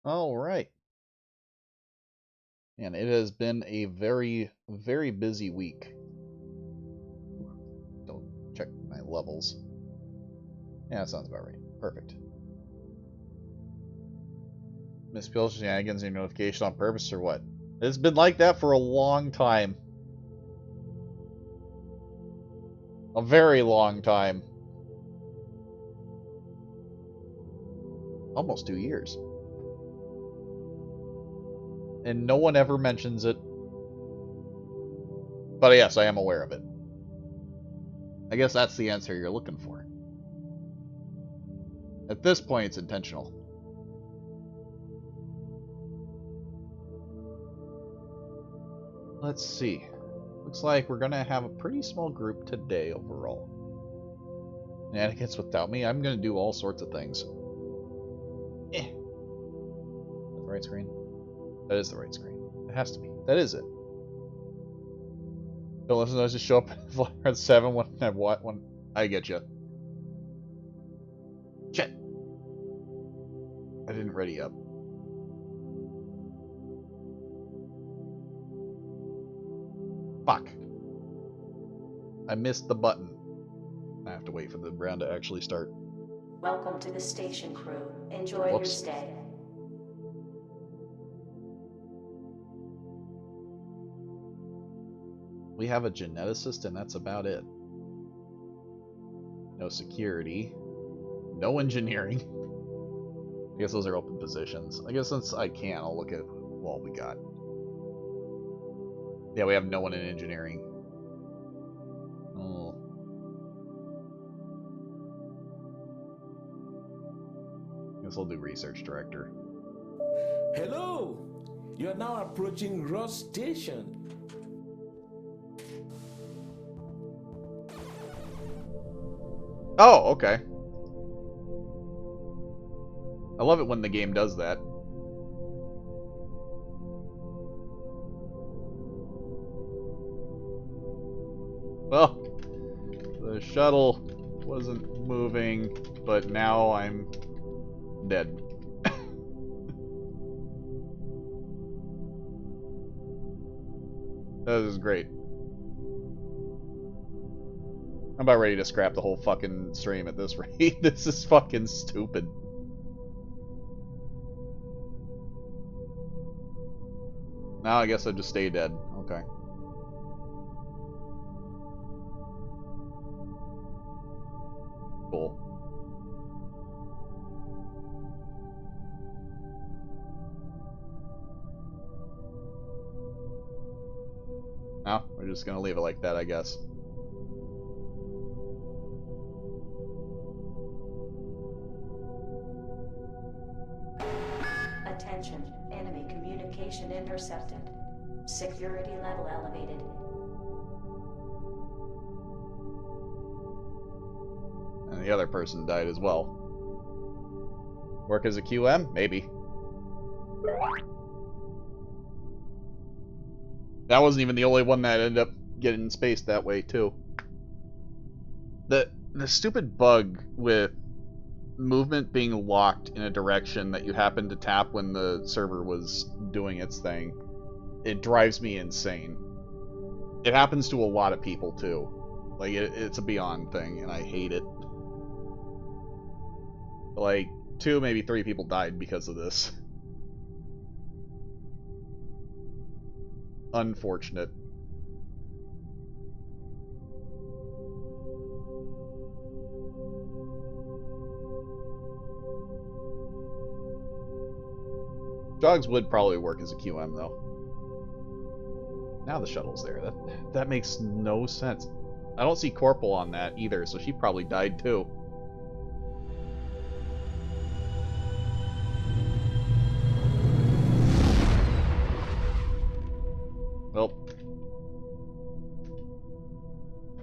All right. And it has been a very, very busy week. Don't check my levels. Yeah, that sounds about right. Perfect. Misspell shenanigans in your notification on purpose or what? It's been like that for a long time. A very long time. Almost 2 years. And no one ever mentions it. But yes, I am aware of it. I guess that's the answer you're looking for. At this point, it's intentional. Let's see. Looks like we're gonna have a pretty small group today overall. Shenanigans without me? I'm gonna do all sorts of things. Eh. Is that the right screen? That is the right screen. It has to be. That is it. Don't listen to us just show up at 7 when I what when I get you. Shit. I didn't ready up. Fuck. I missed the button. I have to wait for the round to actually start. Welcome to the station, crew. Enjoy your stay. We have a geneticist and that's about it. No security. No engineering. I guess those are open positions. I guess since I can, I'll look at what we got. Yeah, we have no one in engineering. Oh. Guess I'll do research director. Hello! You are now approaching Ross Station. Oh, okay. I love it when the game does that. Well, the shuttle wasn't moving, but now I'm dead. That is great. I'm about ready to scrap the whole fucking stream at this rate. This is fucking stupid. Now I guess I'll just stay dead. Okay. Cool. Now we're just gonna leave it like that, I guess. Attention, enemy communication intercepted. Security level elevated. And the other person died as well. Work as a QM? Maybe. That wasn't even the only one that ended up getting spaced that way, too. The stupid bug with movement being locked in a direction that you happen to tap when the server was doing its thing, it drives me insane. It happens to a lot of people, too. Like, it's a beyond thing, and I hate it. Like, 2, maybe 3 people died because of this. Unfortunate. Jogs would probably work as a QM, though. Now the shuttle's there. That makes no sense. I don't see Corporal on that either, so she probably died too. Well,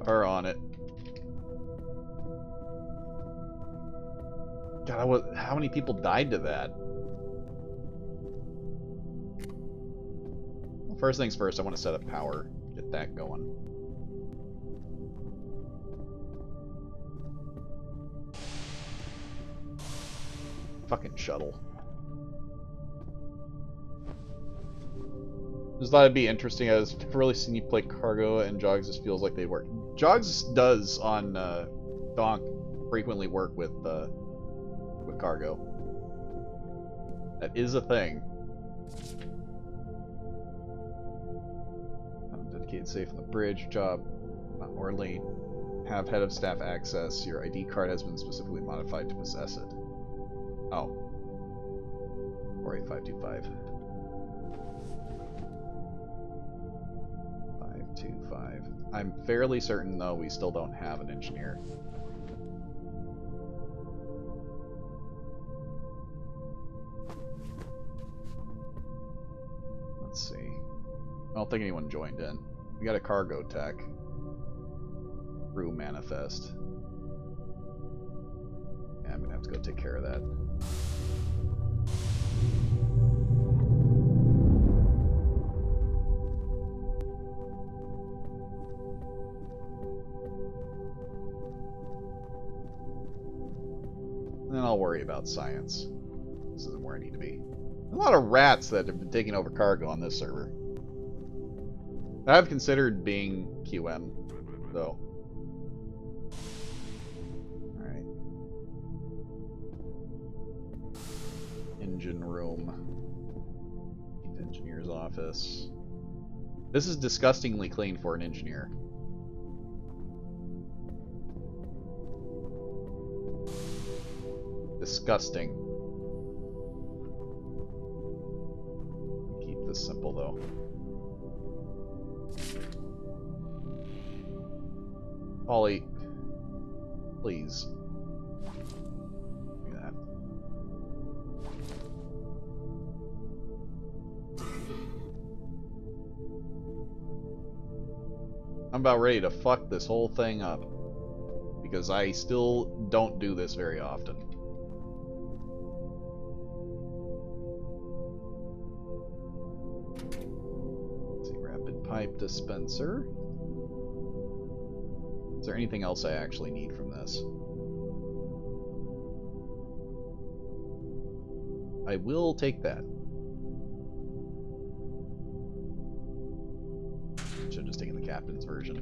are on it. God, how many people died to that? Well, first things first, I want to set up power. Get that going. Fucking shuttle. Just thought it'd be interesting. I've never really seen you play cargo, and Jogs just feels like they work. Jogs does on Donk frequently work with cargo. That is a thing. Dedicated safe on the bridge. Job not orderly. Have head of staff access. Your ID card has been specifically modified to possess it. Oh. 48525. 525. I'm fairly certain, though, we still don't have an engineer. Let's see. I don't think anyone joined in. We got a cargo tech. Crew manifest. Yeah, I'm gonna have to go take care of that. Then I'll worry about science. This isn't where I need to be. A lot of rats that have been taking over cargo on this server. I've considered being QM, though. Alright. Engine room. Chief engineer's office. This is disgustingly clean for an engineer. Disgusting. Keep this simple, though. Ollie, please. Do that. I'm about ready to fuck this whole thing up. Because I still don't do this very often. Let's see, rapid pipe dispenser. Is there anything else I actually need from this? I will take that. Should have just taken the captain's version.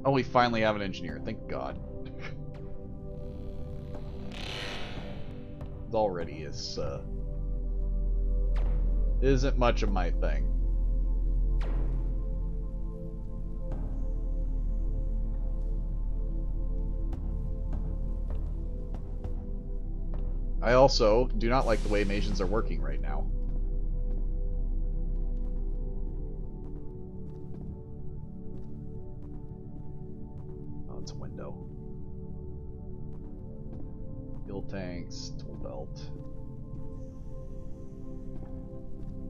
Oh, we finally have an engineer. Thank God. Already isn't much of my thing. I also do not like the way Asians are working right now. Oh, it's a window. Fuel tanks, tool belt.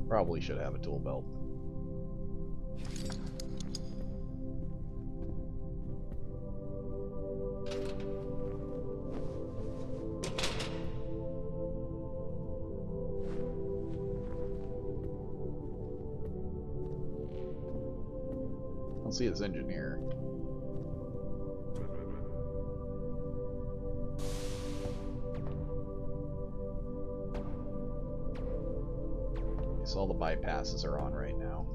Probably should have a tool belt. I'll see this engineer. All the bypasses are on right now.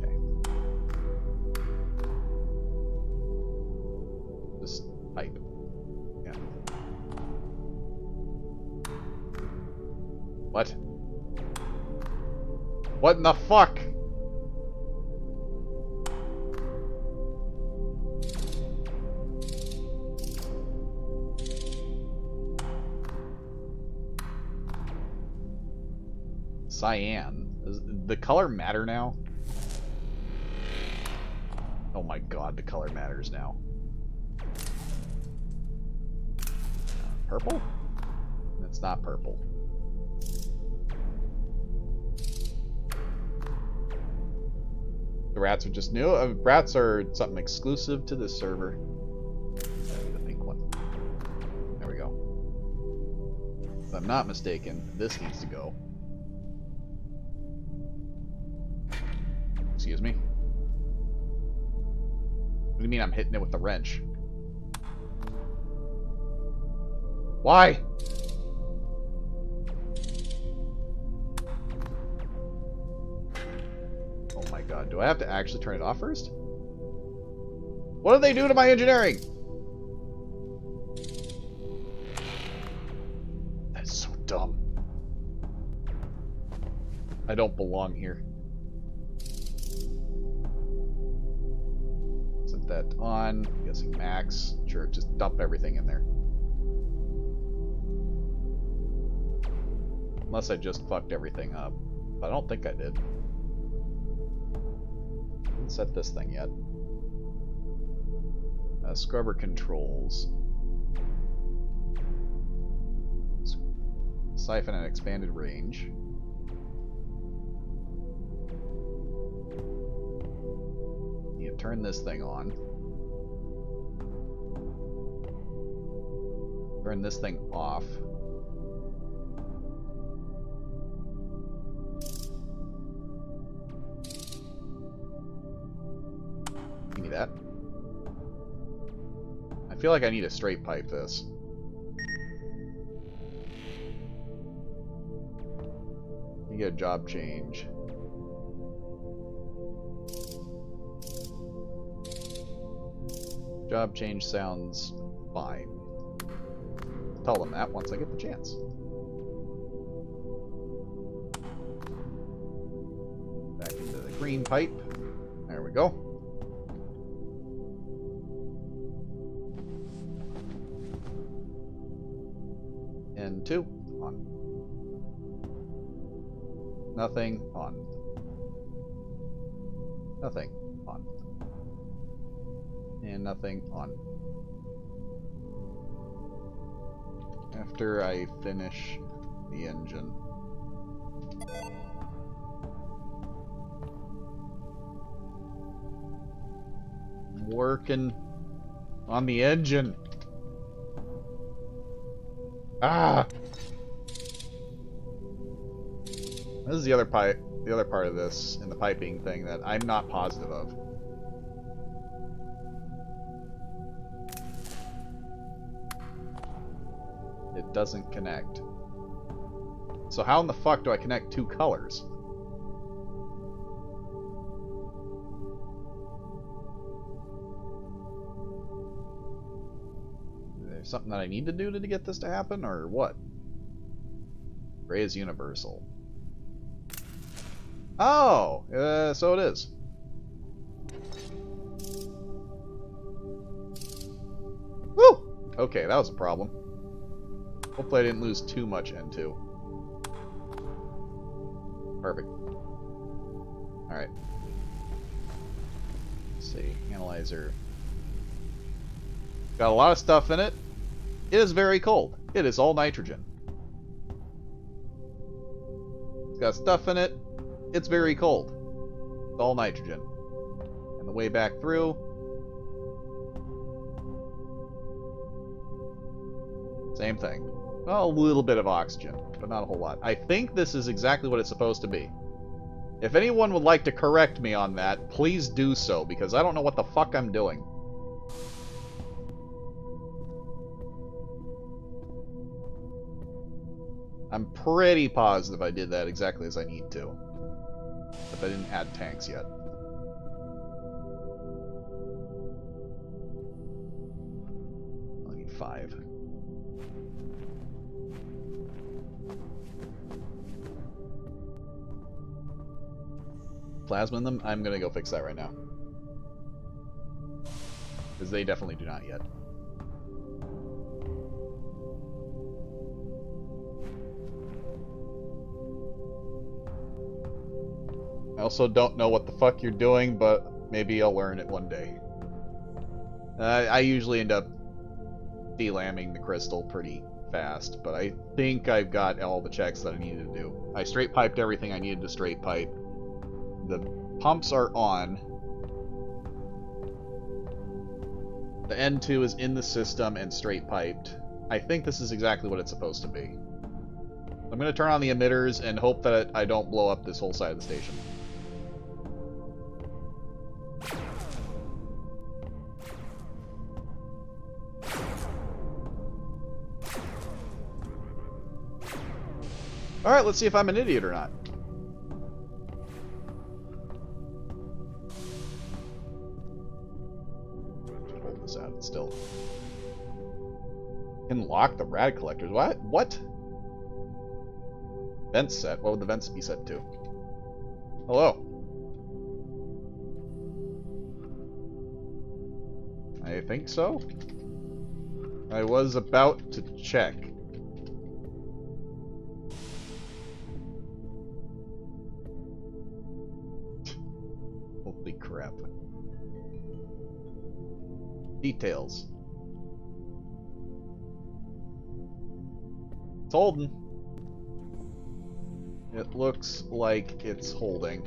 Okay. Just pipe. Yeah. What? What in the fuck? Cyan. Does the color matter now? Oh my god, the color matters now. Purple? It's not purple. The rats are just new. Rats are something exclusive to this server. The pink one. If I'm not mistaken, this needs to go. Excuse me. What do you mean I'm hitting it with the wrench? Why? Oh my god, do I have to actually turn it off first? What did they do to my engineering? That's so dumb. I don't belong here. Set that on. I'm guessing max. Sure, just dump everything in there. Unless I just fucked everything up. But I don't think I did. Didn't set this thing yet. Scrubber controls. Siphon and expanded range. You turn this thing on. Turn this thing off. Give me that. I feel like I need to straight pipe this. You get a job change. Job change sounds fine. Tell them that once I get the chance. Back into the green pipe. There we go. And 2 on. Nothing on. Nothing on. And nothing on. After I finish the engine. I'm working on the engine. Ah! This is the other part of this in the piping thing that I'm not positive of. It doesn't connect. So how in the fuck do I connect 2 colors? Is there something that I need to do to get this to happen, or what? Gray is universal. Oh! So it is. Woo! Okay, that was a problem. Hopefully I didn't lose too much N2. Perfect. Alright. Let's see. Analyzer. Got a lot of stuff in it. It is very cold. It is all nitrogen. It's got stuff in it. It's very cold. It's all nitrogen. And the way back through... same thing. Well, a little bit of oxygen, but not a whole lot. I think this is exactly what it's supposed to be. If anyone would like to correct me on that, please do so, because I don't know what the fuck I'm doing. I'm pretty positive I did that exactly as I need to. But I didn't add tanks yet. I need 5. Plasma in them? I'm gonna go fix that right now. Because they definitely do not yet. I also don't know what the fuck you're doing, but maybe I'll learn it one day. I usually end up delamming the crystal pretty fast, but I think I've got all the checks that I needed to do. I straight piped everything I needed to straight pipe. The pumps are on. The N2 is in the system and straight piped. I think this is exactly what it's supposed to be. I'm going to turn on the emitters and hope that I don't blow up this whole side of the station. Alright, let's see if I'm an idiot or not. Hold this out still. Can lock the rad collectors. What? Vents set. What would the vents be set to? Hello. I think so. I was about to check. Holy crap. Details. It's holding. It looks like it's holding.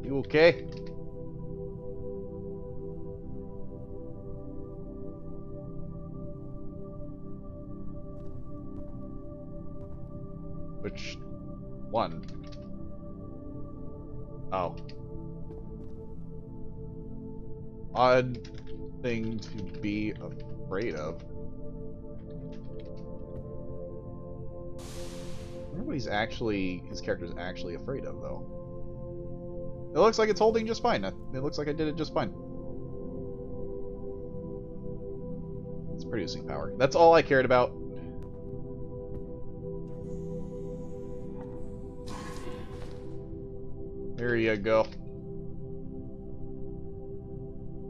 You okay? Which one? Oh. Odd thing to be afraid of. I wonder what his character's actually afraid of, though. It looks like it's holding just fine. It looks like I did it just fine. It's producing power. That's all I cared about. There you go.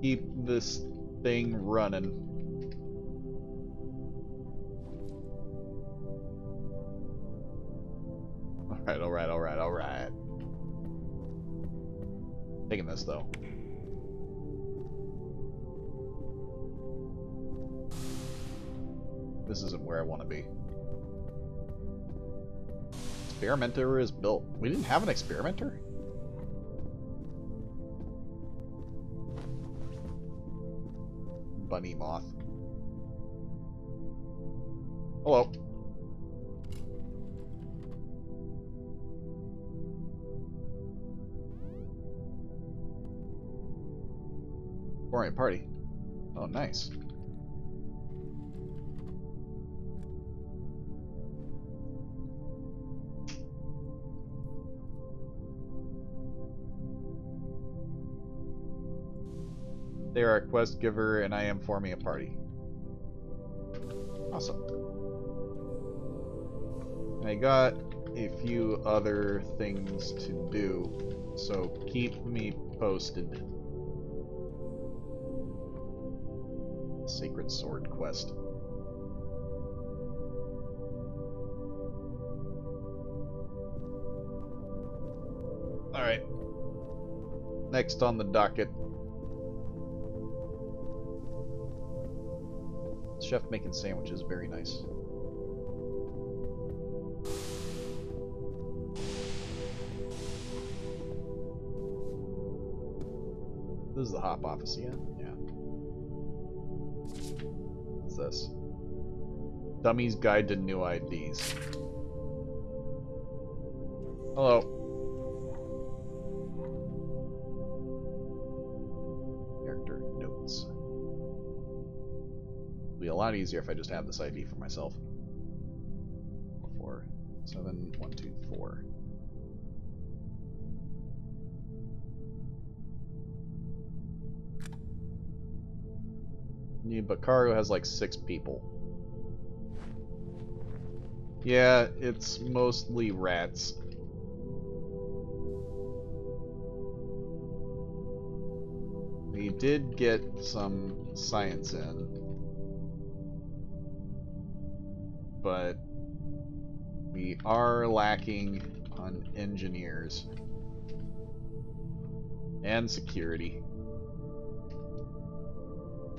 Keep this thing running. Alright. Taking this, though. This isn't where I want to be. Experimenter is built. We didn't have an experimenter? Bunny moth. Hello. Boring party. Oh, nice. They are a quest giver, and I am forming a party. Awesome. I got a few other things to do, so keep me posted. Sacred Sword quest. Alright. Next on the docket. Chef making sandwiches, very nice. This is the hop office again? Yeah. What's this? Dummy's Guide to New IDs. Hello. Character notes. It'll be a lot easier if I just have this ID for myself. 47124. Yeah, but cargo has like 6 people. Yeah, it's mostly rats. We did get some science in, but we are lacking on engineers and security.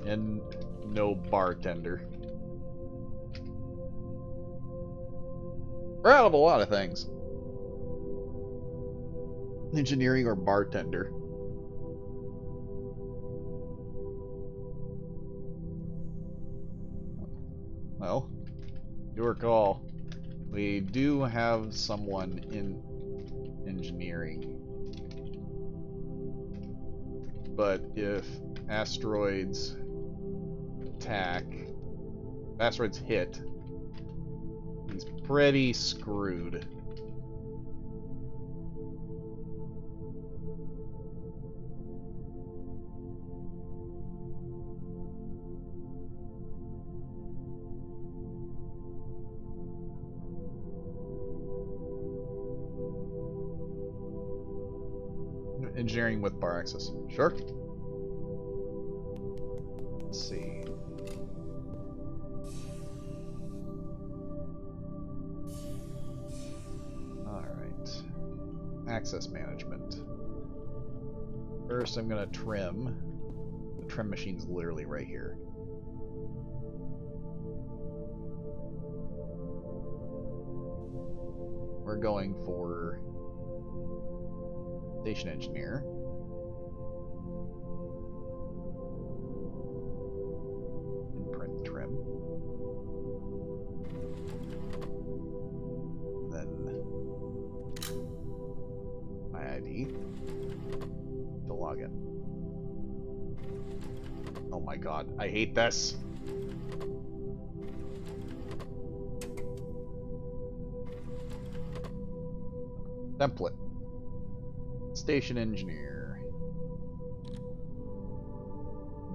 And no bartender. We're out of a lot of things. Engineering or bartender. Well, your call. We do have someone in engineering. But if asteroids attack, if asteroids hit, he's pretty screwed. Engineering with bar access. Sure. Let's see. Alright. Access management. First, I'm going to trim. The trim machine's literally right here. We're going for station engineer. Imprint trim. Then my ID to log in. Oh my god, I hate this. Template. Station engineer.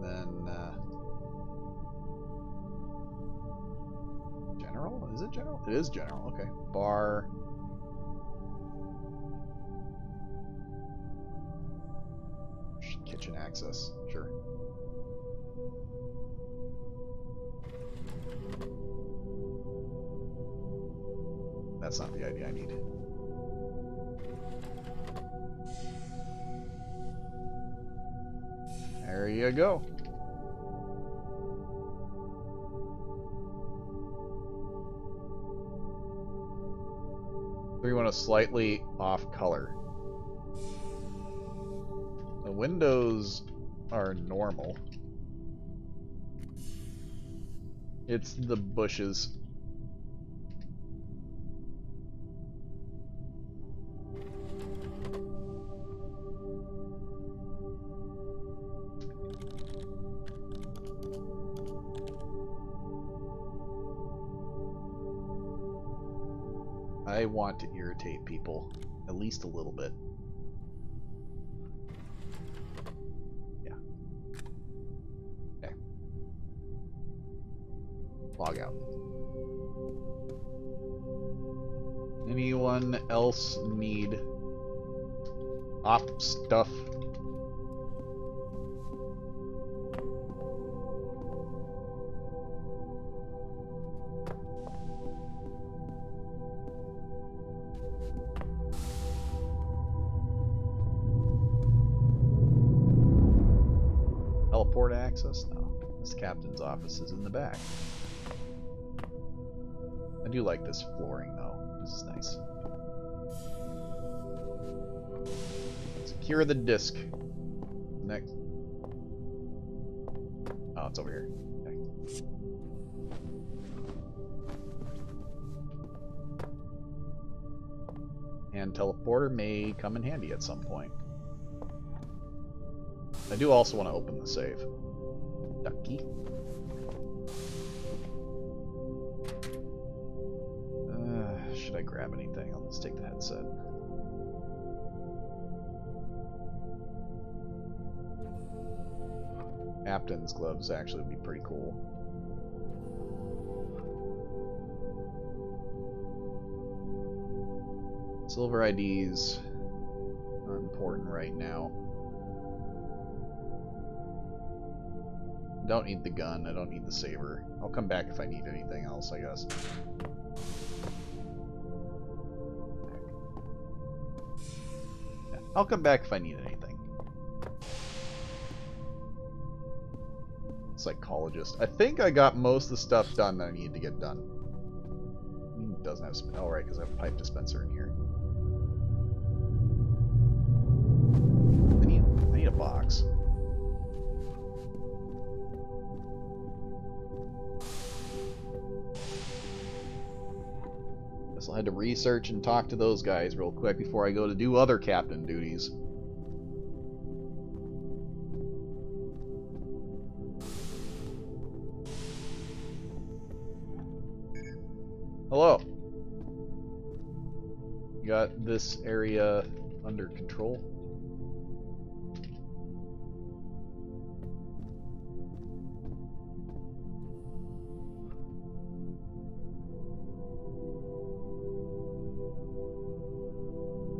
Then general? Is it general? It is general. Okay. Bar. Kitchen access. Sure. That's not the ID I need. There you go. We want a slightly off color. The windows are normal. It's the bushes. I want to irritate people, at least a little bit. Yeah. Okay. Log out. Anyone else need op stuff? Teleport access? No. This captain's office is in the back. I do like this flooring though. This is nice. Secure the disc. Next. Oh, it's over here. Okay. And teleporter may come in handy at some point. I do also want to open the save. Ducky. Should I grab anything? I'll just take the headset. Captain's gloves actually would be pretty cool. Silver IDs aren't important right now. Don't need the gun, I don't need the saber. I'll come back if I need anything else, I guess. Yeah, I'll come back if I need anything. Psychologist. I think I got most of the stuff done that I need to get done. It doesn't have... Oh, right, because I have a pipe dispenser in here. I need a box. I had to research and talk to those guys real quick before I go to do other captain duties. Hello. You got this area under control?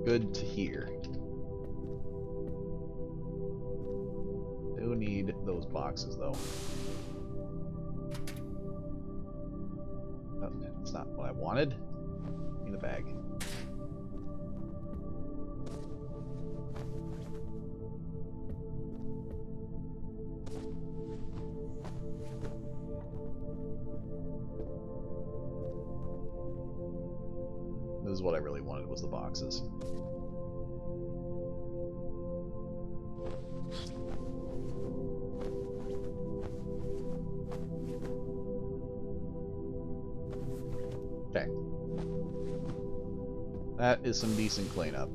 Good to hear. Do need those boxes though. Oh, that's not what I wanted. In a bag. This is what I really wanted, was the boxes. Okay. That is some decent cleanup.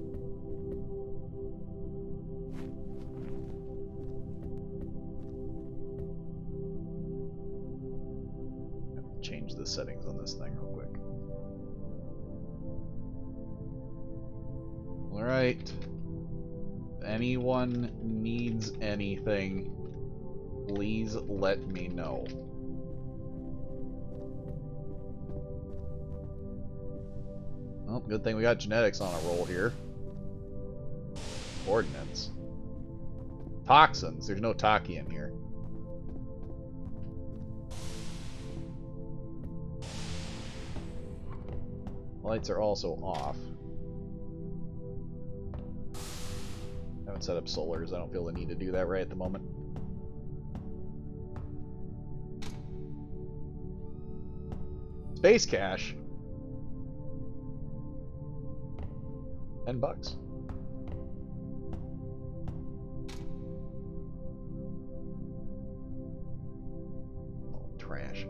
Change the settings on this thing real quick. Alright. If anyone needs anything, please let me know. Well, good thing we got genetics on a roll here. Ordnance. Toxins. There's no Taki in here. Lights are also off. Haven't set up solars. I don't feel the need to do that right at the moment. Space cache. $10. Oh, trash.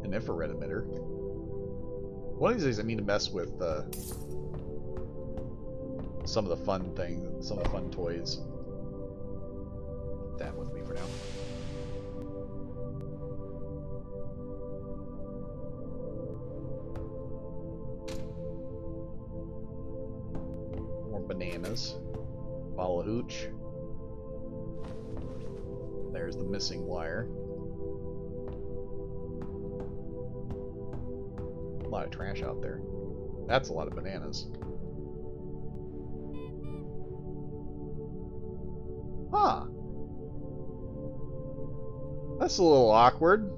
An infrared emitter. One of these days I need to mess with some of the fun things, some of the fun toys. Put that with me for now. More bananas. Bottle of hooch. There's the missing wire. A lot of trash out there. That's a lot of bananas. Huh. That's a little awkward.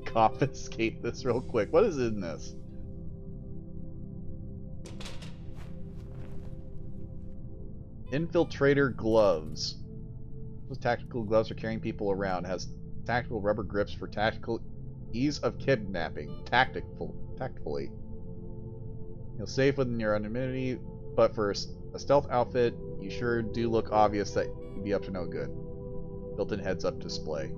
Confiscate this real quick. What is in this? Infiltrator gloves. Those tactical gloves for carrying people around. Has tactical rubber grips for tactical ease of kidnapping. Tactfully. You'll save within your own immunity, but for a stealth outfit, you sure do look obvious that you'd be up to no good. Built-in heads-up display.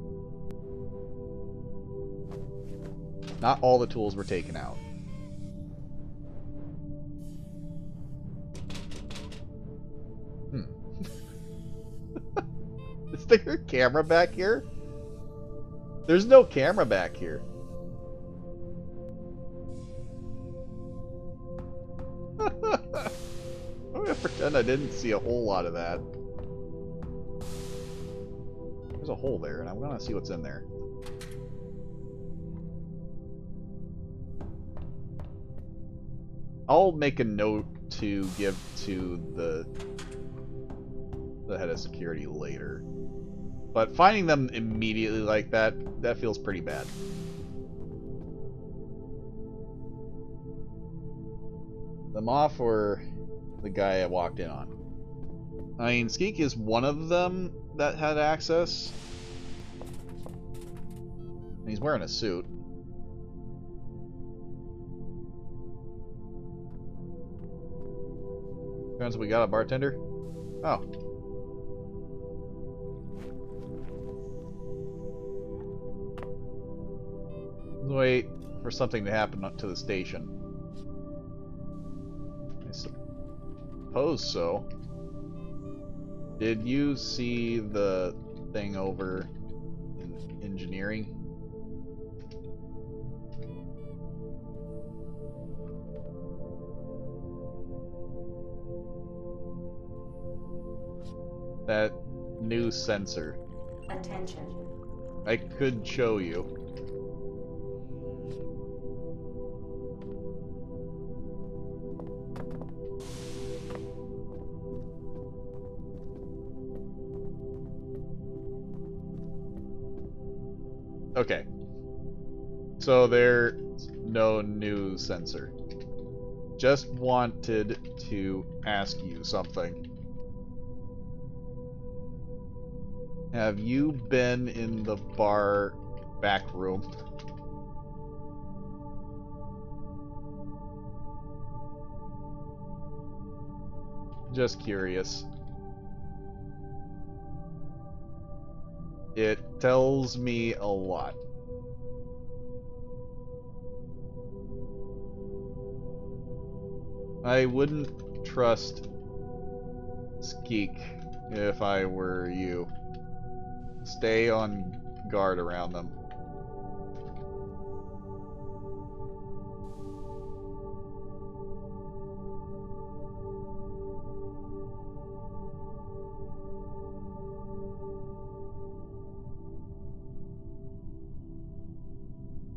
Not all the tools were taken out. Is there a camera back here? There's no camera back here. I'm gonna pretend I didn't see a whole lot of that. There's a hole there, and I'm gonna see what's in there. I'll make a note to give to the head of security later. But finding them immediately like that feels pretty bad. The Moth or the guy I walked in on? I mean, Skeek is one of them that had access. And he's wearing a suit. Turns out we got a bartender? Oh. Let's wait for something to happen up to the station. I suppose so. Did you see the thing over in engineering? That new sensor. Attention. I could show you. Okay. So there's no new sensor. Just wanted to ask you something. Have you been in the bar back room? Just curious. It tells me a lot. I wouldn't trust Skeek if I were you. Stay on guard around them.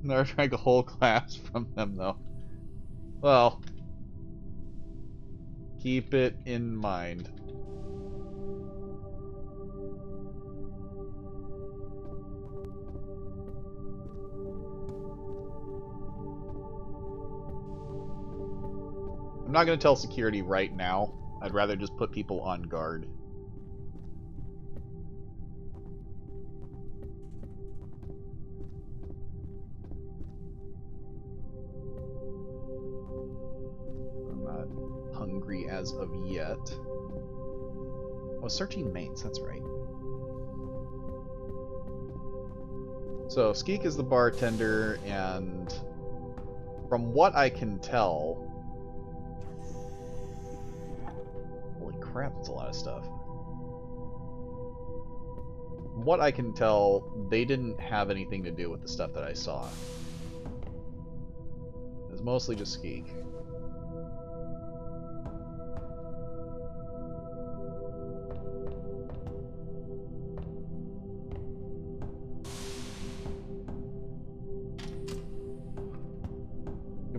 Never drank a whole glass from them, though. Well, keep it in mind. I'm not going to tell security right now. I'd rather just put people on guard. I'm not hungry as of yet. Oh, searching mains, that's right. So, Skeek is the bartender, and from what I can tell... Holy crap, that's a lot of stuff. From what I can tell, they didn't have anything to do with the stuff that I saw. It was mostly just Skeek.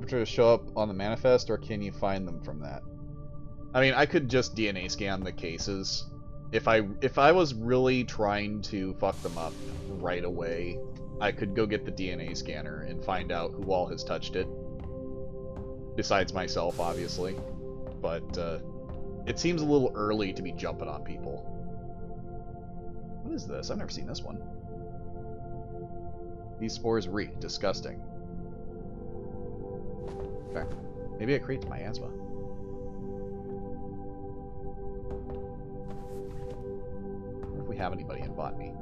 To show up on the manifest, or can you find them from that? I mean, I could just DNA scan the cases. If I was really trying to fuck them up right away, I could go get the DNA scanner and find out who all has touched it. Besides myself, obviously. But it seems a little early to be jumping on people. What is this? I've never seen this one. These spores reek. Disgusting. Okay. Maybe it creates miasma. I wonder if we have anybody in botany.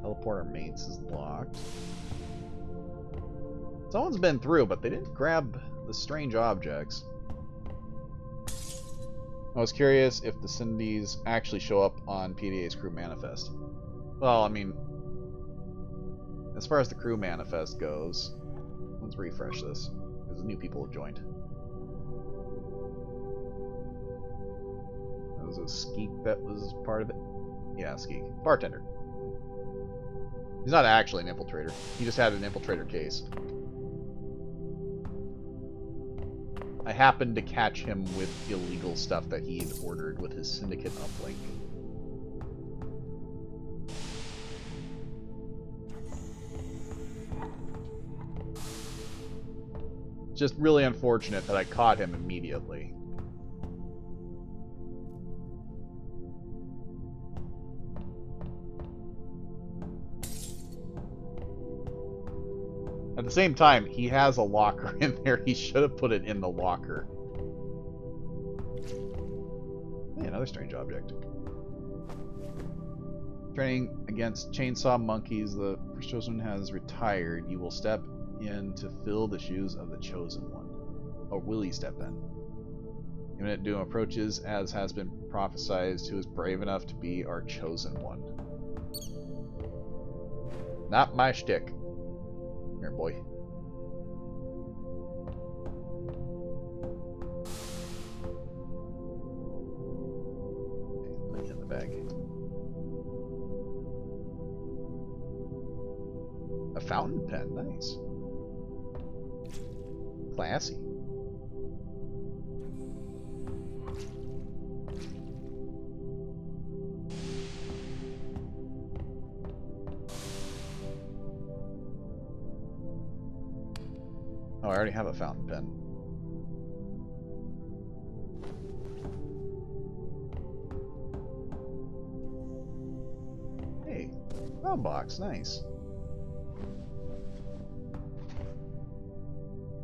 Teleporter mains is locked. Someone's been through, but they didn't grab the strange objects. I was curious if the Cindy's actually show up on PDA's crew manifest. Well, I mean, as far as the crew manifest goes, let's refresh this, because new people have joined. That was a Skeek that was part of it? Yeah, Skeek. Bartender. He's not actually an infiltrator. He just had an infiltrator case. I happened to catch him with illegal stuff that he had ordered with his syndicate uplink. Just really unfortunate that I caught him immediately. At the same time, he has a locker in there. He should have put it in the locker. Hey, another strange object. Training against chainsaw monkeys. The first chosen has retired. You will step in to fill the shoes of the chosen one. Or will he step in? Imminent doom approaches, as has been prophesized. Who is brave enough to be our chosen one? Not my shtick. Come here, boy. Okay, money in the bag. A fountain pen, nice. Classy. Oh, I already have a fountain pen. Hey, phone box, nice.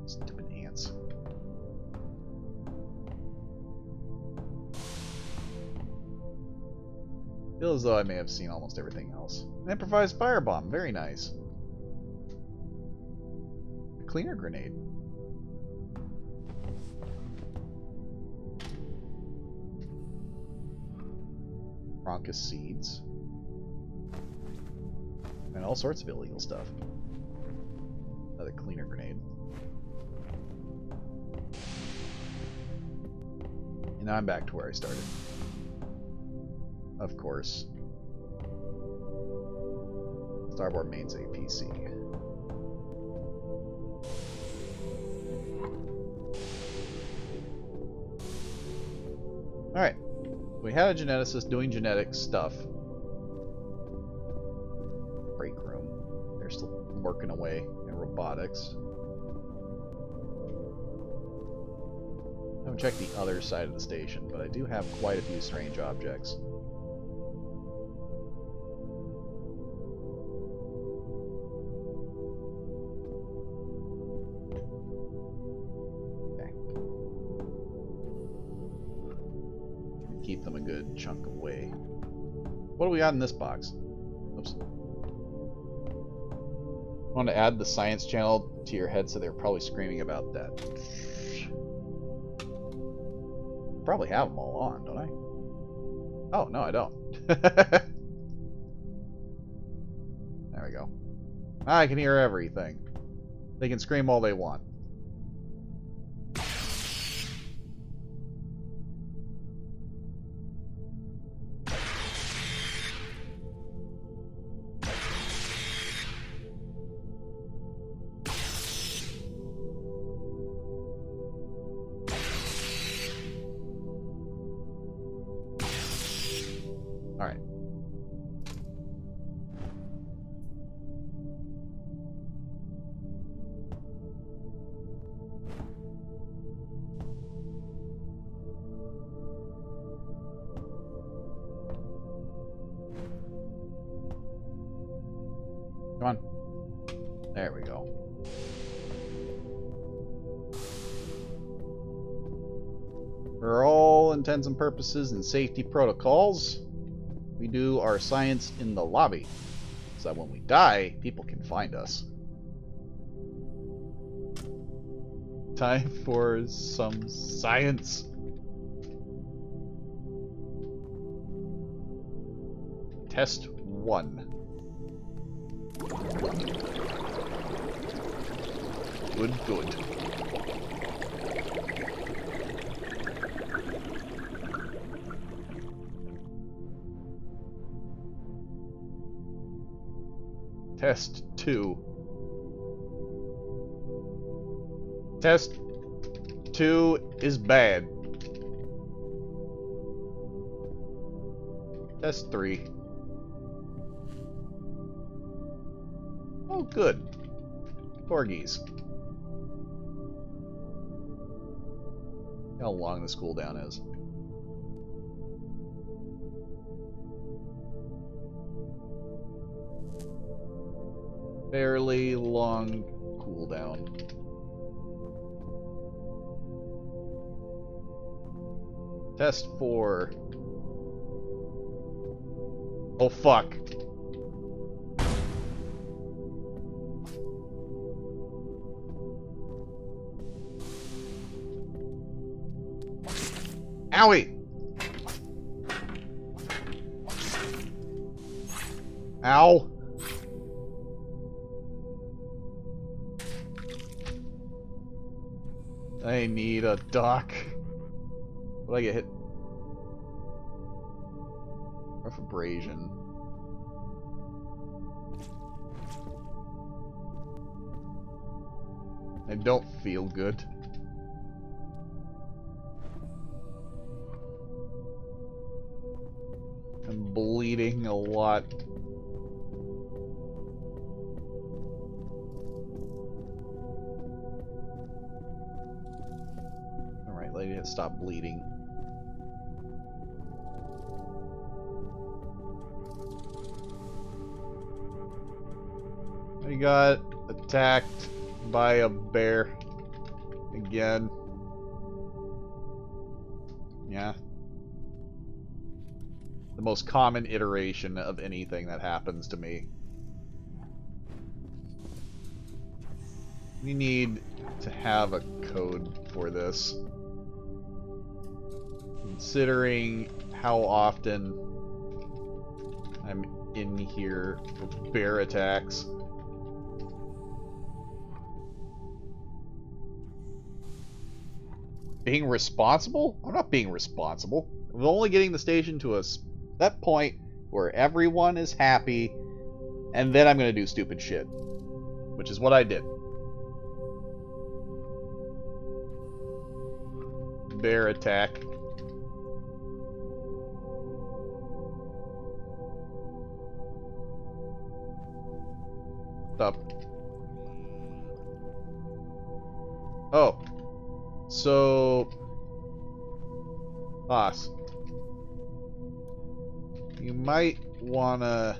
Stupid ants. Feel as though I may have seen almost everything else. An improvised firebomb, very nice. A cleaner grenade. Bronchus seeds. And all sorts of illegal stuff. Another cleaner grenade. And now I'm back to where I started. Of course. Starboard main's APC. Alright. We had a geneticist doing genetic stuff. Break room. They're still working away in robotics. I haven't checked the other side of the station, but I do have quite a few strange objects. Keep them a good chunk away. What do we got in this box? Oops. I want to add the science channel to your head, so they're probably screaming about that. I probably have them all on, don't I? Oh, no, I don't. There we go. I can hear everything. They can scream all they want. Alright. Come on. There we go. For all intents and purposes and safety protocols, we do our science in the lobby, so that when we die, people can find us. Time for some science. Test 1. Good, good. Test 2. Test 2 is bad. Test 3. Oh, good. Corgis. How long this cooldown is. Fairly long cooldown. cooldown. Test 4. Oh fuck. Owie! Ow! I need a duck. What did I get hit? Rough abrasion. I don't feel good. I'm bleeding a lot. Alright, let it stop bleeding. I got attacked by a bear. Again. Yeah. The most common iteration of anything that happens to me. We need to have a code for this. Considering how often I'm in here for bear attacks. Being responsible? I'm not being responsible. I'm only getting the station to that point where everyone is happy, and then I'm gonna do stupid shit. Which is what I did. Bear attack. Stop. Oh. So... Boss. You might wanna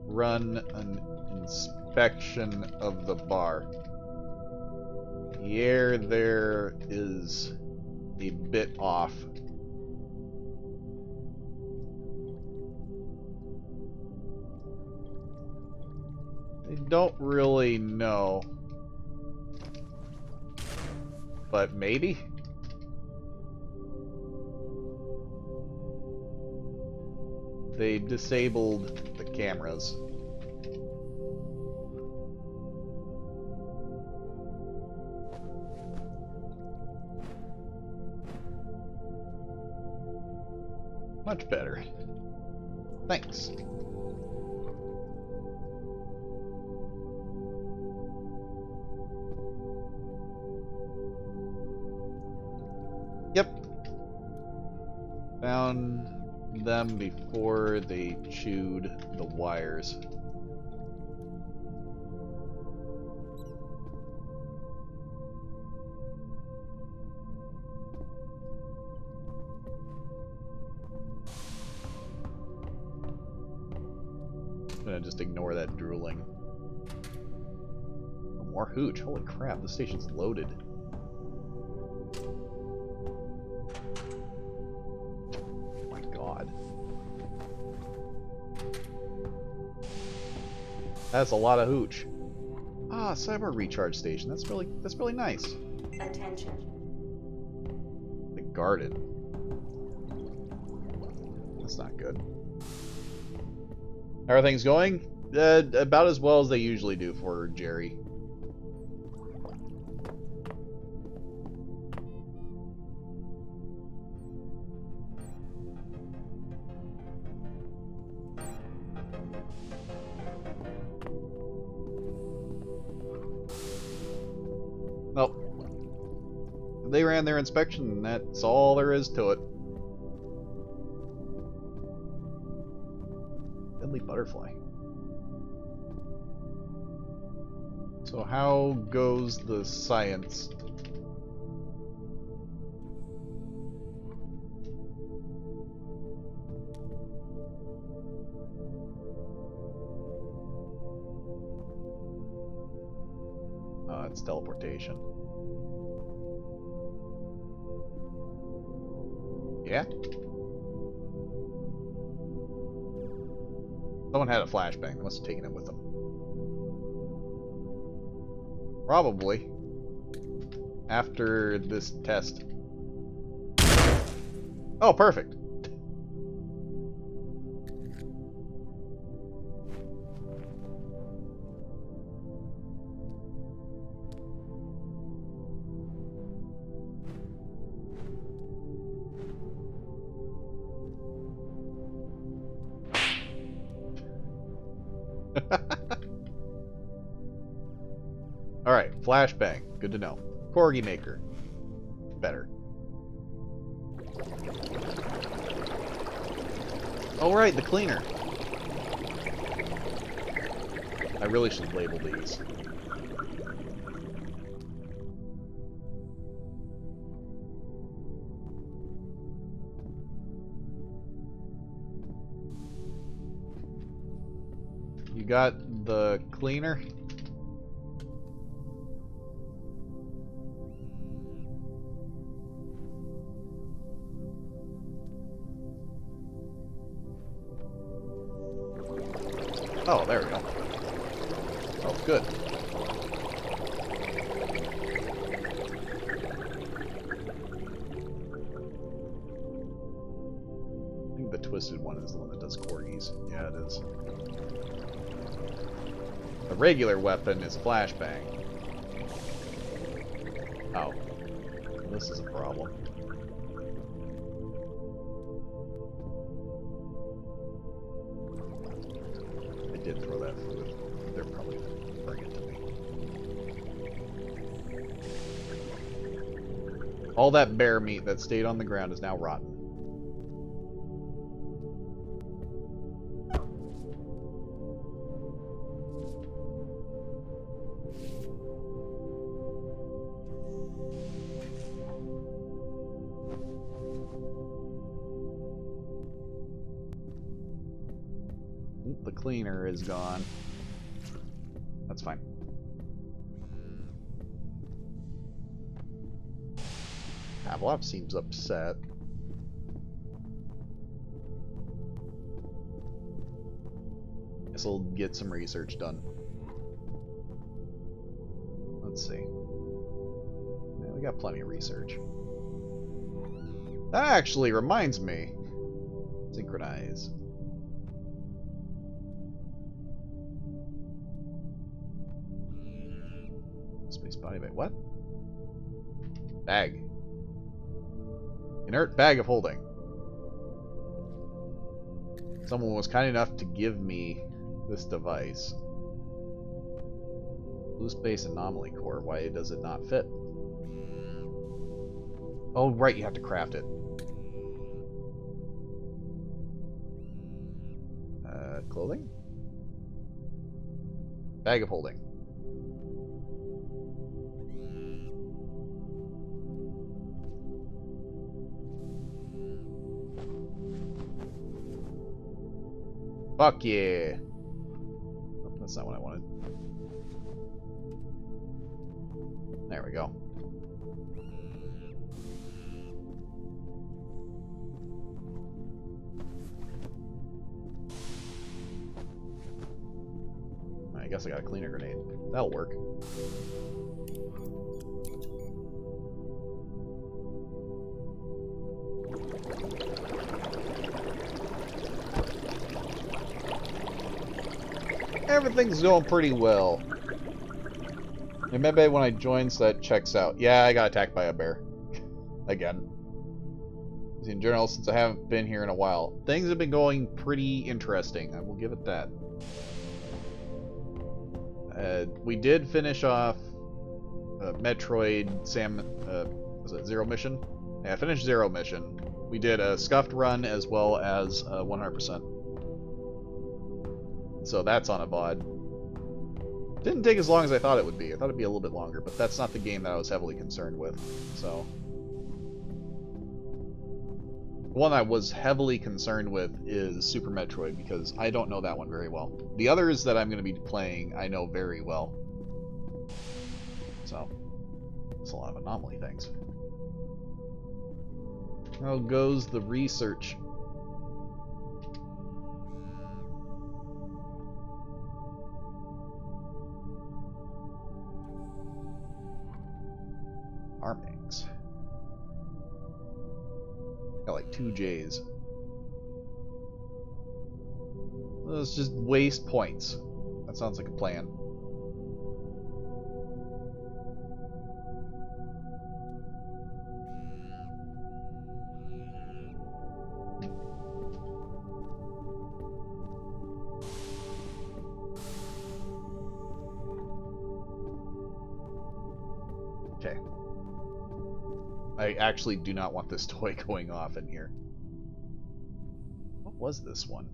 run an inspection of the bar. The air there is a bit off. I don't really know. But maybe? They disabled the cameras. Much better. Thanks. Yep. Found them before they chewed the wires. I'm gonna just ignore that drooling. Oh, more hooch. Holy crap, the station's loaded. That's a lot of hooch. Ah, cyber recharge station. That's really nice. Attention. The garden. That's not good. How are things going? About as well as they usually do for Jerry. Nope. They ran their inspection, and that's all there is to it. Deadly butterfly. So how goes the science? that's teleportation. Yeah? Someone had a flashbang. They must have taken it with them. Probably. After this test. Oh, perfect. Alright, flashbang. Good to know. Corgi maker. Better. Oh, right, the cleaner. I really should label these. You got the cleaner? Oh, there we go. Oh, good. I think the twisted one is the one that does corgis. Yeah, it is. The regular weapon is flashbang. Oh. This is a problem. I did throw that food. They're probably gonna bring it to me. All that bear meat that stayed on the ground is now rotten. The cleaner is gone. That's fine. Avalov seems upset. Guess I'll get some research done. Let's see. Yeah, we got plenty of research. That actually reminds me. Synchronize. Space body bag. What? Bag. Inert bag of holding. Someone was kind enough to give me this device. Blue space anomaly core. Why does it not fit? Oh, right, you have to craft it. Clothing? Bag of holding. Fuck yeah. Oh, that's not what I wanted. There we go. I guess I got a cleaner grenade. That'll work. Everything's going pretty well. Maybe when I join, so that checks out. Yeah, I got attacked by a bear. Again. In general, since I haven't been here in a while, things have been going pretty interesting. I will give it that. We did finish off Metroid was it Zero Mission? Yeah, I finished Zero Mission. We did a scuffed run as well as 100%. So that's on a VOD. Didn't take as long as I thought it would be. I thought it'd be a little bit longer, but that's not the game that I was heavily concerned with. So the one I was heavily concerned with is Super Metroid, because I don't know that one very well. The others that I'm going to be playing, I know very well. So, that's a lot of anomaly things. How goes the research? Armings. Got like 2 J's. Let's just waste points. That sounds like a plan. Okay. I actually do not want this toy going off in here. What was this one?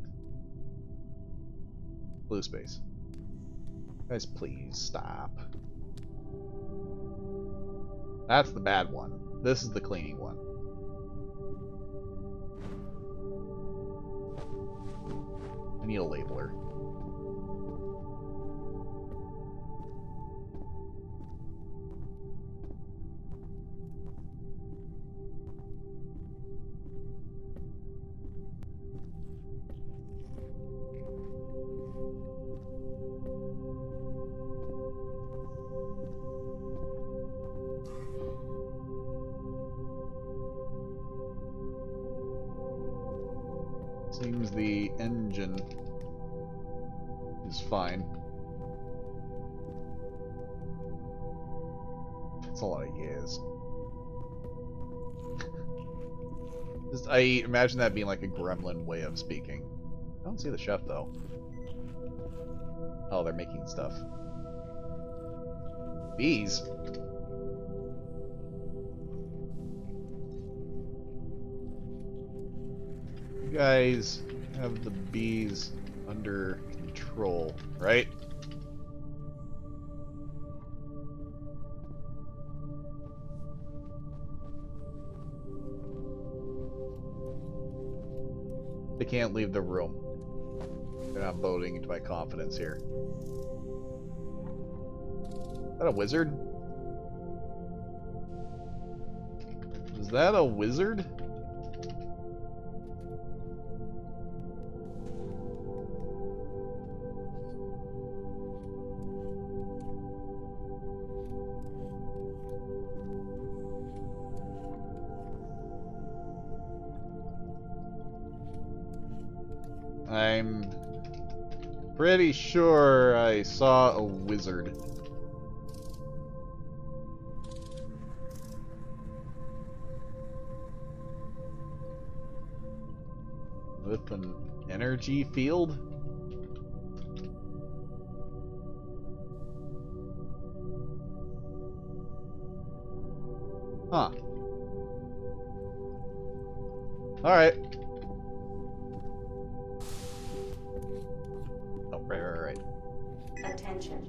Blue space. Guys, please stop. That's the bad one. This is the cleaning one. I need a labeler. Seems the engine is fine. That's a lot of years. I imagine that being like a gremlin way of speaking. I don't see the chef though. Oh, they're making stuff. Bees. You guys have the bees under control, right? They can't leave the room. They're not voting into my confidence here. Is that a wizard? Is that a wizard? I'm pretty sure I saw a wizard. With an energy field? Huh. Alright. Oh, right. Attention.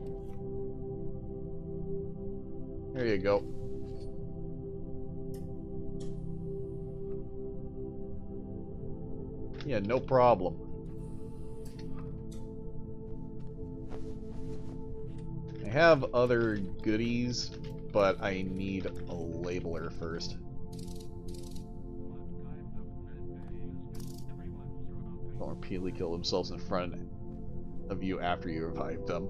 There you go. Yeah, no problem. I have other goodies, but I need a labeler first. Don't repeatedly kill themselves in front of you after you revived them.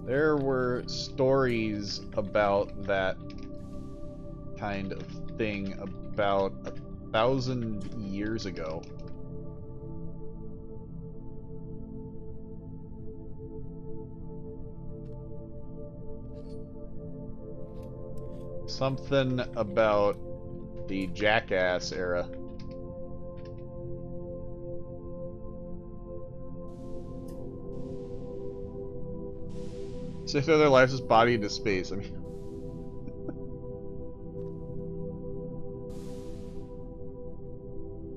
There were stories about that kind of thing about 1,000 years ago. Something about the Jackass era. So their lives is body into space. I mean,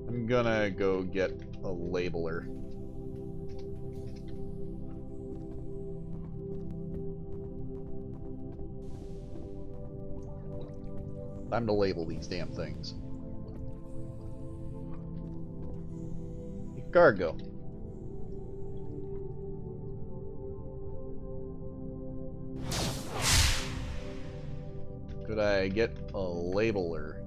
I'm gonna go get a labeler. Time to label these damn things. Cargo. Could I get a labeler?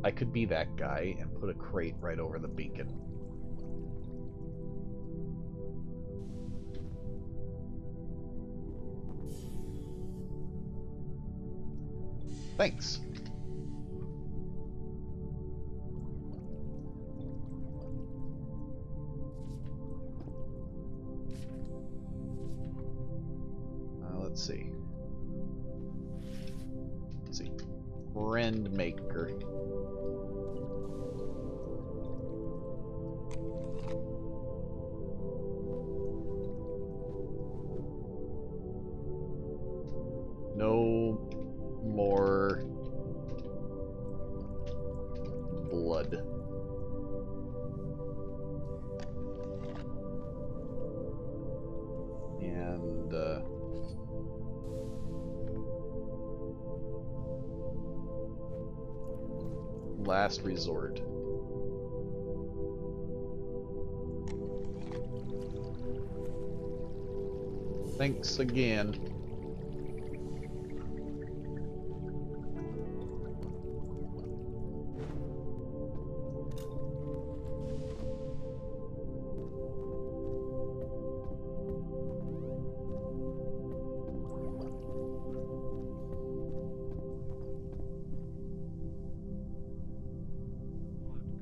I could be that guy and put a crate right over the beacon. Thanks. Let's see. Let's see. Friend maker. No more blood. And last resort. Thanks again.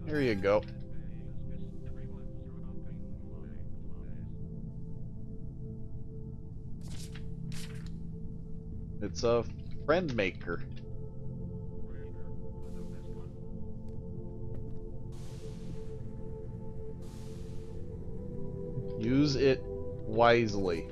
Here you go. It's a friend maker. Use it wisely.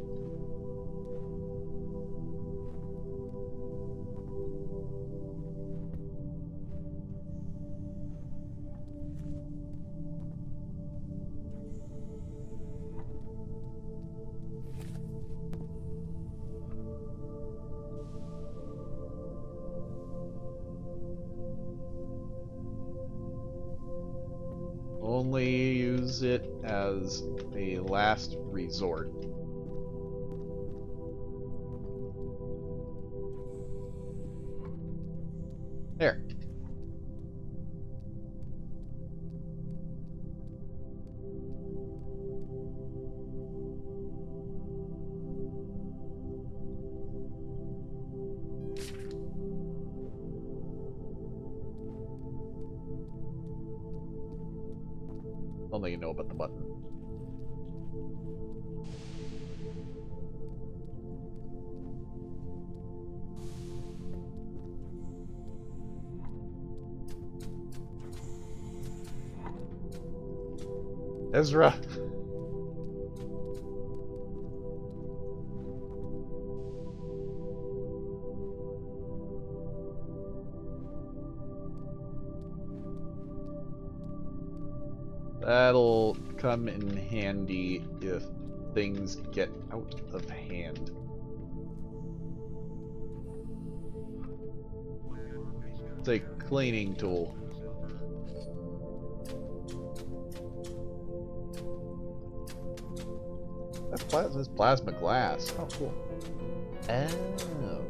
Only use it as a last resort. There. Only you know about the button. Ezra. That'll come in handy if things get out of hand. It's a cleaning tool. That's plasma glass. Oh, cool. Oh.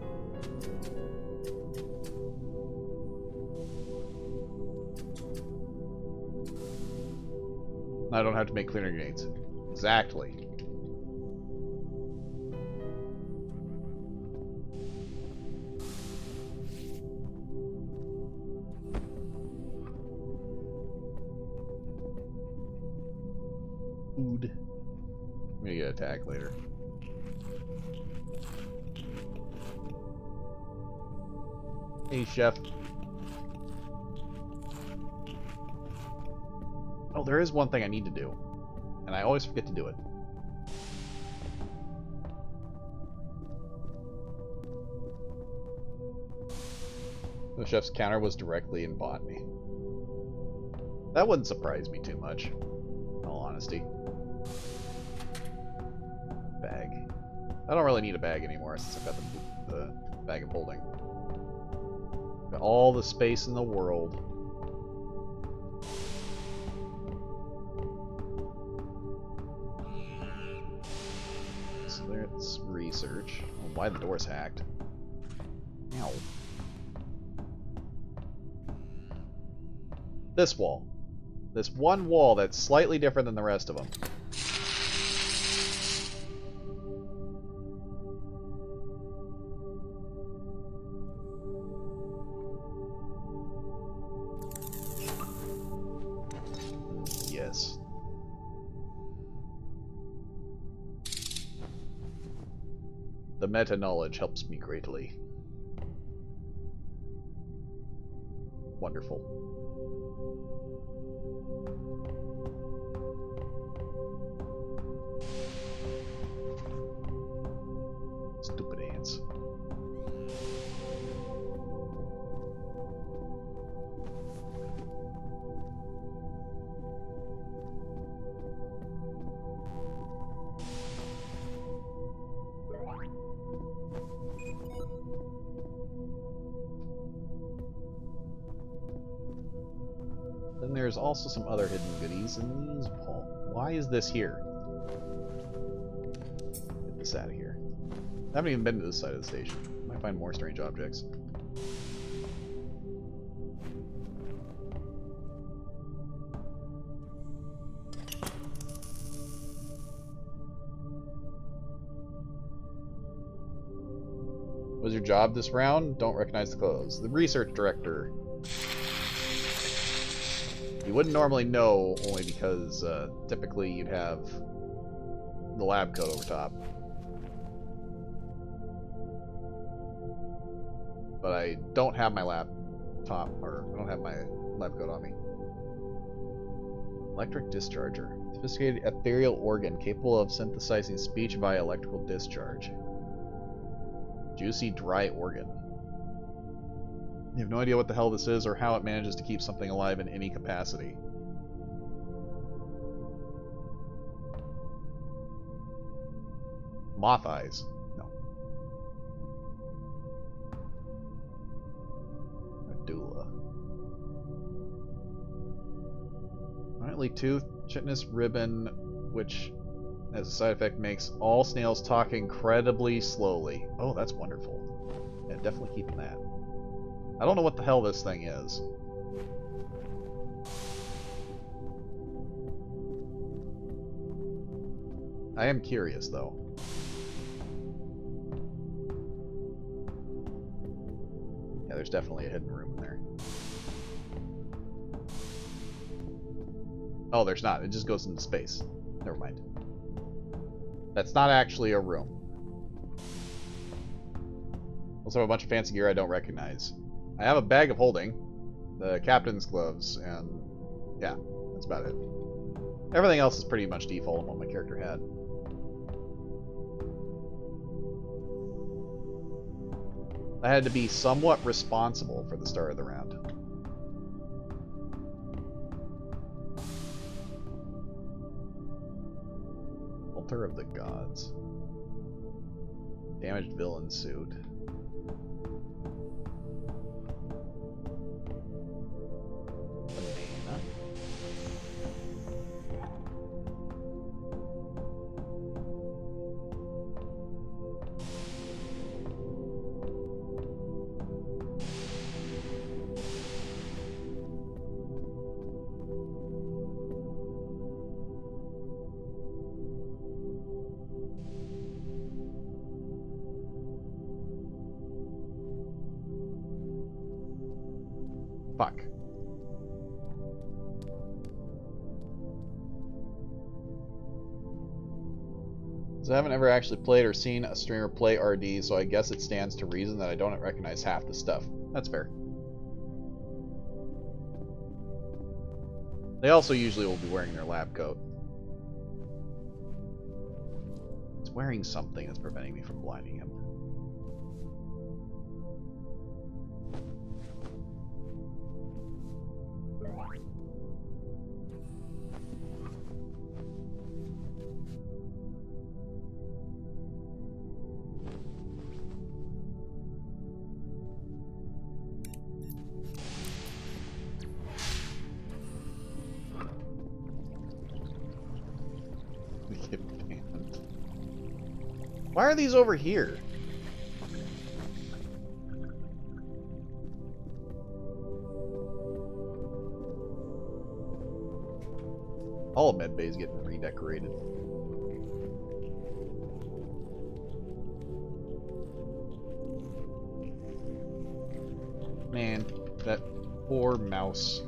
I don't have to make cleaner grenades. Exactly. Food. I'm gonna get attacked later. Hey, chef. Oh, there is one thing I need to do, and I always forget to do it. The chef's counter was directly in botany. That wouldn't surprise me too much, in all honesty. Bag. I don't really need a bag anymore since I've got the bag of holding. Got all the space in the world. So let's research. Oh, why the door's hacked. Ow. This wall. This one wall that's slightly different than the rest of them. Yes. The meta-knowledge helps me greatly. Wonderful. Stupid ants. Then there's also some other hidden goodies in these walls. Why is this here? Get this out of here. I haven't even been to this side of the station. Might find more strange objects. What was your job this round? Don't recognize the clothes. The research director. You wouldn't normally know, only because typically you'd have the lab coat over top. But I don't have my laptop, or I don't have my lab coat on me. Electric discharger. Sophisticated ethereal organ capable of synthesizing speech via electrical discharge. Juicy dry organ. You have no idea what the hell this is or how it manages to keep something alive in any capacity. Moth eyes. No. Medulla. Finally, tooth, chitinous ribbon, which as a side effect makes all snails talk incredibly slowly. Oh, that's wonderful. Yeah, definitely keeping that. I don't know what the hell this thing is. I am curious, though. Yeah, there's definitely a hidden room in there. Oh, there's not. It just goes into space. Never mind. That's not actually a room. Also have a bunch of fancy gear I don't recognize. I have a bag of holding, the captain's gloves, and yeah, that's about it. Everything else is pretty much default on what my character had. I had to be somewhat responsible for the start of the round. Altar of the Gods. Damaged villain suit. Banana. Fuck. So I haven't ever actually played or seen a streamer play RD, so I guess it stands to reason that I don't recognize half the stuff. That's fair. They also usually will be wearing their lab coat. It's wearing something that's preventing me from blinding him. Why are these over here? All of Medbay is getting redecorated. Man, that poor mouse.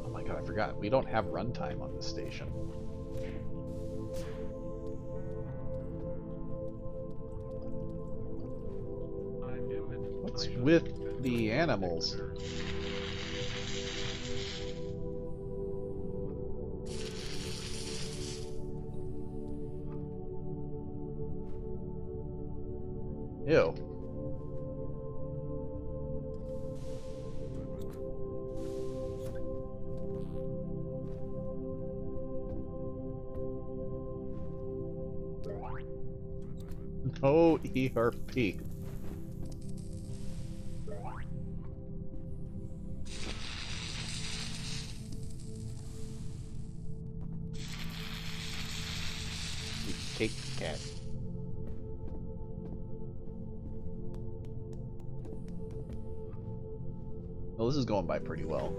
Oh my god, I forgot. We don't have runtime on this station. What's with the animals? Ew. No ERP. Cake cat. Well, this is going by pretty well.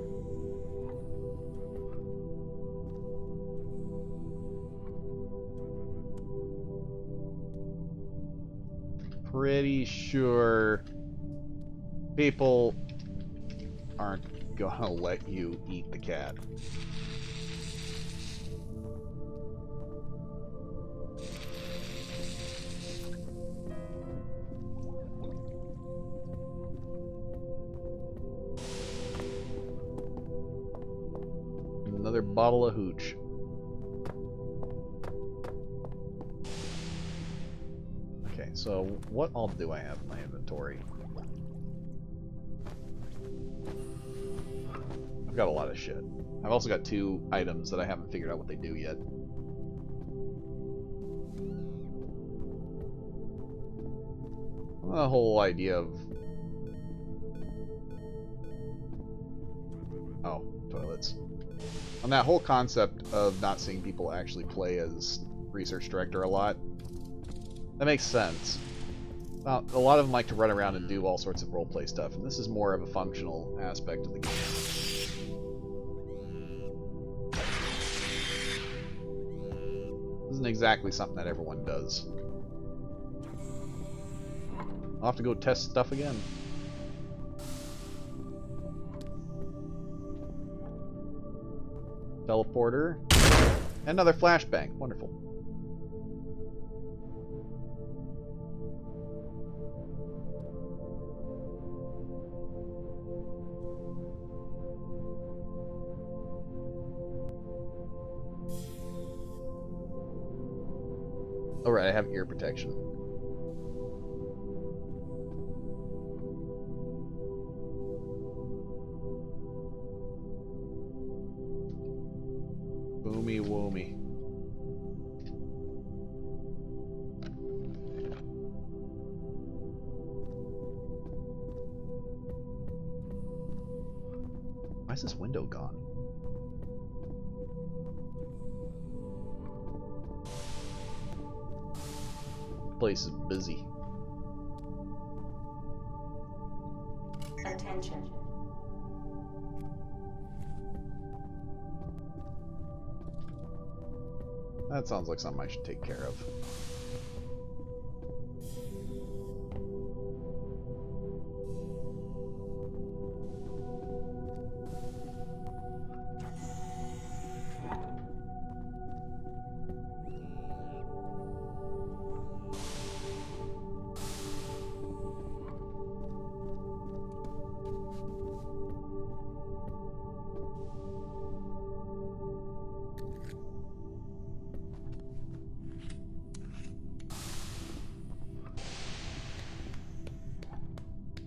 Pretty sure people aren't gonna let you eat the cat. Another bottle of hooch. Okay, so what all do I have in my inventory? I've got a lot of shit. I've also got 2 items that I haven't figured out what they do yet. The whole idea of... Oh, toilets. On that whole concept of not seeing people actually play as research director a lot, that makes sense. Well, a lot of them like to run around and do all sorts of roleplay stuff, and this is more of a functional aspect of the game. This isn't exactly something that everyone does. I'll have to go test stuff again. Teleporter. Another flashbang. Wonderful. Alright, I have ear protection. Boomy woomy. Why is this window gone? The place is busy. Attention. That sounds like something I should take care of.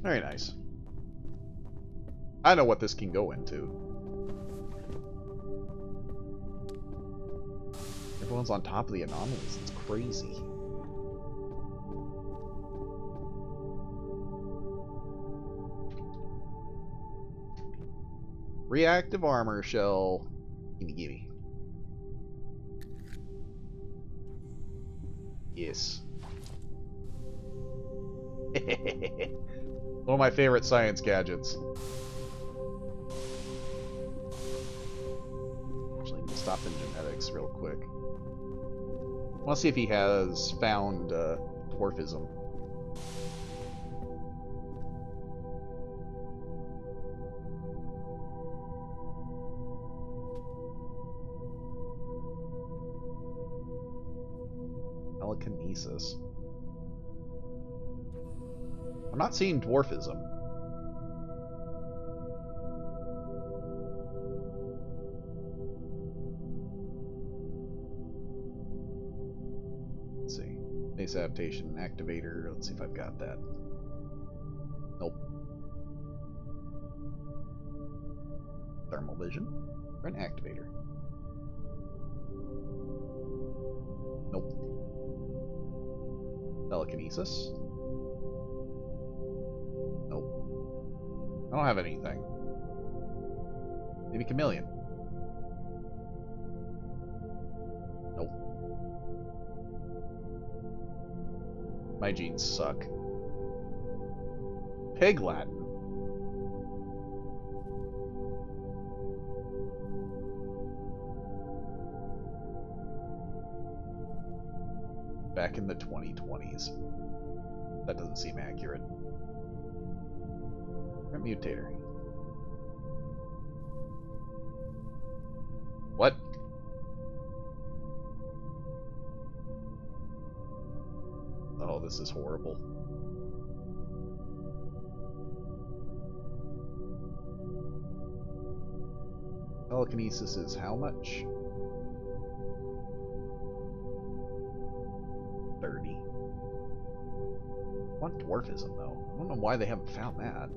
Very nice. I know what this can go into. Everyone's on top of the anomalies. It's crazy. Reactive armor shell. Gimme, gimme. Yes. One of my favorite science gadgets. Actually, need to stop in genetics real quick. I want to see if he has found dwarfism. Telekinesis. I'm not seeing dwarfism. Let's see. Base adaptation activator. Let's see if I've got that. Nope. Thermal vision or an activator. Nope. Telekinesis. Nope. I don't have anything. Maybe chameleon. Nope. My genes suck. Pig Latin. Back in the 2020s. That doesn't seem accurate. Mutator. What? Oh, this is horrible. Telekinesis is how much? 30. I want dwarfism, though. I don't know why they haven't found that.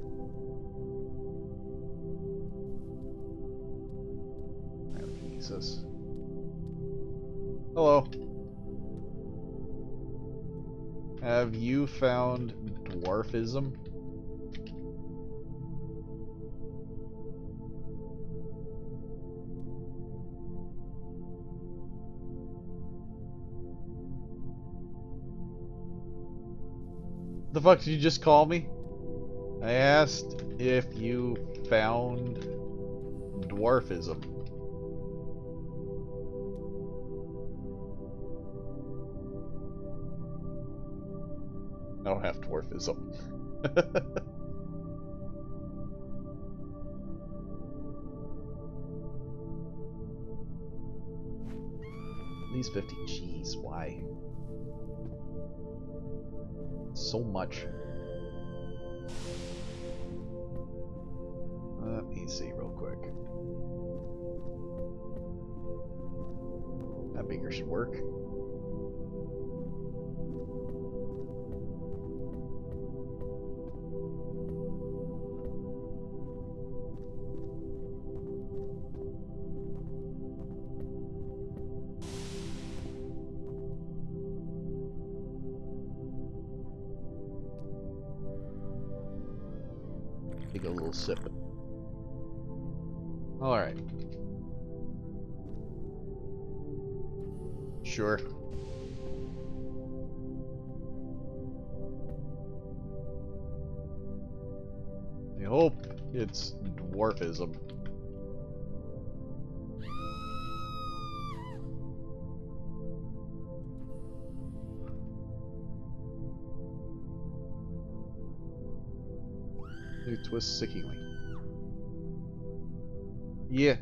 Telekinesis. Hello. Have you found dwarfism? The fuck did you just call me? I asked if you found dwarfism. I don't have dwarfism. At least 50. Jeez, why? So much. Let me see real quick. That beaker should work. Take a little sip. Alright. Sure. I hope it's dwarfism. They twist sickingly. Yeah,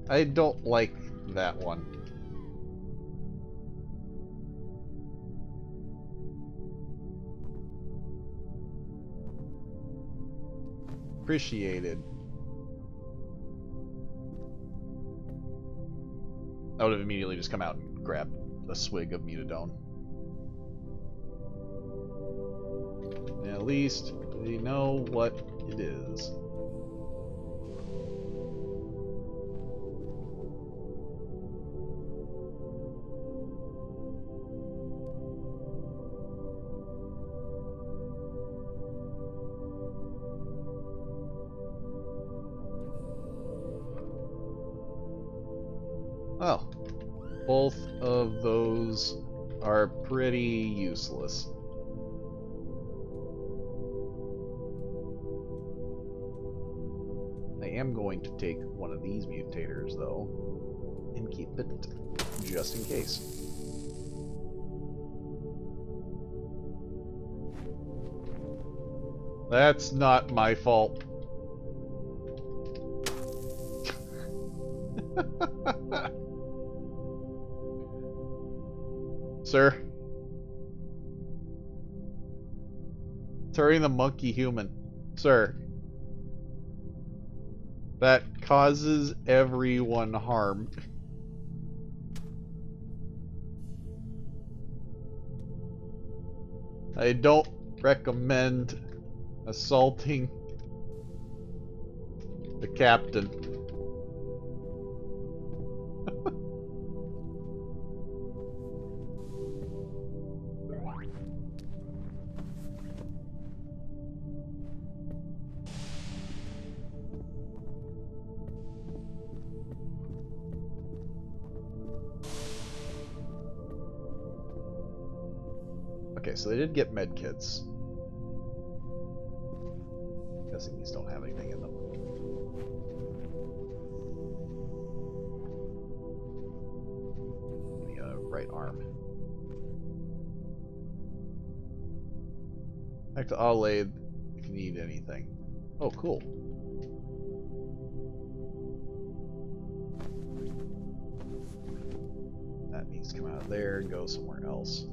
I don't like that one. Appreciated. I would have immediately just come out and grabbed a swig of mutadone. At least we know what it is. Well, both of those are pretty useless. I am going to take one of these mutators, though, and keep it just in case. That's not my fault. Sir? Turning the monkey human. Sir. That causes everyone harm. I don't recommend assaulting the captain. Okay, so they did get med kits. Guessing these don't have anything in them. The right arm. Back to Adelaide if you need anything. Oh, cool. That needs to come out of there and go somewhere else.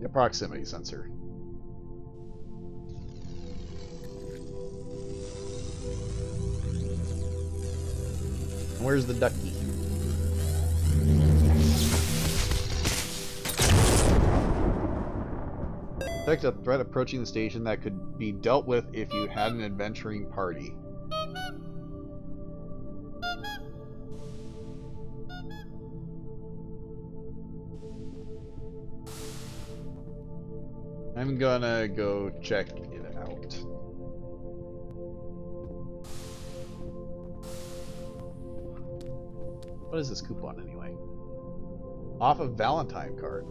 The proximity sensor. Where's the ducky? Detect a threat approaching the station that could be dealt with if you had an adventuring party. I'm gonna go check it out. What is this coupon anyway? Off a Valentine card.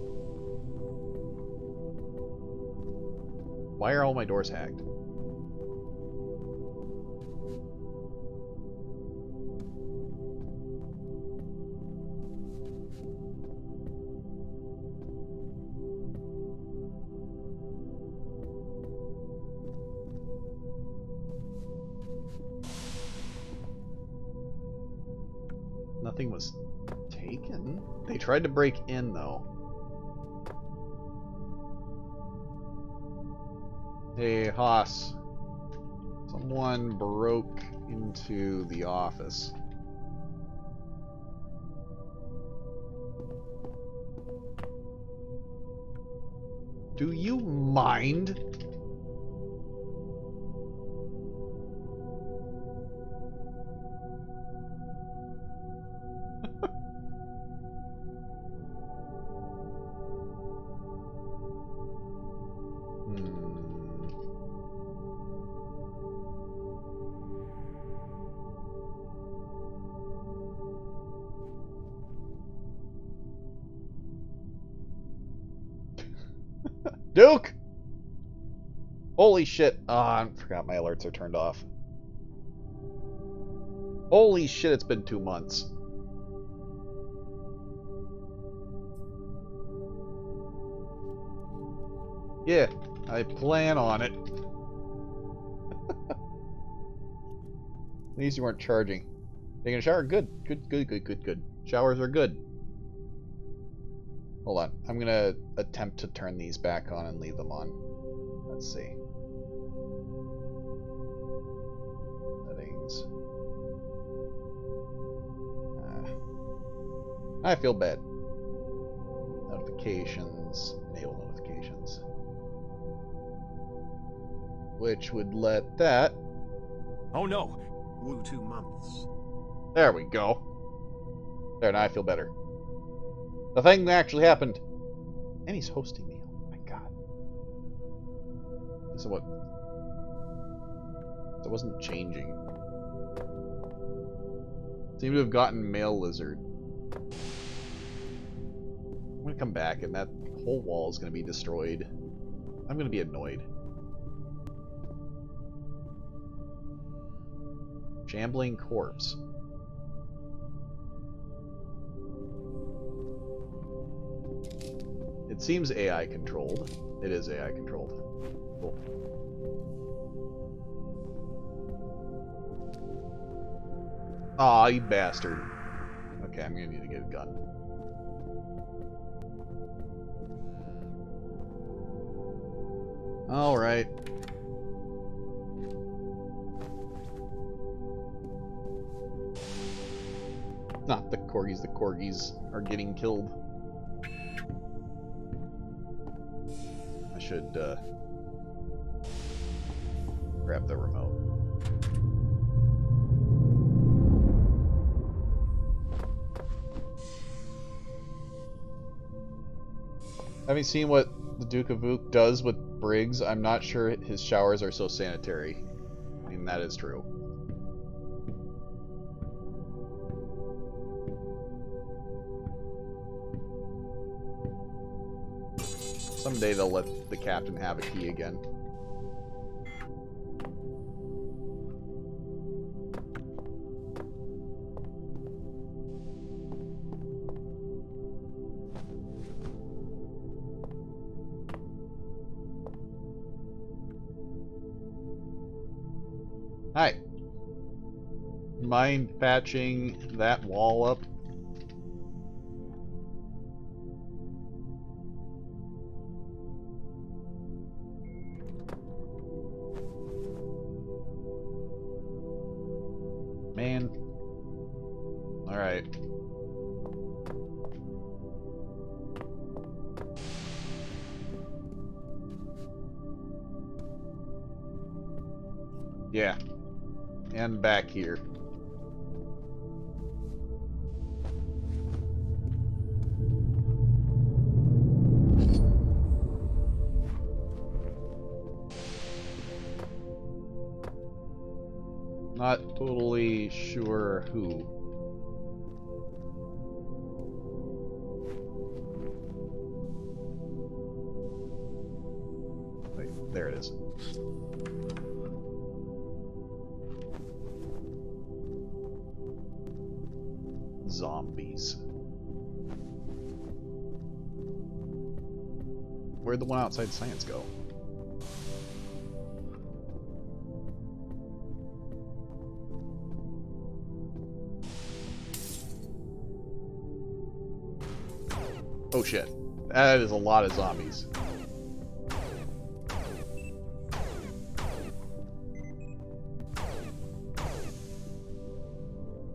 Why are all my doors hacked? Nothing was taken. They tried to break in, though. Hey, Haas. Someone broke into the office. Do you mind? Duke! Holy shit. I forgot my alerts are turned off. Holy shit, it's been 2 months. Yeah, I plan on it. At least you weren't charging. Taking a shower? Good. Good. Showers are good. Hold on. I'm gonna attempt to turn these back on and leave them on. Let's see. Settings. I feel bad. Notifications. Enable notifications. Which would let that... Oh no! Woo 2 months. There we go. There, now I feel better. The thing that actually happened. And he's hosting me. Oh my god. So what? So it wasn't changing. Seem to have gotten male lizard. I'm gonna come back and that whole wall is gonna be destroyed. I'm gonna be annoyed. Shambling corpse. It seems AI controlled. It is AI controlled. Cool. Aw, you bastard. Okay, I'm gonna need to get a gun. Alright. Not the corgis. The corgis are getting killed. I should grab the remote. Having seen what the Duke of Vuk does with Briggs, I'm not sure his showers are so sanitary. I mean, that is true. Someday they'll let the captain have a key again. Hi. Mind patching that wall up? Man. Alright. Yeah. And back here. Not totally sure who. Wait, there it is. Zombies. Where'd the one outside science go? Oh shit. That is a lot of zombies.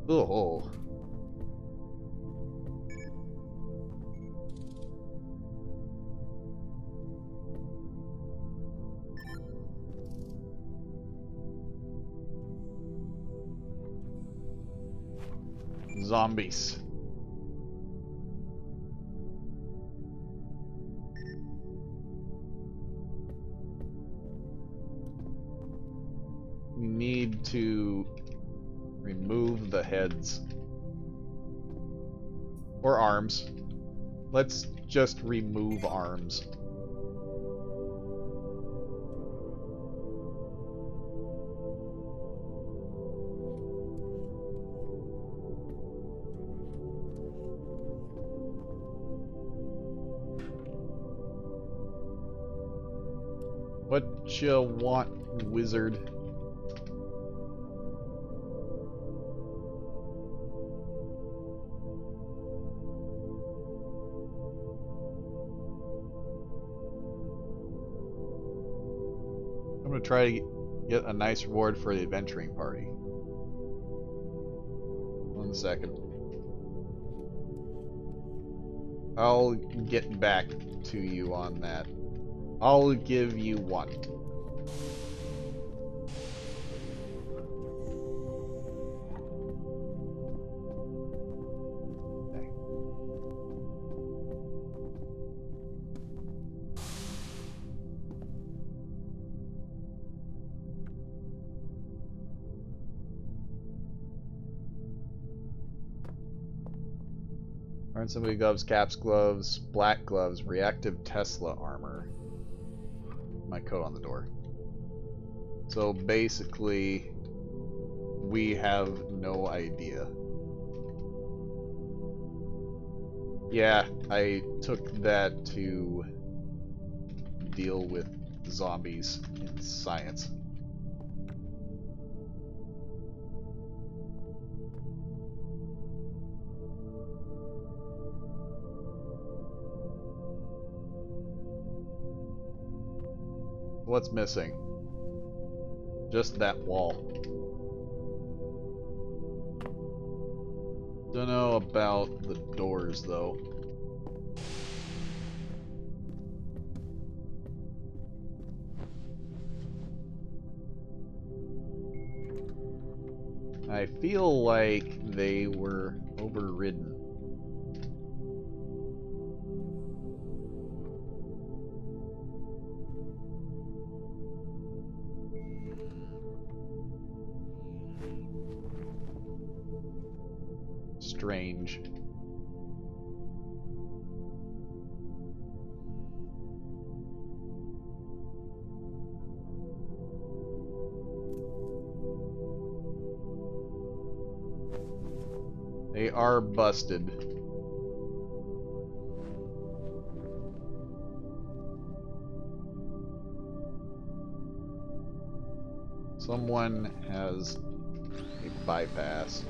Oh. Zombies. We need to remove the heads. Or arms. Let's just remove arms. What you want, wizard? I'm gonna try to get a nice reward for the adventuring party. 1 second. I'll get back to you on that. I'll give you 1. Okay. Iron Symbiote gloves, caps gloves, black gloves, reactive Tesla armor. My coat on the door. So basically, we have no idea. Yeah, I took that to deal with zombies in science. What's missing? Just that wall. Don't know about the doors, though. I feel like they were overridden. Strange. They are busted. Someone has a bypass.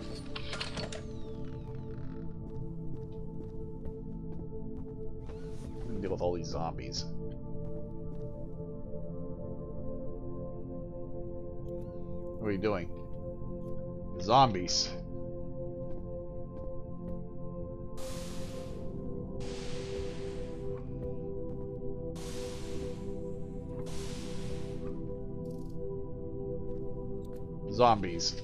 I'm gonna deal with all these zombies. What are you doing? Zombies. Zombies.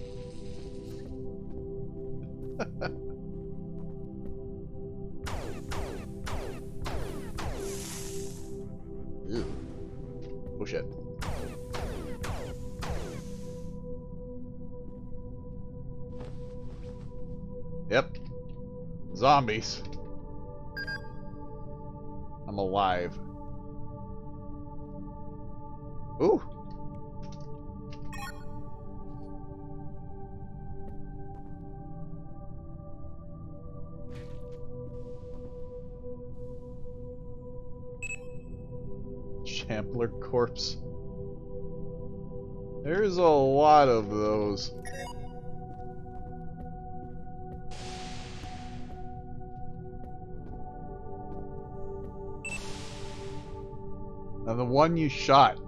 Ew. Oh shit. Yep. Zombies. I'm alive. Ooh. Shambler corpse. There's a lot of those. And the one you shot.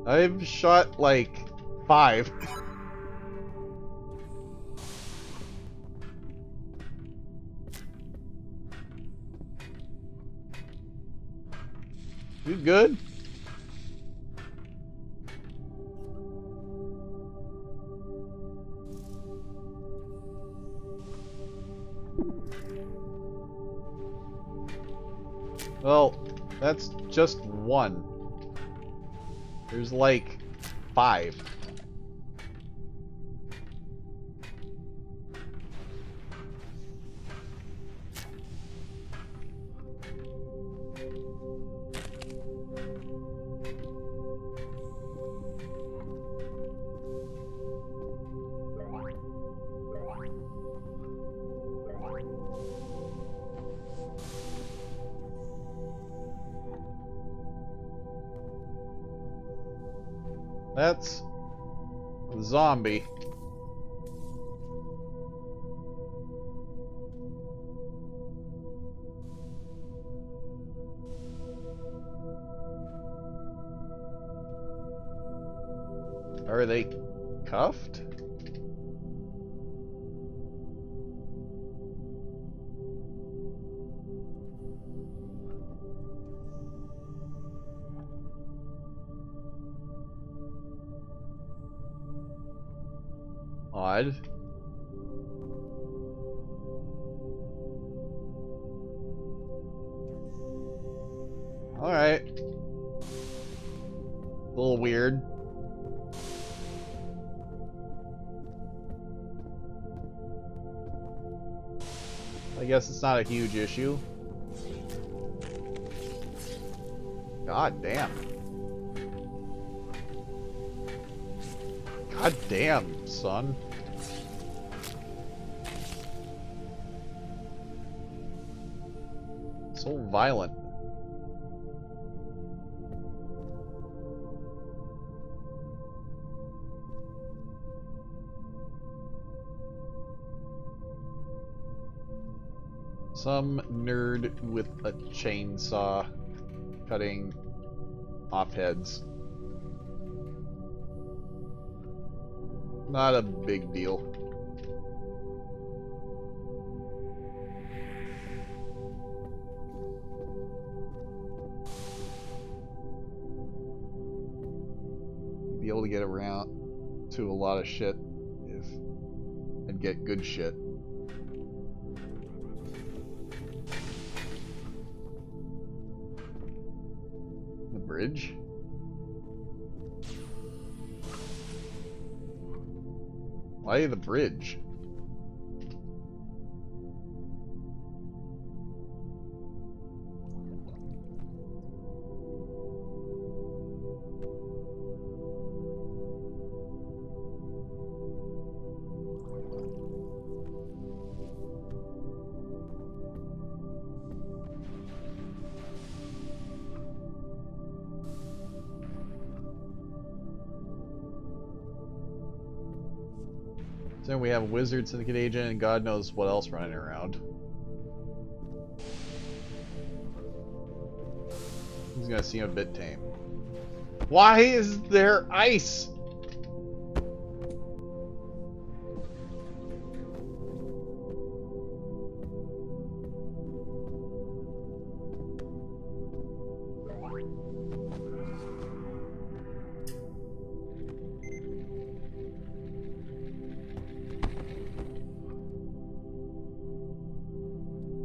I've shot like 5. You good? Well, that's just one. There's like 5. That's a zombie. Are they cuffed? Odd. Alright. A little weird. guess it's not a huge issue. God damn. God damn, son. So violent. Some nerd with a chainsaw cutting off heads. Not a big deal. Be able to get around to a lot of shit if and get good shit. The bridge? Why the bridge? Then we have a wizard syndicate agent and God knows what else running around. He's gonna seem a bit tame. Why is there ice?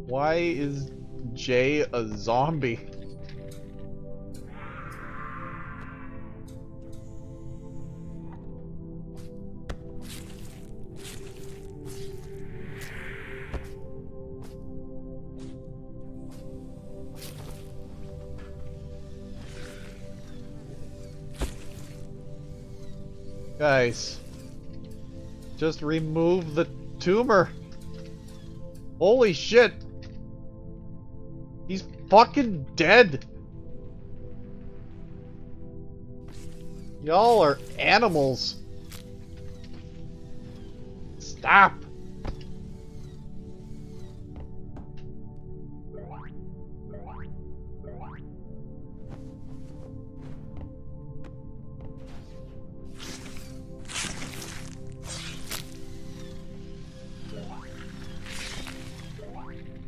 Why is Jay a zombie? Guys, just remove the tumor. Holy shit. He's fucking dead. Y'all are animals. Stop.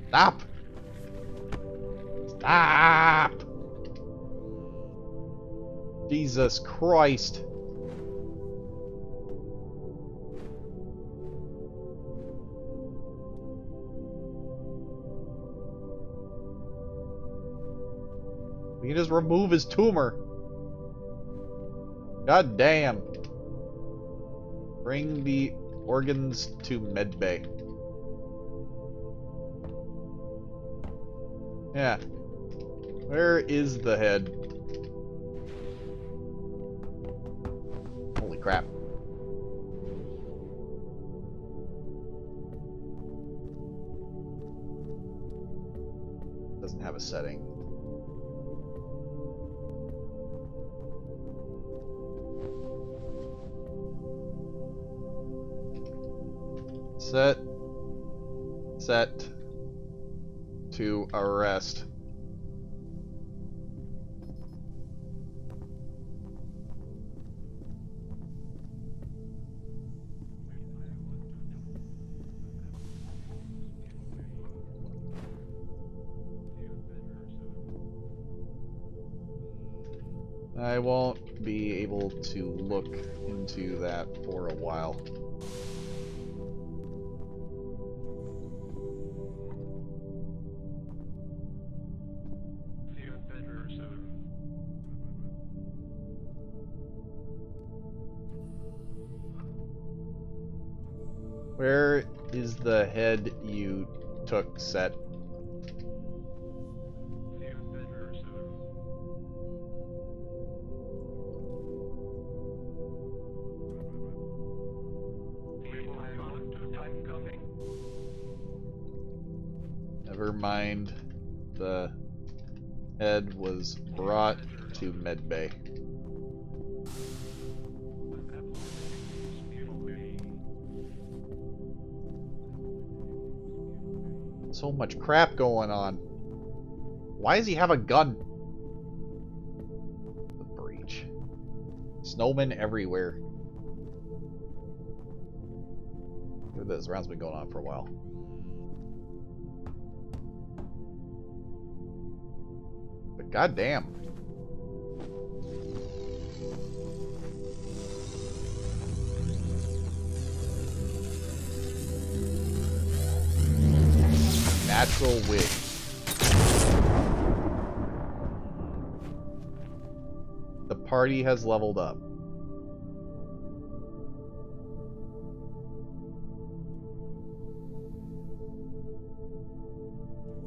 Stop. Stop. Jesus Christ. We can just remove his tumor. God damn. Bring the organs to medbay. Yeah. Where is the head? Holy crap. Doesn't have a setting. Set to arrest. I won't be able to look into that for a while. Where is the head, you took set. Never mind. The head was brought to medbay. So much crap going on. Why does he have a gun? The breach. Snowmen everywhere. Look at this. Round's been going on for a while. But goddamn. Natural wig. The party has leveled up.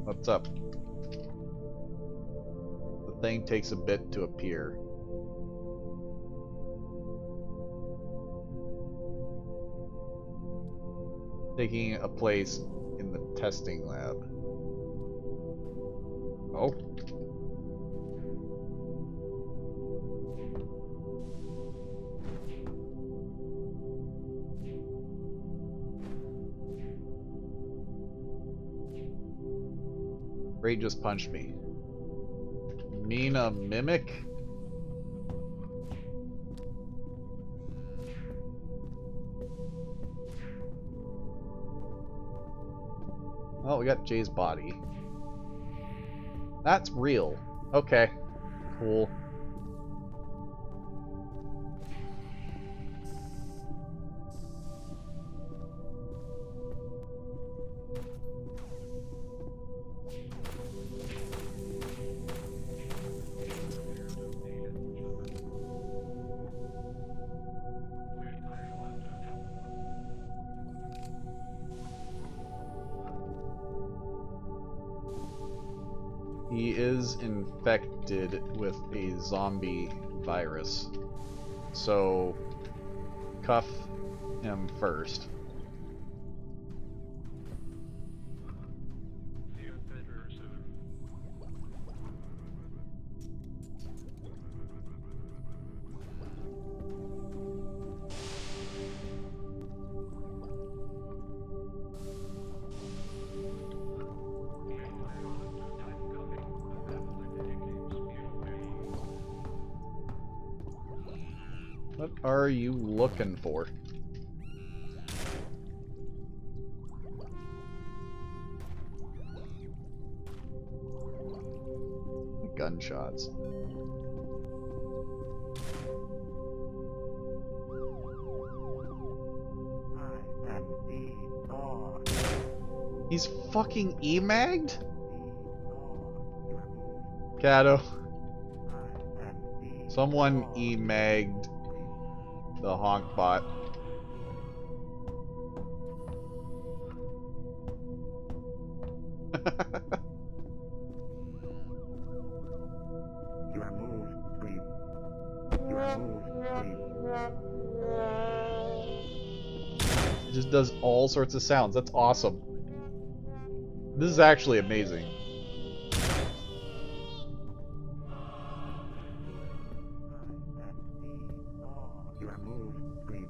What's up? The thing takes a bit to appear. Taking a place in the testing lab. Oh. Ray just punched me. Mean a mimic? Oh, we got Jay's body. That's real. Okay. Cool. He is infected with a zombie virus. So, cuff him first. What are you looking for? Gunshots. He's fucking emagged? Kato. Someone emagged the honk bot. You are moved, breathe. You are moved, breathe. It just does all sorts of sounds. That's awesome. This is actually amazing. You are moved, breathe.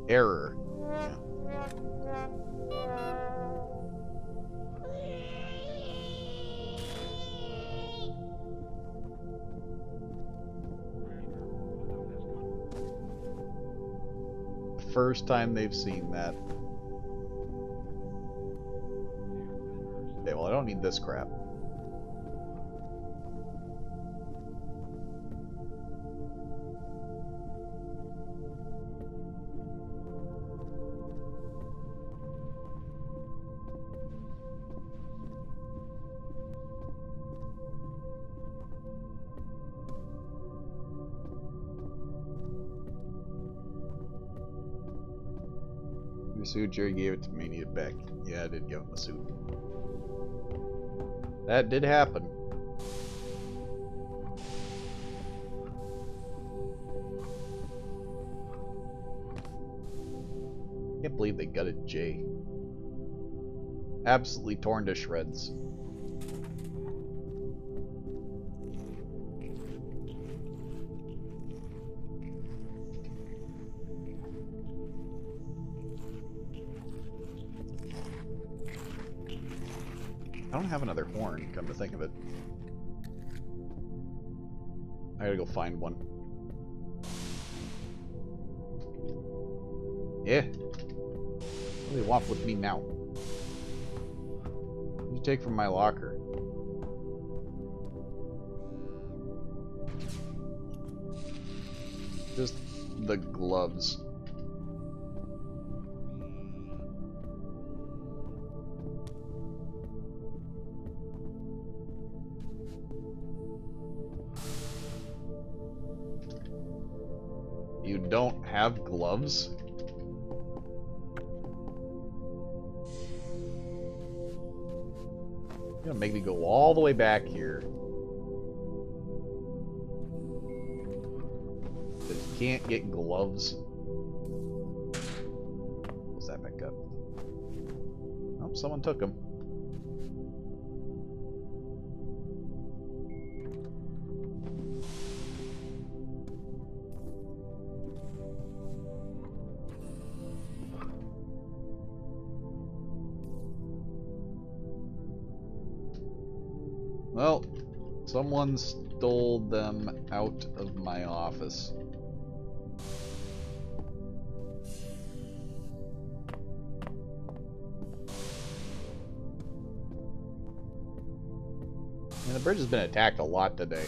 Error. First time they've seen that. Okay, well, I don't need this crap. Your suit, Jerry gave it to me, need it back. Yeah, I did give him the suit. That did happen. Can't believe they gutted Jay. Absolutely torn to shreds. I don't have another horn, come to think of it. I gotta go find one. Yeah. What do they want with me now? What do you take from my locker? Just the gloves. You don't have gloves? You're gonna make me go all the way back here. But you can't get gloves. Close that back up. Oh, someone took them. Well, someone stole them out of my office. And the bridge has been attacked a lot today.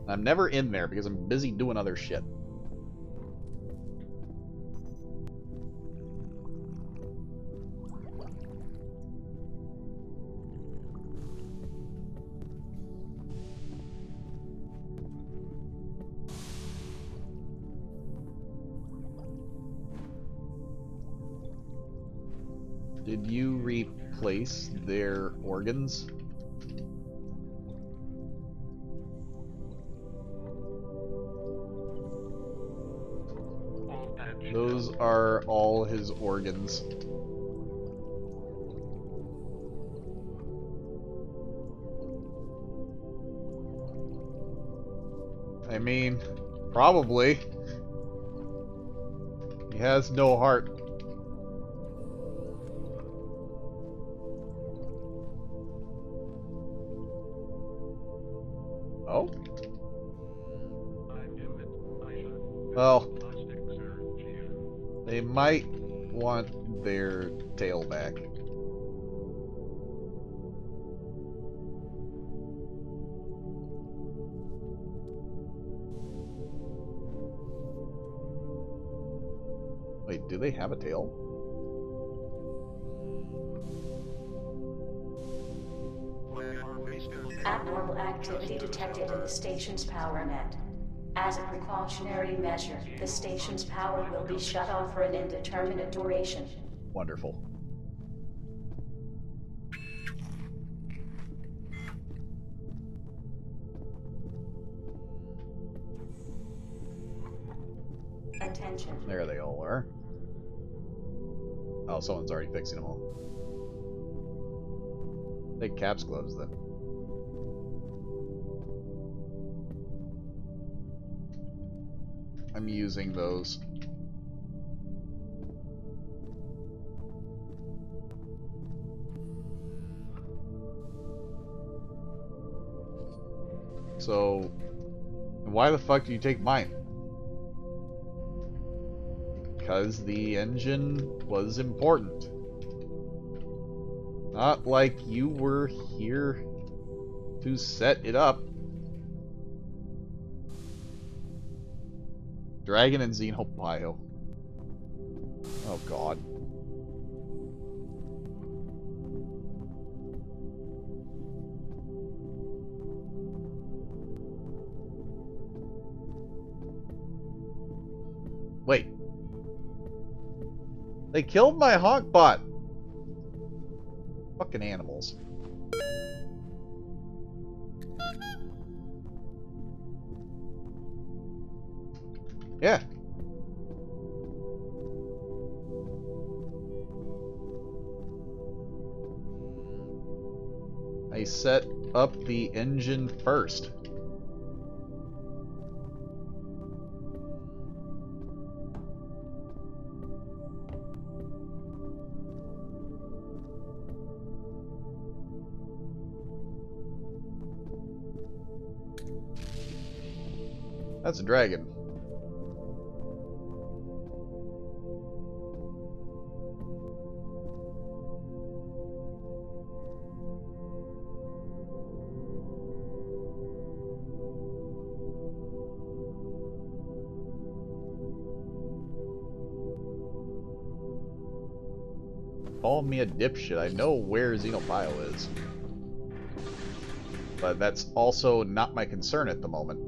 I'm never in there because I'm busy doing other shit. Did you replace their organs? Those are all his organs. I mean, probably. He has no heart. Oh? Well, they might want their tail back. Wait, do they have a tail? Abnormal activity detected in the station's power net. As a precautionary measure, the station's power will be shut off for an indeterminate duration. Wonderful. Attention. There they all are. Oh, someone's already fixing them all. Take Cap's gloves then. I'm using those. So, why the fuck do you take mine? Because the engine was important. Not like you were here to set it up. Dragon and Xenopio. Oh god. Wait. They killed my honk bot. Fucking animals. Yeah. I set up the engine first. That's a dragon. Call me a dipshit. I know where Xenobio is. But that's also not my concern at the moment.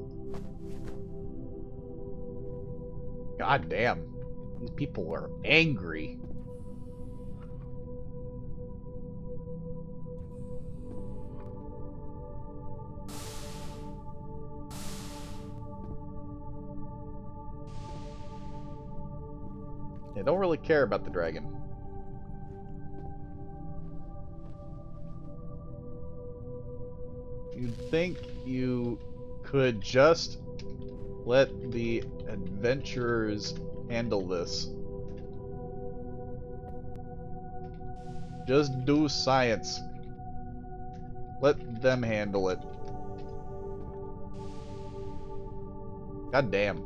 God damn. These people are angry. They don't really care about the dragon. You'd think you could just let the adventurers handle this. Just do science. Let them handle it. God damn.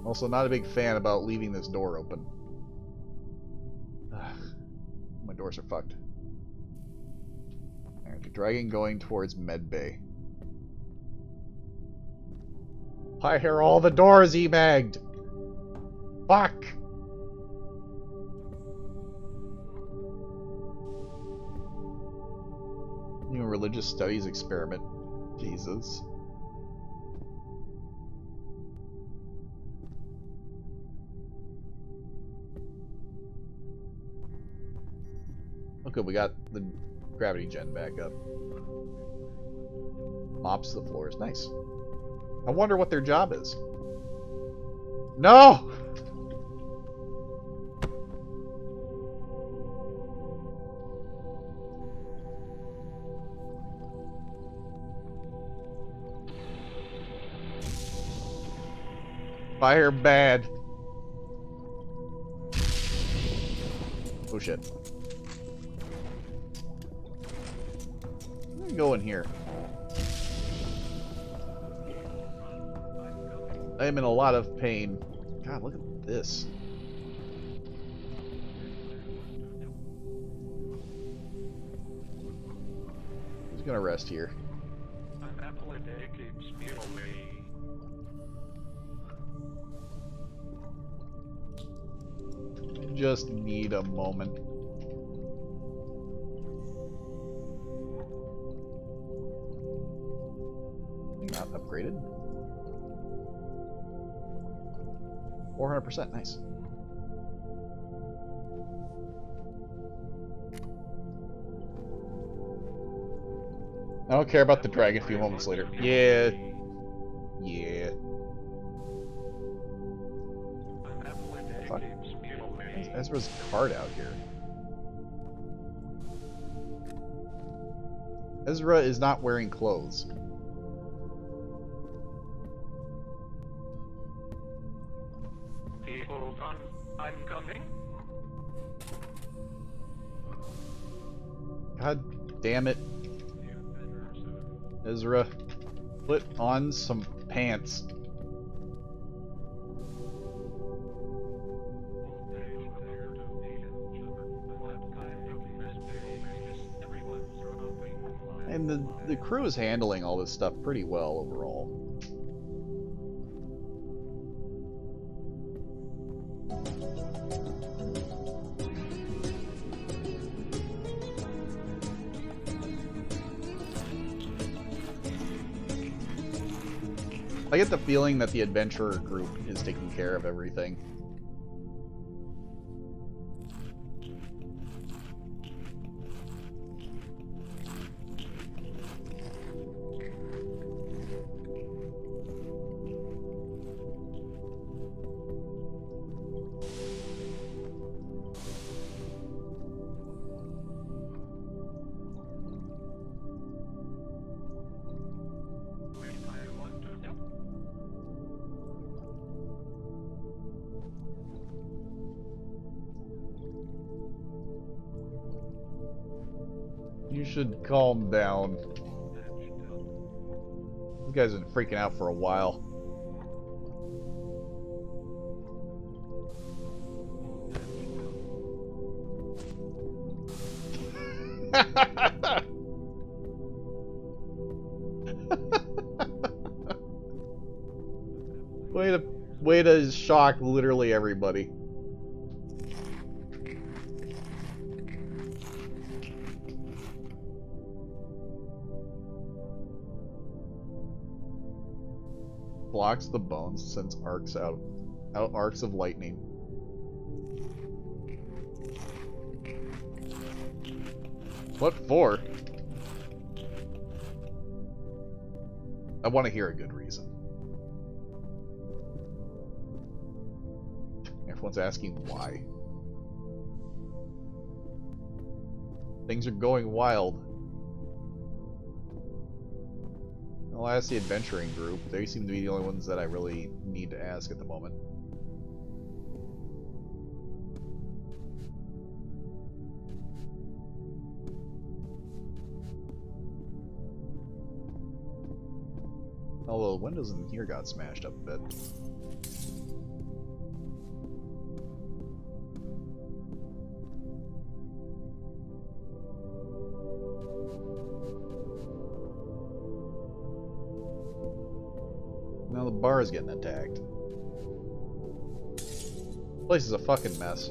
Also not a big fan about leaving this door open. My doors are fucked. Alright, the dragon going towards Medbay. I hear all the doors emagged! Fuck! New religious studies experiment. Jesus. Okay, we got the gravity gen back up. Mops the floors. Nice. I wonder what their job is. No! Fire bad. Oh shit. Let me go in here. I am in a lot of pain. God, look at this. Who's gonna rest here? An apple a day keeps me away. I just need a moment. Not upgraded. 400%, nice. I don't care about the dragon a few moments later. Yeah. Yeah. Fuck. Why is Ezra's card out here? Ezra is not wearing clothes. Hold on, I'm coming. God damn it. Ezra, put on some pants. And the crew is handling all this stuff pretty well overall. I get the feeling that the adventurer group is taking care of everything. You should calm down. You guys have been freaking out for a while. Way to shock literally everybody. Blocks the bones, sends arcs out arcs of lightning. What for? I want to hear a good reason. Everyone's asking why. Things are going wild. I'll ask the adventuring group. They seem to be the only ones that I really need to ask at the moment. Although the windows in here got smashed up a bit. Now the bar is getting attacked. This place is a fucking mess.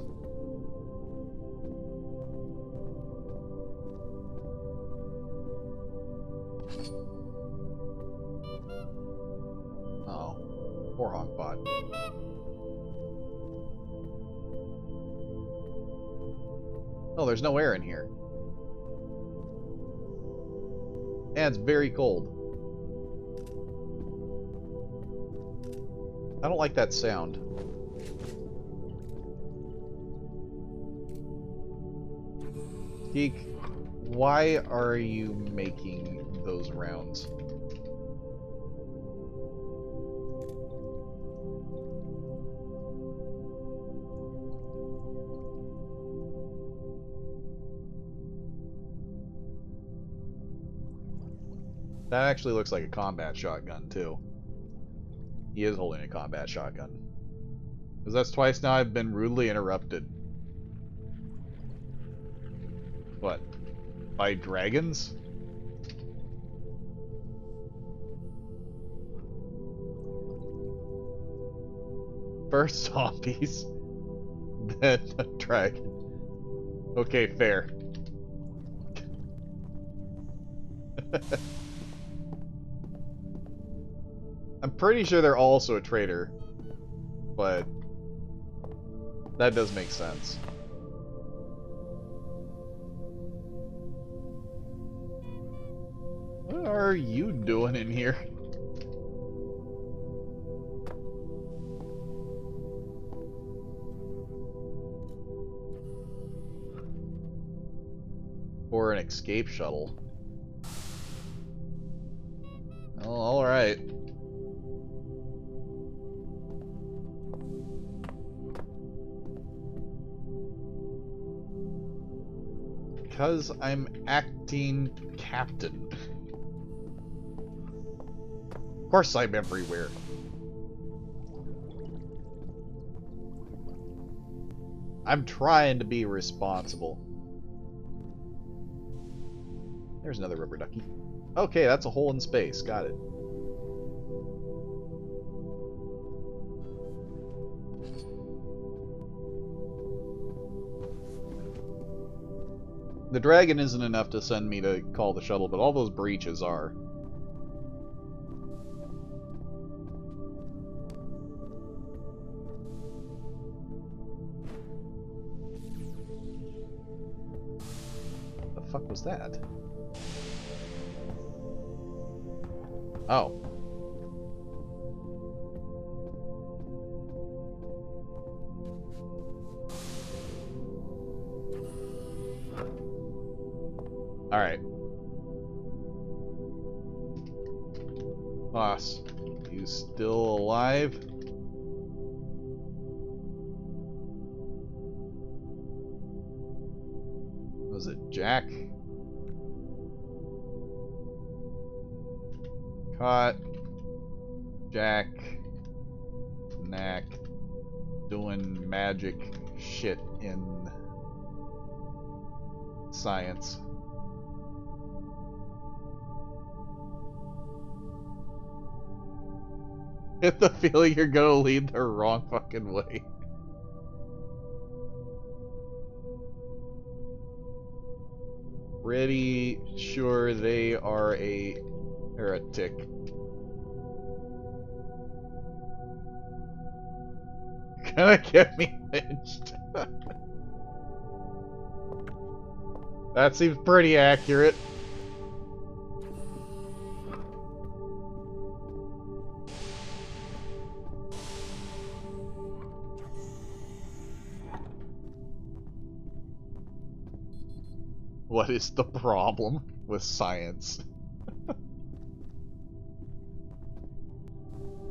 Oh, poor Honkbot. Oh, there's no air in here. And it's very cold. I don't like that sound. Geek, why are you making those rounds? That actually looks like a combat shotgun, too. He is holding a combat shotgun. Because that's twice now I've been rudely interrupted. What? By dragons? First zombies, then a dragon. Okay, fair. I'm pretty sure they're also a traitor, but that does make sense. What are you doing in here? Or an escape shuttle. Oh, alright. Because I'm acting captain. Of course I'm everywhere. I'm trying to be responsible. There's another rubber ducky. Okay, that's a hole in space. Got it. The dragon isn't enough to send me to call the shuttle, but all those breaches are. fuck was that? Oh. Alright. Boss, you still alive? Was it Jack? Caught. Jack. Knack. Doing magic shit in science. Get the feeling you're gonna lead the wrong fucking way. Pretty sure they are a heretic. Gonna get me lynched. That seems pretty accurate. What is the problem with science?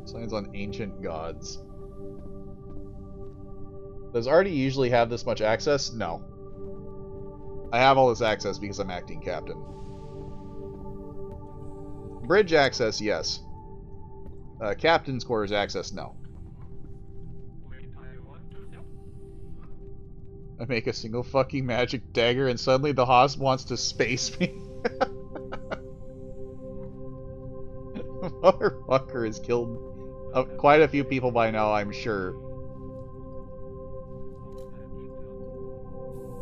Science on ancient gods. Does Artie usually have this much access? No. I have all this access because I'm acting captain. Bridge access, yes. Captain's quarters access, no. I make a single fucking magic dagger and suddenly the host wants to space me. Motherfucker has killed quite a few people by now, I'm sure.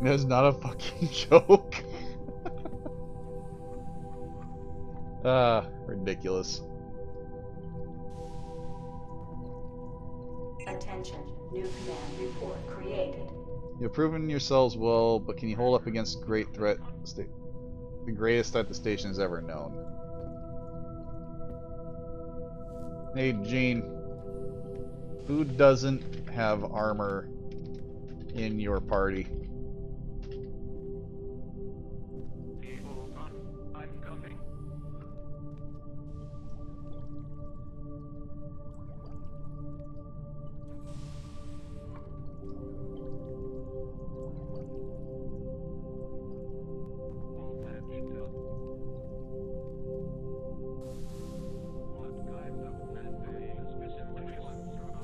That's not a fucking joke. Ridiculous. Attention, new command report created. You've proven yourselves well, but can you hold up against great threat? The greatest threat the station has ever known. Hey, Gene. Who doesn't have armor in your party? I'm coming.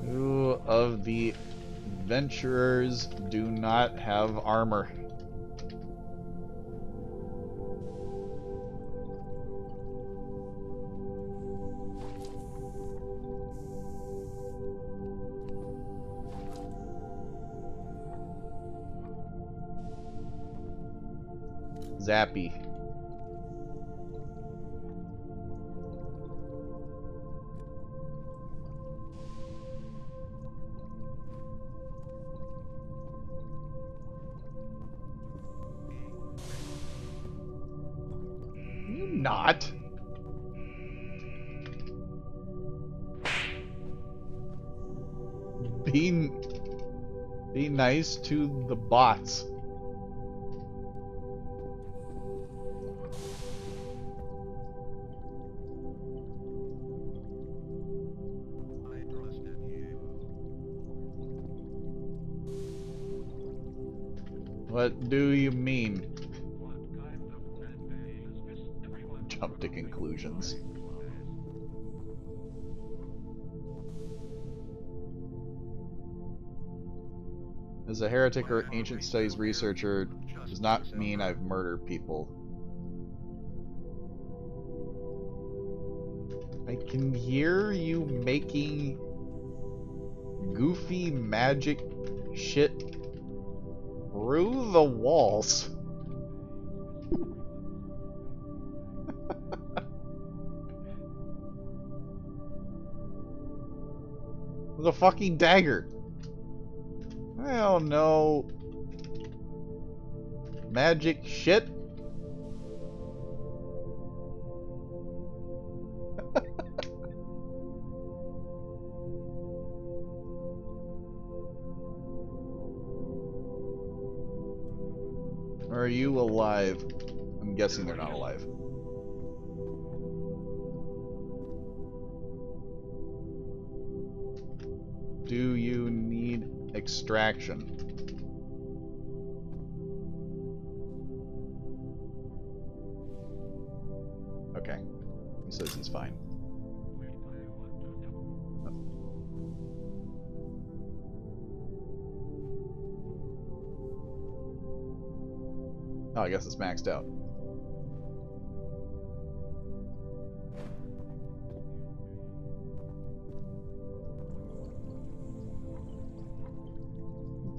Who of the adventurers do not have armor? Zappy. Not. Be nice to the bots. I trusted you. What do you mean? What kind of Monday is this? Everyone Jump to conclusions. As a heretic or ancient studies researcher does not mean I've murdered people. I can hear you making goofy magic shit through the walls. With a fucking dagger. I don't know. Magic shit? Are you alive? I'm guessing they're not alive. Do you need extraction? Okay. He says he's fine. Oh, I guess it's maxed out.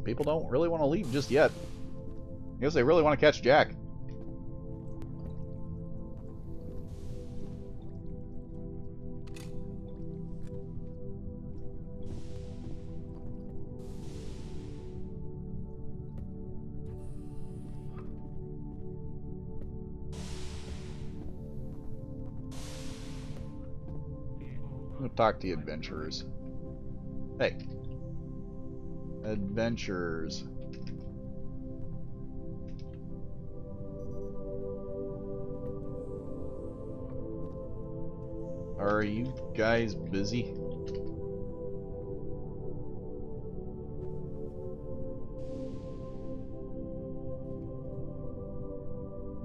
People don't really want to leave just yet. I guess they really want to catch Jack. I'm gonna talk to the adventurers. Hey. Adventurers. Are you guys busy?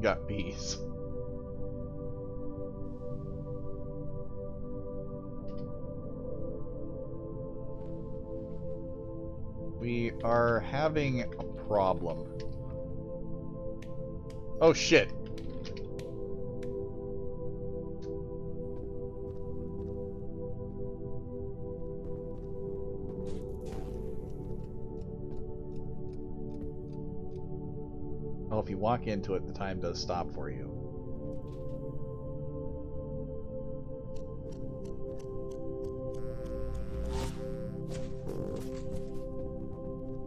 Got bees. We are having a problem. Oh shit. Oh, if you walk into it, the time does stop for you.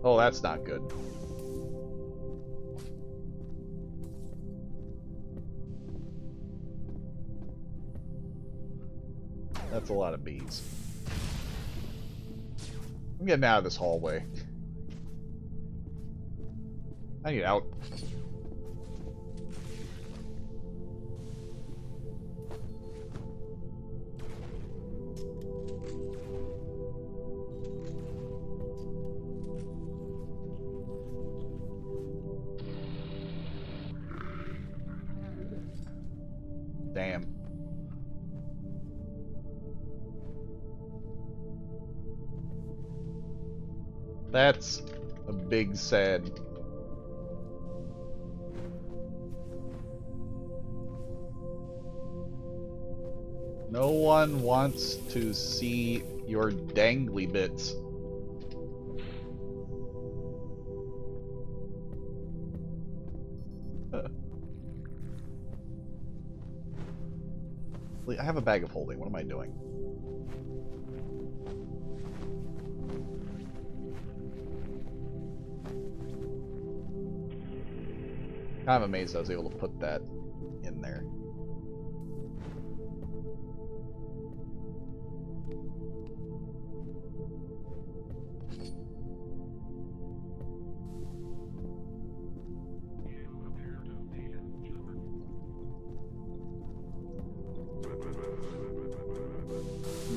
Oh, that's not good. That's a lot of bees. I'm getting out of this hallway. I need out. Damn. That's a big sad. No one wants to see your dangly bits. I have a bag of holding. What am I doing? Kind of amazed I was able to put that in there.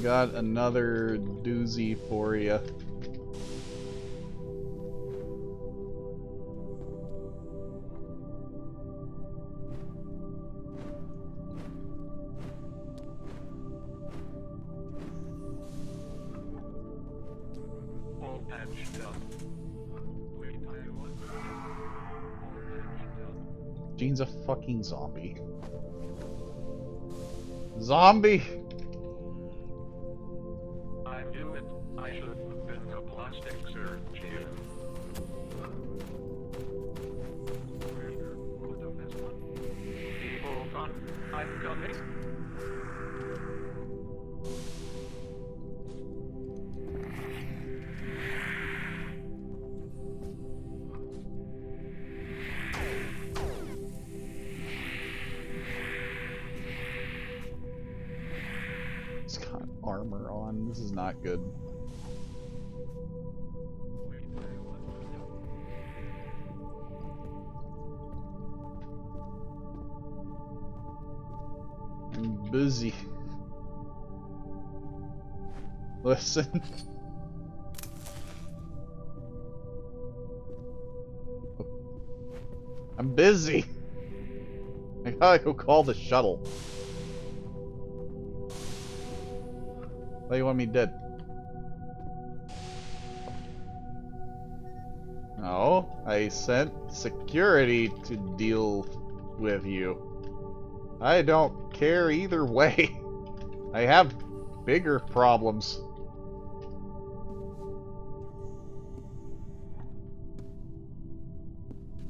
Got another doozy for you. All patched up. Wait, I what? All patched up. Gene's a fucking zombie. Zombie! I knew it. I should have been a plastic surgeon. Where would have this one? People fun. I'm coming. He's got armor on. This is not good. Wait, I what? busy. Listen. I'm busy. I gotta go call the shuttle. Why you want me dead? No, I sent security to deal with you. I don't care either way. I have bigger problems.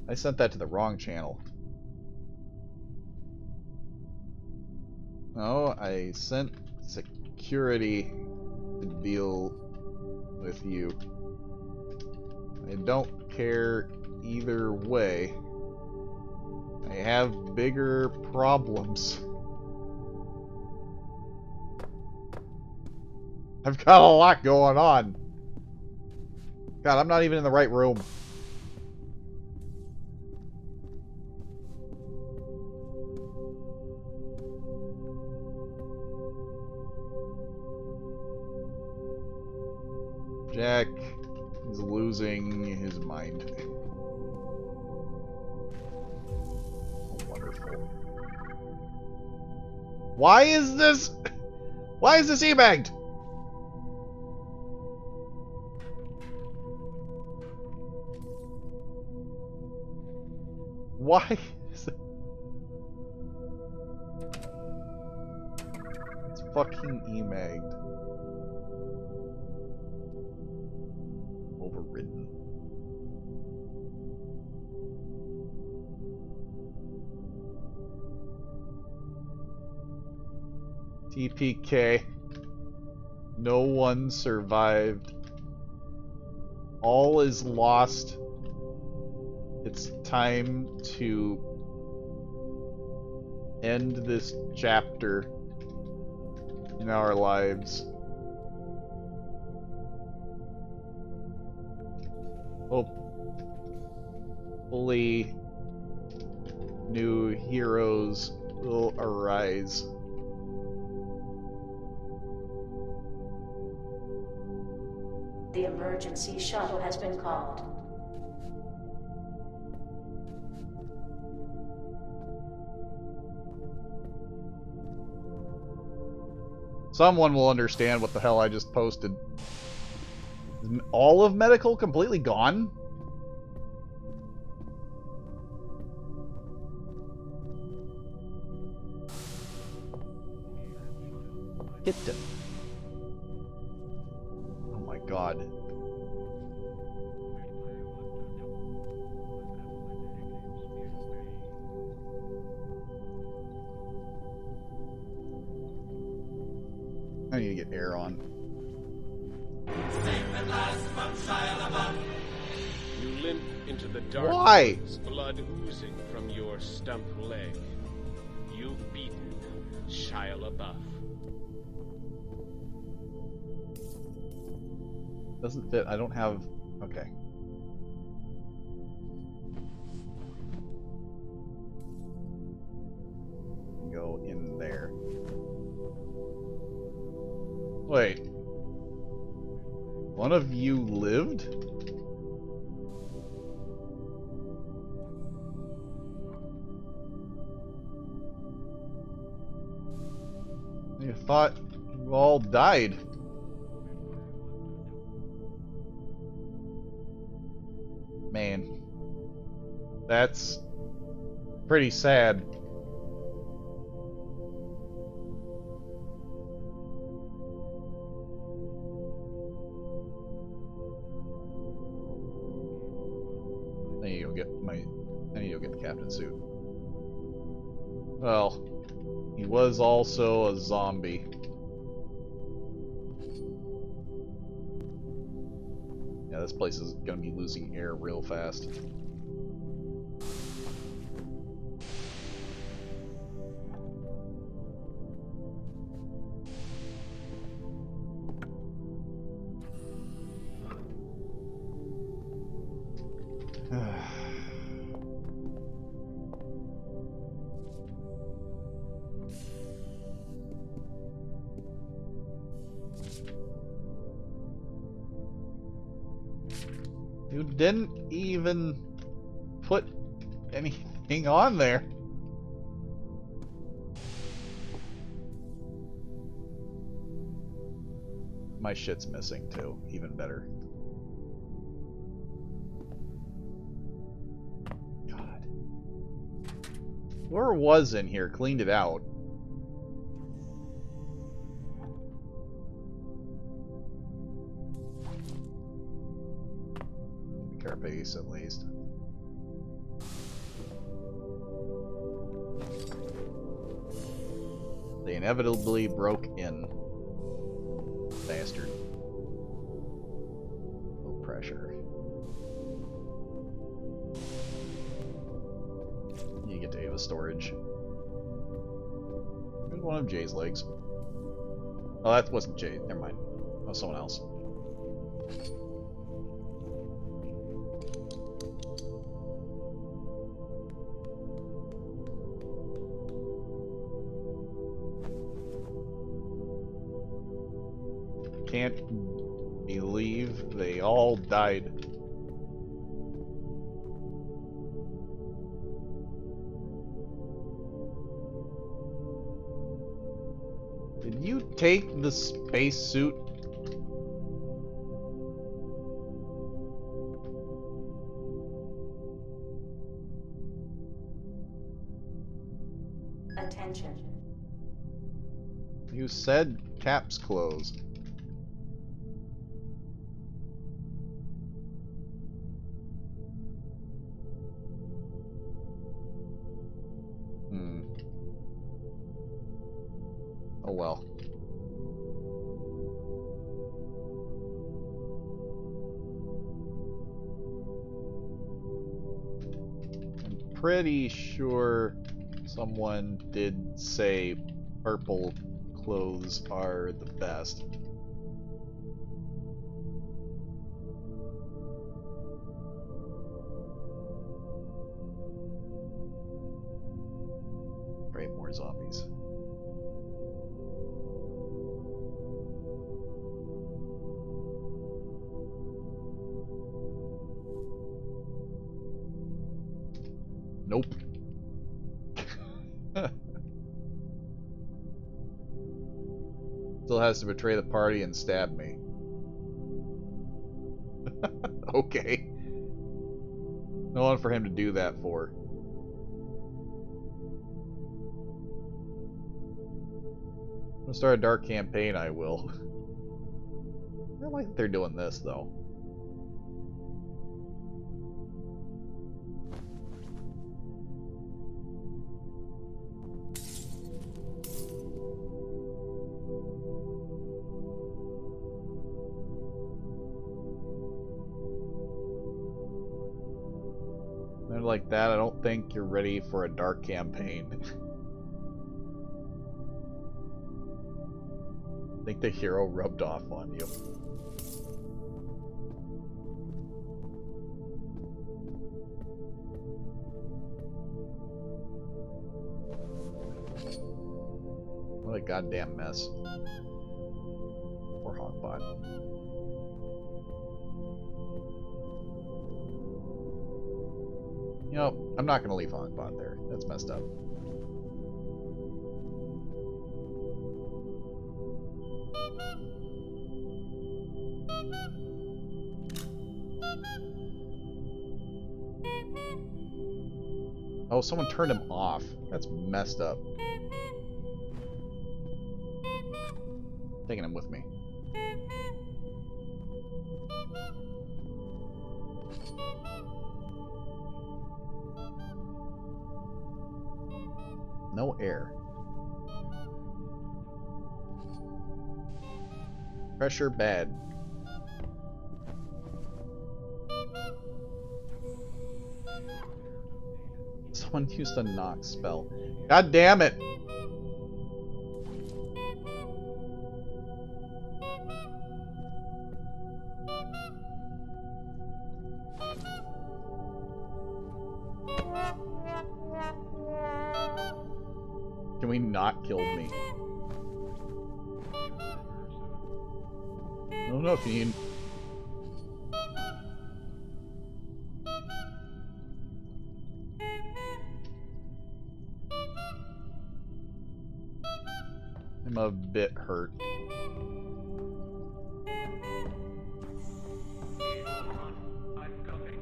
I sent that to the wrong channel. No, I sent security to deal with you. I don't care either way. I have bigger problems. I've got a lot going on. God, I'm not even in the right room. Jack is losing his mind. Wonderful. Why is this e-bagged? Why is it? It's fucking e-magged. Overridden. TPK. No one survived. All is lost. It's time to end this chapter in our lives. Hopefully, new heroes will arise. The emergency shuttle has been called. Someone will understand what the hell I just posted. Is all of medical completely gone? Hit them. Oh my god. I need to get air on. You limp into the dark. Why? Woods, blood oozing from your stump leg. You've beaten Shia LaBeouf. Doesn't fit. I don't have... Okay. Go in there. Wait. One of you lived? I thought you all died. Man. That's pretty sad. I need to go get the captain suit. Well, he was also a zombie. Yeah, this place is gonna be losing air real fast. You didn't even put anything on there. My shit's missing too. Even better. God. Whoever was in here cleaned it out. Carapace at least. They inevitably broke in. Bastard. Low pressure. You get to Ava storage. There's one of Jay's legs. Oh, that wasn't Jay. Never mind. That was someone else. Can't believe they all died. Did you take the spacesuit? Attention. You said caps closed. Oh well. I'm pretty sure someone did say purple clothes are the best. Great, more zombies. Nope. Still has to betray the party and stab me. Okay. No one for him to do that for. If I'm gonna start a dark campaign, I will. I don't like that they're doing this, though. Like that, I don't think you're ready for a dark campaign. I think the hero rubbed off on you. What a goddamn mess. Poor Hawkbot. You know, I'm not going to leave Hawkbot there. That's messed up. Oh, someone turned him off. That's messed up. Taking him with me. No air. Pressure bad. Someone used a knock spell. God damn it! Can we not kill me? I don't know if you need... bit hurt. I'm coming.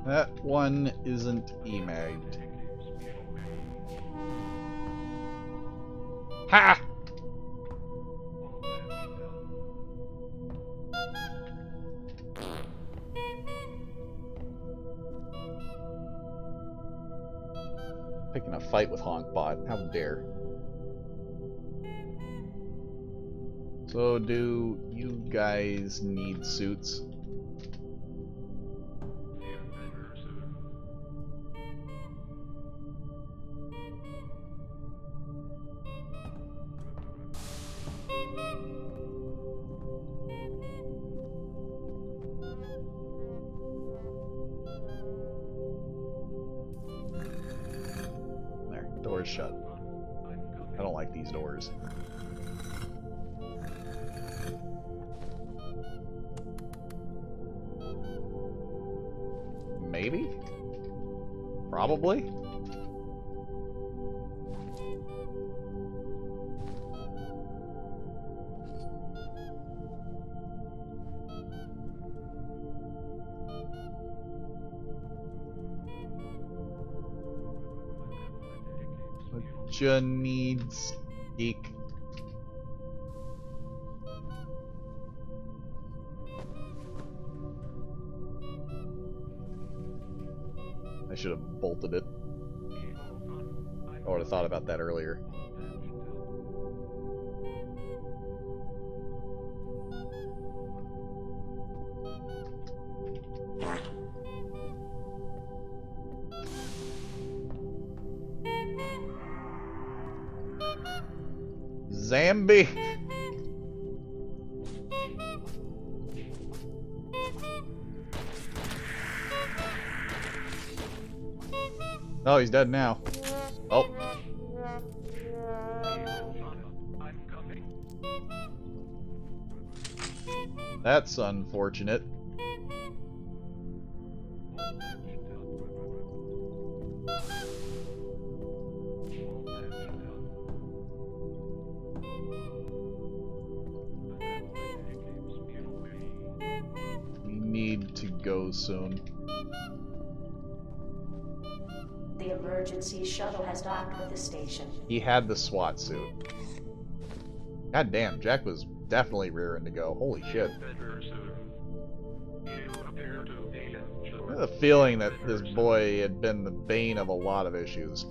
That one isn't emagged. Ha! Picking a fight with Honkbot. How dare. So, do you guys need suits? There, door's shut. I don't like these doors. Maybe? Probably? What needs geek? I should have bolted it. I would have thought about that earlier. Zambi! Oh, he's dead now. Oh. I'm coming. That's unfortunate. We need to go soon. The emergency shuttle has docked with the station. He had the SWAT suit. God damn, Jack was definitely rearing to go. Holy shit. I have a feeling that this boy had been the bane of a lot of issues.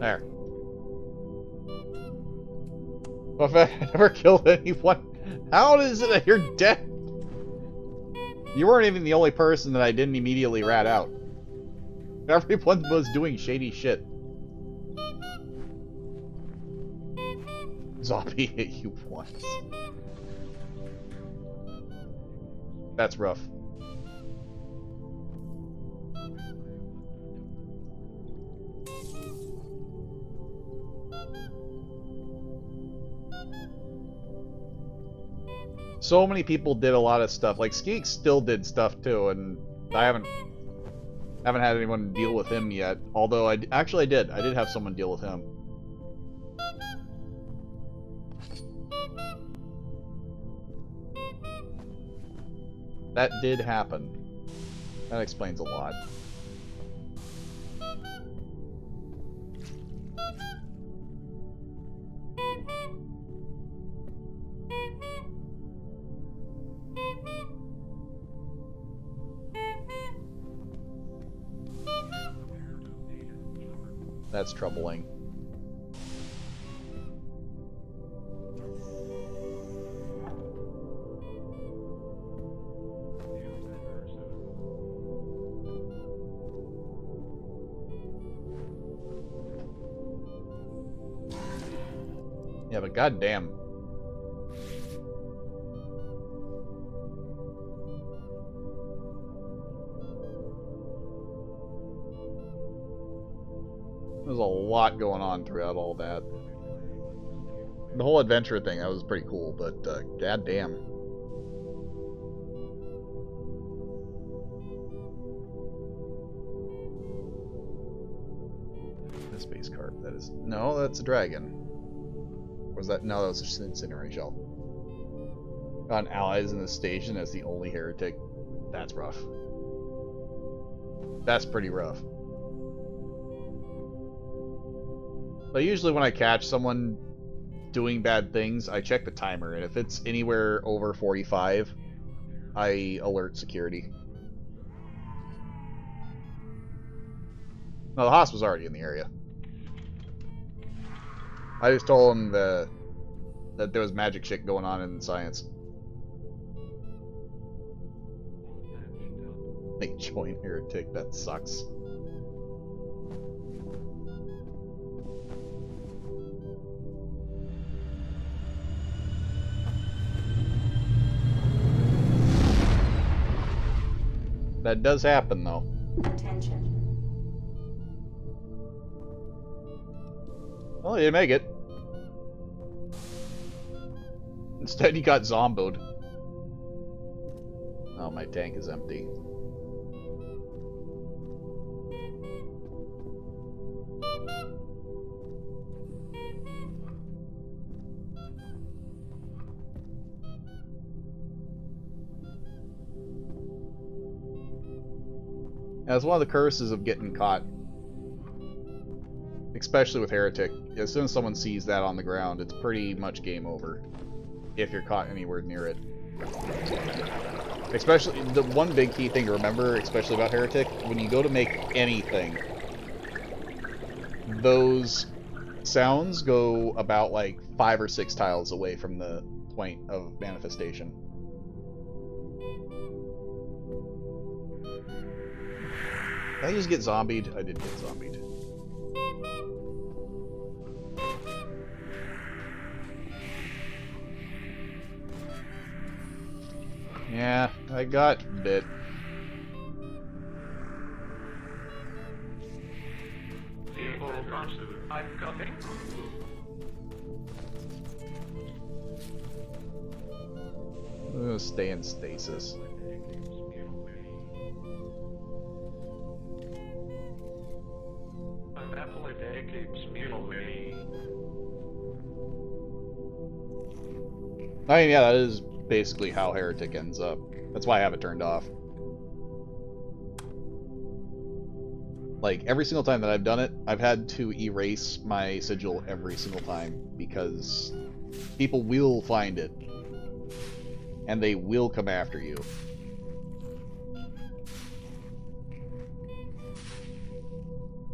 There. But I never killed anyone. How is it that you're dead? You weren't even the only person that I didn't immediately rat out. Everyone was doing shady shit. Zombie hit you once. That's rough. So many people did a lot of stuff. Like Skeek still did stuff too, and I haven't had anyone deal with him yet. Although I did have someone deal with him. That did happen. That explains a lot. That's troubling. Yeah, but goddamn. There's a lot going on throughout all that. The whole adventure thing, that was pretty cool, but goddamn. The space cart, that is... No, that's a dragon. Was that... No, that was just an incinerator shell. Found allies in the station as the only heretic. That's rough. That's pretty rough. But usually when I catch someone doing bad things, I check the timer, and if it's anywhere over 45, I alert security. No, the host was already in the area. I just told him that there was magic shit going on in science. Make join heretic, that sucks. That does happen, though. Attention. Well, he didn't make it. Instead, he got zomboed. Oh, my tank is empty. That's one of the curses of getting caught. Especially with Heretic. As soon as someone sees that on the ground, it's pretty much game over. If you're caught anywhere near it. Especially, the one big key thing to remember, especially about Heretic, when you go to make anything, those sounds go about like 5 or 6 tiles away from the point of manifestation. Did I just get zombied? I did get zombied. Yeah, I got bit. People pursuit. I'm coming. I'm gonna stay in stasis. An apple a day keeps me away. I mean, yeah, that is basically how Heretic ends up. That's why I have it turned off. Like, every single time that I've done it, I've had to erase my sigil every single time, because people will find it. And they will come after you.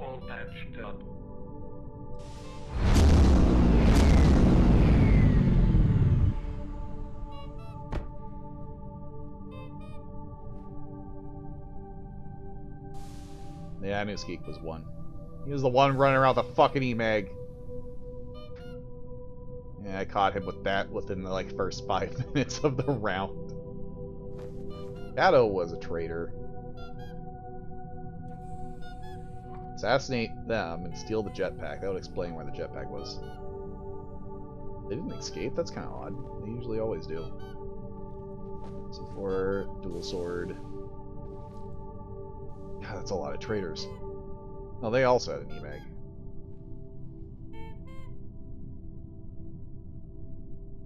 All patched up. Yeah, Geek was one. He was the one running around with a fucking E-Mag. Yeah, I caught him with that within the like first 5 minutes of the round. Shadow was a traitor. Assassinate them and steal the jetpack. That would explain where the jetpack was. They didn't escape? That's kind of odd. They usually always do. C4, dual sword. God, that's a lot of traitors. Oh, they also had an E-Mag.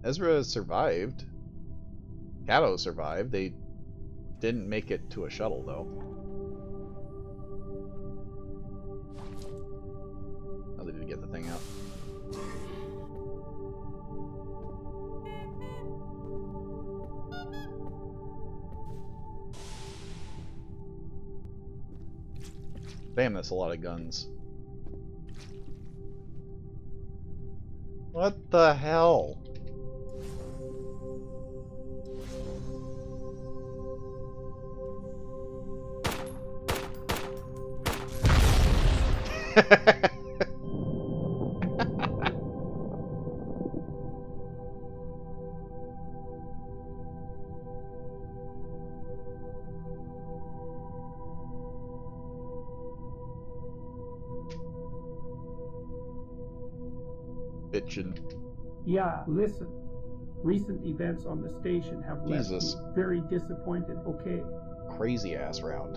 Ezra survived. Kato survived. They didn't make it to a shuttle, though. Oh, they did get the thing out. Damn, that's a lot of guns. What the hell? bitching. Yeah, listen. Recent events on the station have left Jesus. me very disappointed. Okay. Crazy ass round.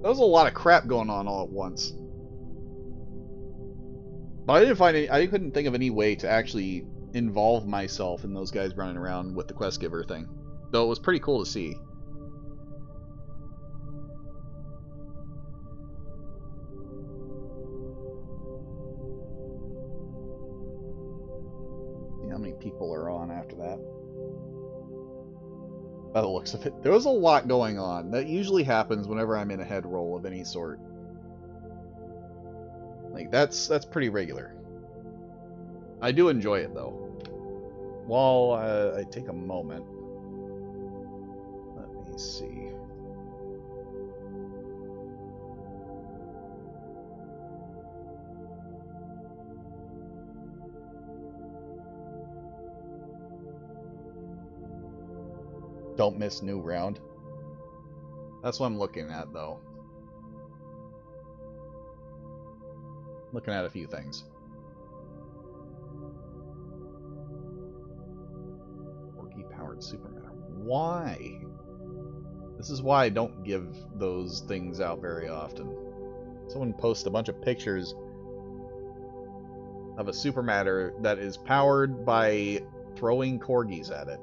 That was a lot of crap going on all at once. But I didn't find any, I couldn't think of any way to actually involve myself in those guys running around with the quest giver thing. Though it was pretty cool to see. See how many people are on after that. By the looks of it. There was a lot going on. That usually happens whenever I'm in a head roll of any sort. Like, that's pretty regular. I do enjoy it, though. While I take a moment, let me see. Don't miss new round. That's what I'm looking at, though. Looking at a few things. Powered supermatter. Why? This is why I don't give those things out very often. Someone posts a bunch of pictures of a supermatter that is powered by throwing corgis at it.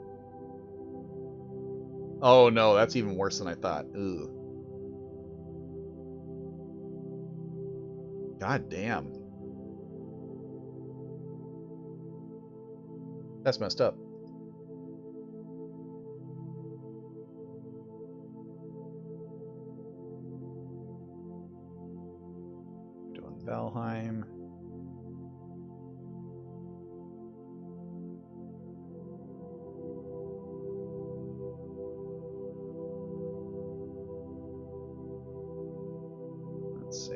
Oh no, that's even worse than I thought. Ugh. God damn. That's messed up. Valheim. Let's see.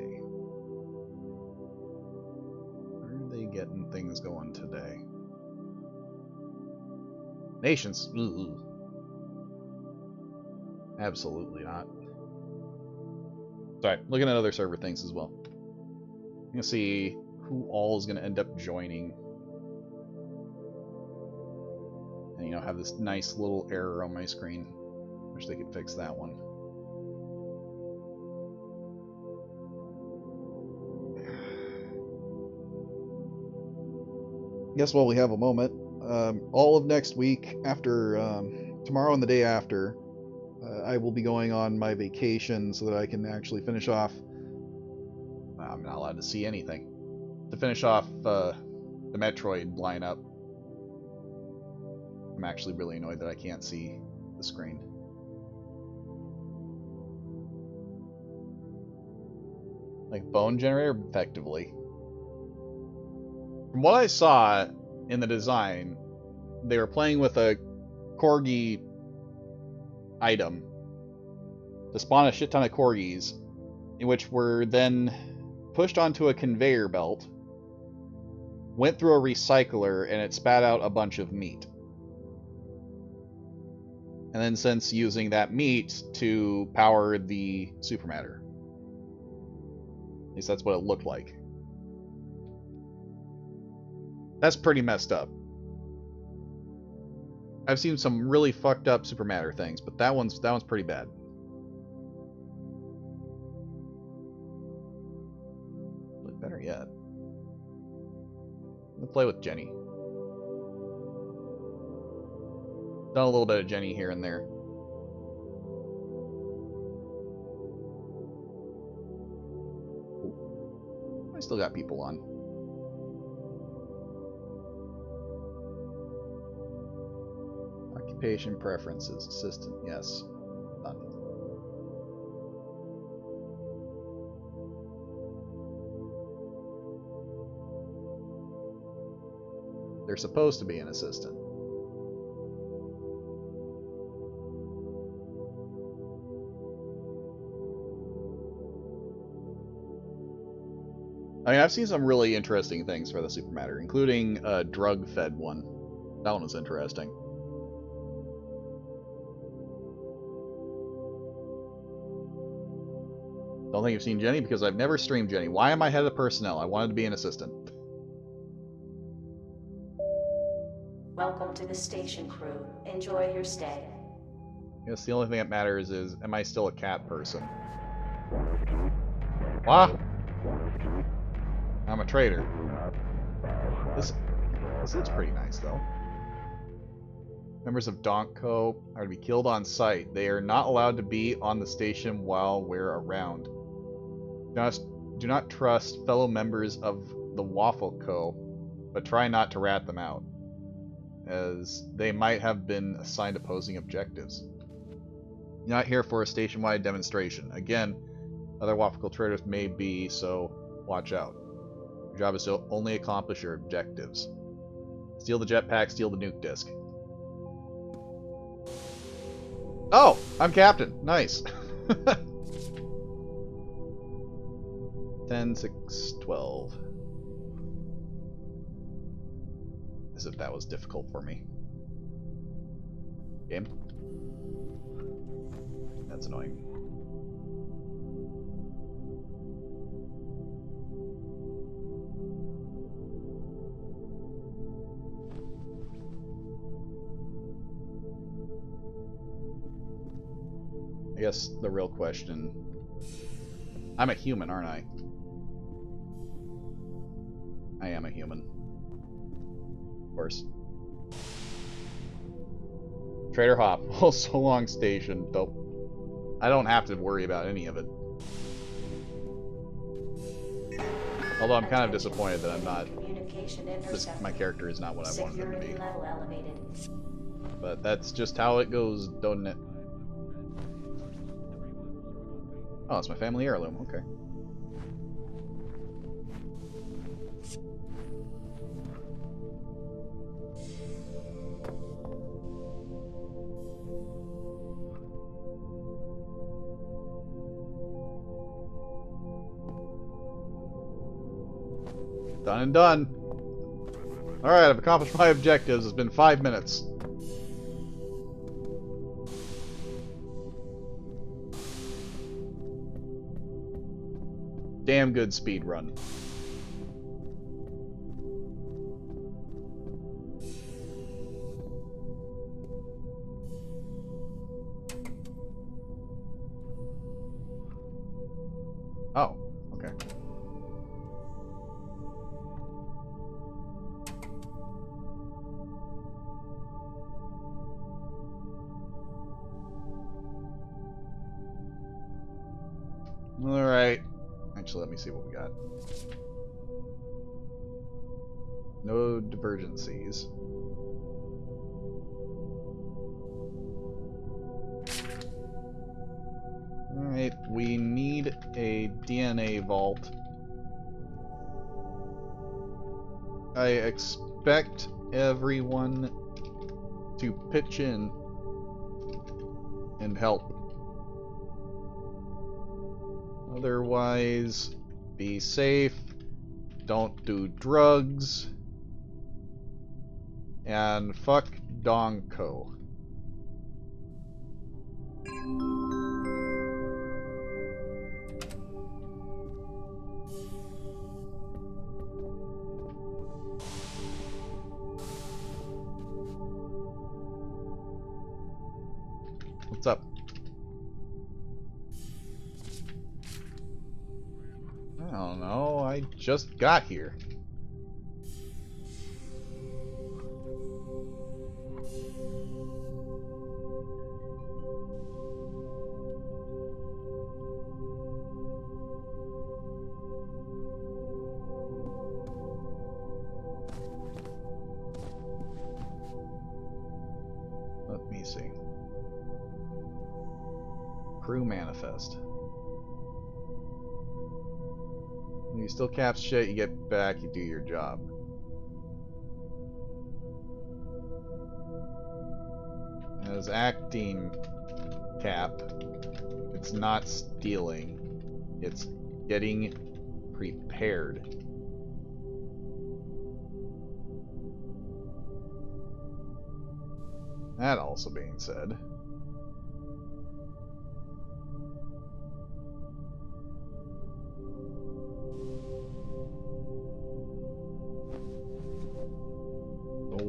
Where are they getting things going today? Nations. Ugh. Absolutely not. Sorry, looking at other server things as well. I'm gonna see who all is gonna end up joining. And, you know, have this nice little error on my screen. Wish they could fix that one. Guess while we have a moment, all of next week, after tomorrow and the day after, I will be going on my vacation so that I can actually finish off. I'm not allowed to see anything. To finish off the Metroid lineup. I'm actually really annoyed that I can't see the screen. Like bone generator, effectively. From what I saw in the design, they were playing with a corgi item to spawn a shit ton of corgis, in which were then pushed onto a conveyor belt, went through a recycler, and it spat out a bunch of meat. And then since using that meat to power the supermatter. At least that's what it looked like. That's pretty messed up. I've seen some really fucked up supermatter things, but that one's pretty bad. Better yet, I'm gonna play with Jenny. Done a little bit of Jenny here and there. I still got people on. Occupation preferences, assistant, yes. Done. They're supposed to be an assistant. I mean, I've seen some really interesting things for the supermatter, including a drug-fed one. That one was interesting. Don't think you've seen Jenny because I've never streamed Jenny. Why am I head of personnel? I wanted to be an assistant. Welcome to the station, crew. Enjoy your stay. I guess the only thing that matters is, am I still a cat person? What? I'm a traitor. This looks pretty nice, though. Members of Donko are to be killed on sight. They are not allowed to be on the station while we're around. Do not trust fellow members of the Waffle Co., but try not to rat them out, as they might have been assigned opposing objectives. You're not here for a station-wide demonstration. Again, other Waffle Co. traders may be, so watch out. Your job is to only accomplish your objectives. Steal the jetpack, steal the nuke disc. Oh! I'm captain! Nice! 10, 6, 12. As if that was difficult for me. Game? That's annoying. I guess the real question... I'm a human, aren't I? I am a human. Of course. Trader Hop. Oh, so long station, though I don't have to worry about any of it. Although I'm kind of disappointed that I'm not... my character is not what I wanted him to be. But that's just how it goes, don't it? Oh, it's my family heirloom. Okay. Done and done. Alright, I've accomplished my objectives. It's been 5 minutes. Damn good speed run. Oh, okay. Alright. Actually, let me see what we got. No divergencies. Alright, we need a DNA vault. I expect everyone to pitch in and help. Otherwise, be safe, don't do drugs, and fuck Donko. What's up? I don't know, I just got here. Let me see. Crew manifest. You still cap shit, you get back, you do your job. As acting cap, it's not stealing, it's getting prepared. That also being said,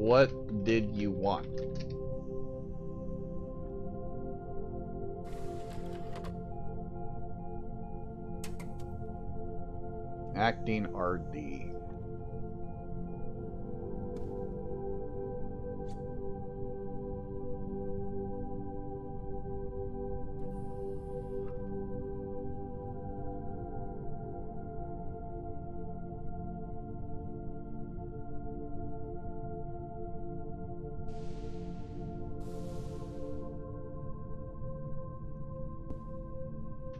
What did you want? Acting RD.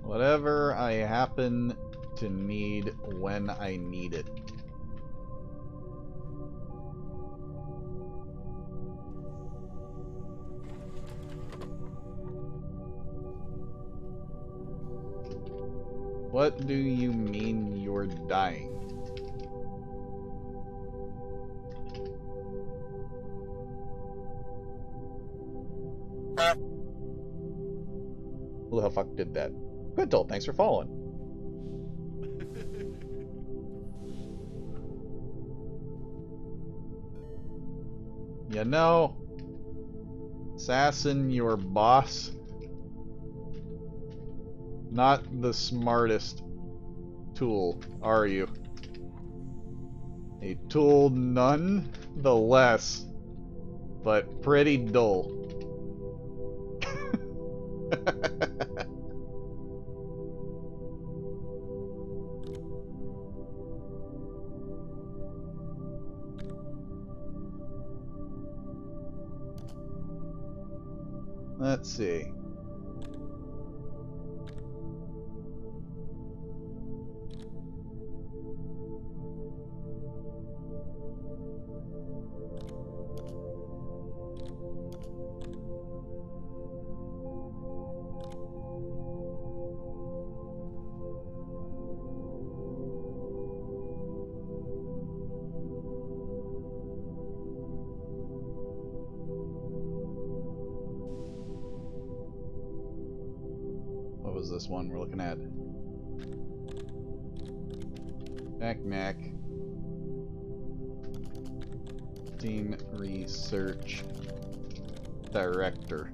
Whatever I happen to need when I need it. What do you mean you're dying? Who the fuck did that? Good, Toll. Thanks for following. You know, assassin, your boss, not the smartest tool, are you? A tool none the less, but pretty dull. Let's see. What was this one we're looking at? Knack. Teen Research Director.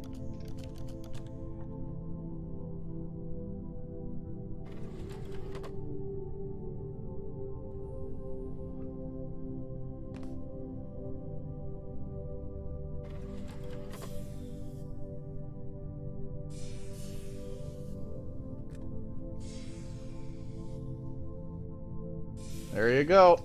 There you go.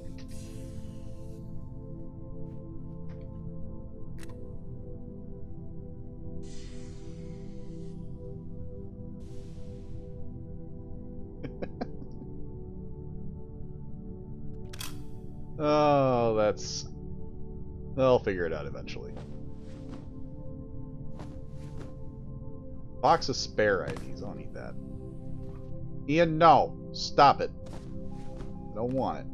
Oh, that's... They'll figure it out eventually. Box of spare IDs. I don't need that. Ian, no. Stop it. I don't want it.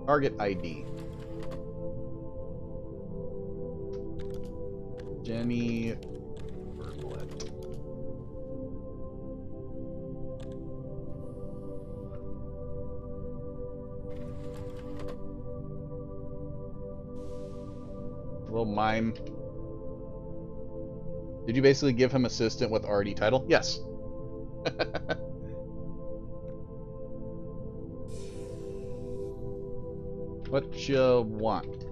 Target ID. Jenny Verblett. Little mime. Did you basically give him assistant with RD title? Yes. What you want?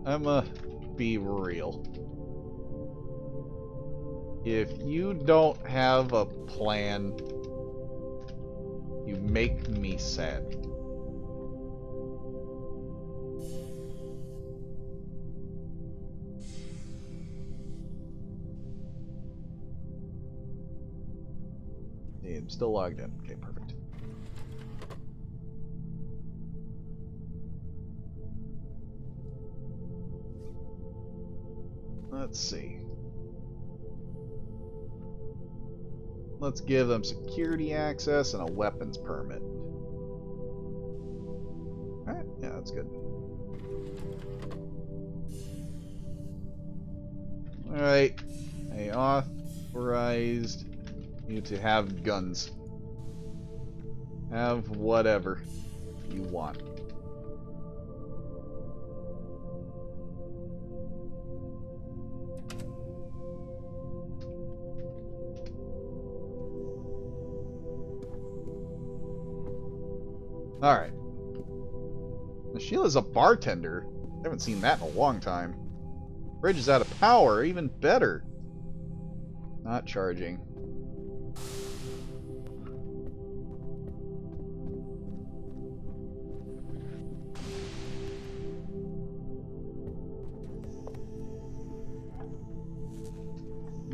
I'ma be real. If you don't have a plan, you make me sad. I'm still logged in. Okay, perfect. Let's see. Let's give them security access and a weapons permit. Alright, yeah, that's good. Alright. I authorized you to have guns. Have whatever you want. Alright. Sheila's a bartender. I haven't seen that in a long time. Bridge is out of power, even better. Not charging.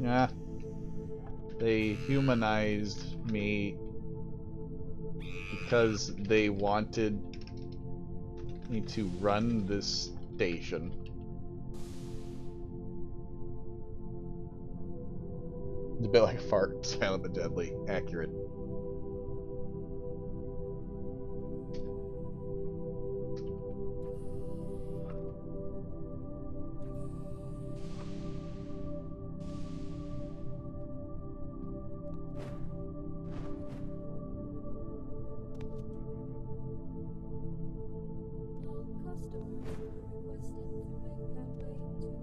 Yeah. They humanized me because they wanted me to run this station. It's a bit like a fart, silent but deadly. Accurate.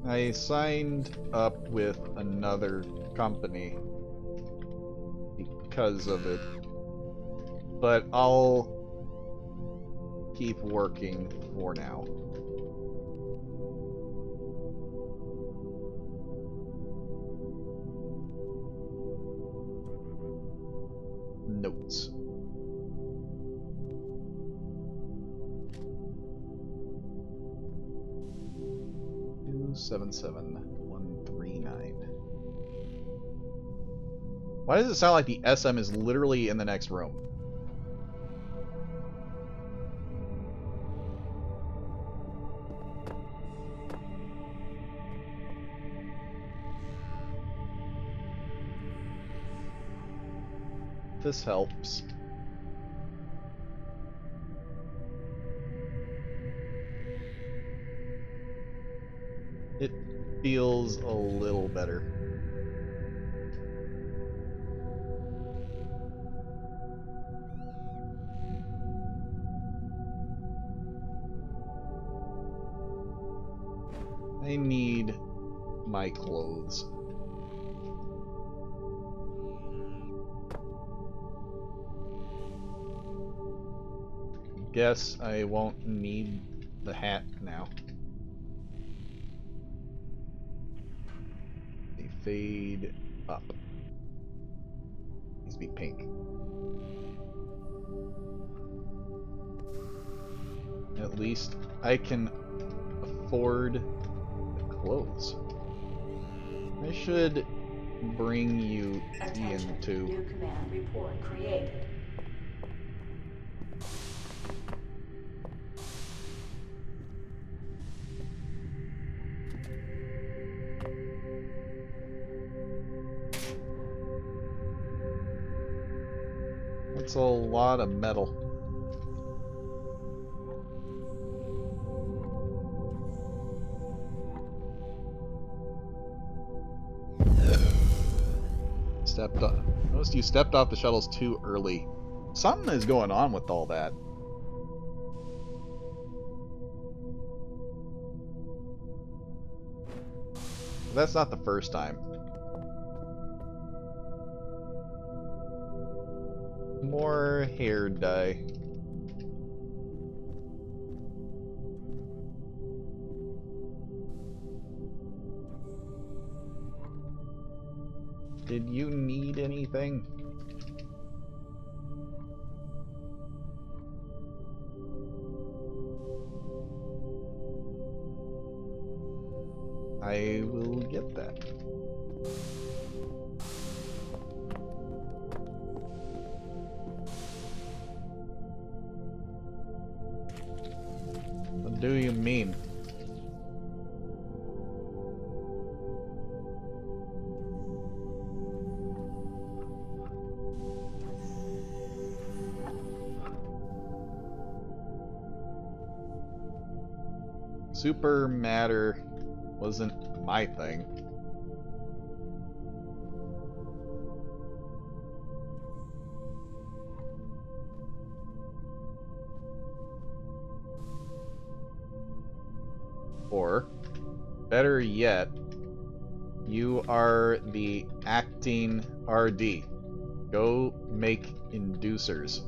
I signed up with another company because of it, but I'll keep working for now. Notes. Two 77139. Why does it sound like the SM is literally in the next room? This helps. It feels a little better. I need my clothes. Guess I won't need the hat now. They fade up. Needs to be pink. At least I can afford the clothes. I should bring you Attention, Ian too. new command report created. That's a lot of metal. Stepped up. Noticed you stepped off the shuttles too early. Something is going on with all that. That's not the first time. More hair dye. Did you need anything? I will get that. What do you mean? Super matter wasn't my thing. Or, better yet, you are the acting RD. Go make inducers.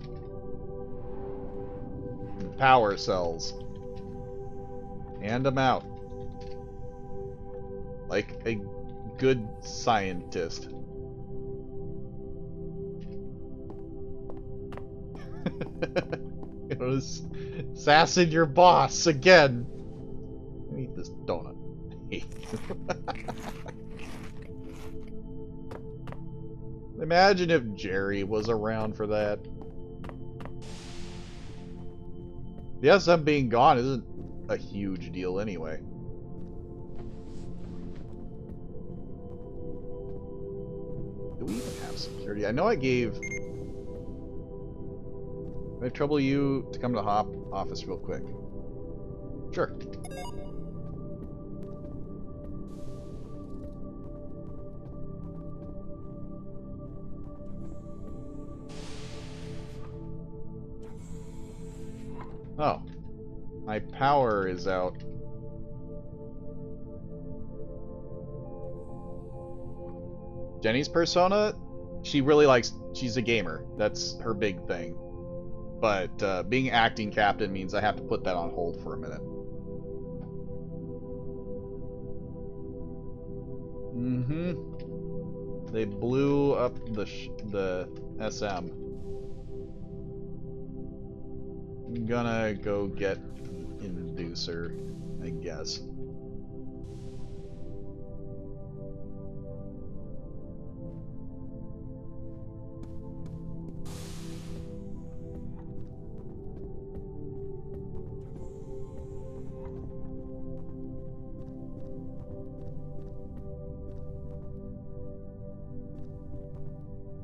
Power cells. Hand them out. Like a good scientist. It was sassing your boss again. Eat this donut. Imagine if Jerry was around for that. The SM being gone isn't a huge deal anyway. Do we even have security? I know I gave... Can I trouble you to come to the Hop office real quick? Sure. Oh. My power is out. Jenny's persona? She really likes... She's a gamer. That's her big thing. But being acting captain means I have to put that on hold for a minute. Mm-hmm. They blew up the SM. I'm gonna go get an inducer, I guess.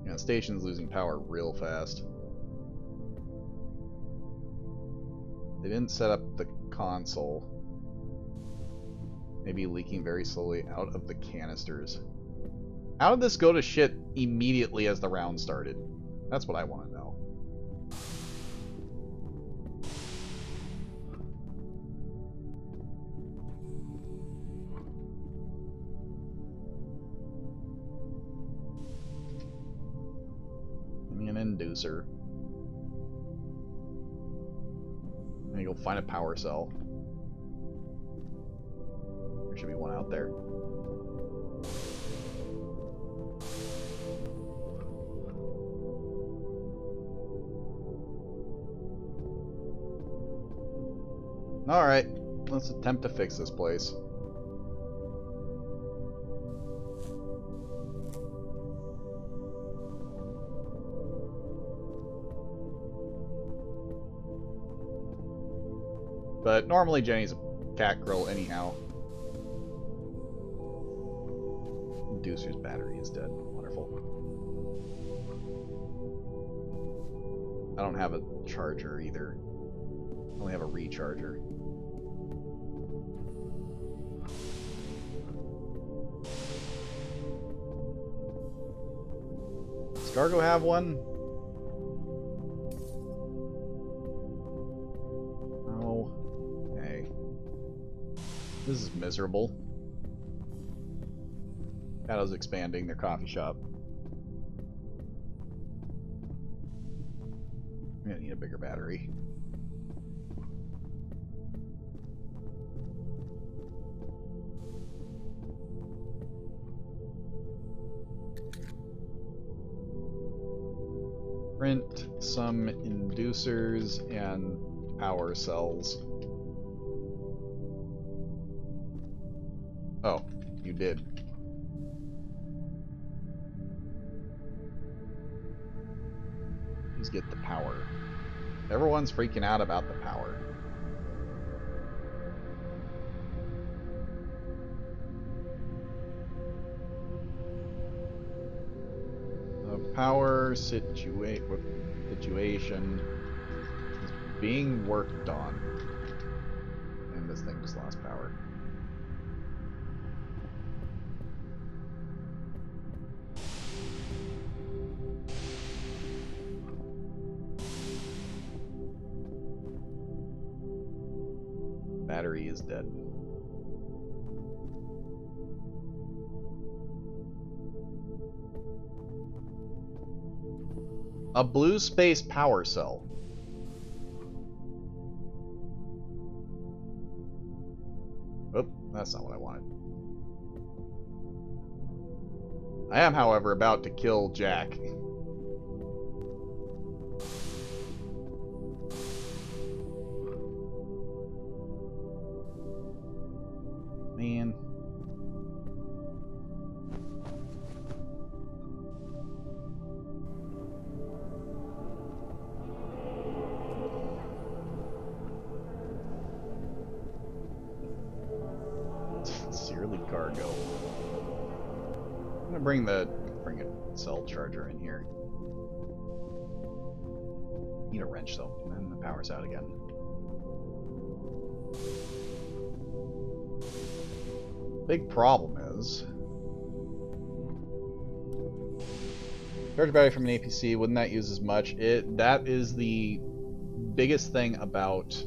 Yeah, station's losing power real fast. They didn't set up the console. Maybe leaking very slowly out of the canisters. How did this go to shit immediately as the round started? That's what I want to know. Give me an inducer. I'm gonna go find a power cell. There should be one out there. Alright, let's attempt to fix this place. But normally Jenny's a cat girl anyhow. Inducer's battery is dead. Wonderful. I don't have a charger either. I only have a recharger. Does Gargo have one? This is miserable. Shadow's expanding their coffee shop. I'm gonna need a bigger battery. Print some inducers and power cells. Oh, you did. Please get the power. Everyone's freaking out about the power. The power situation is being worked on. And this thing just lost power. Battery is dead. A blue space power cell. Oh, that's not what I wanted. I am, however, about to kill Jack. Man. Sincerely cargo. I'm gonna bring a cell charger in here. Need a wrench though, and the power's out again. Big problem is charge battery from an APC, wouldn't that use as much? That is the biggest thing about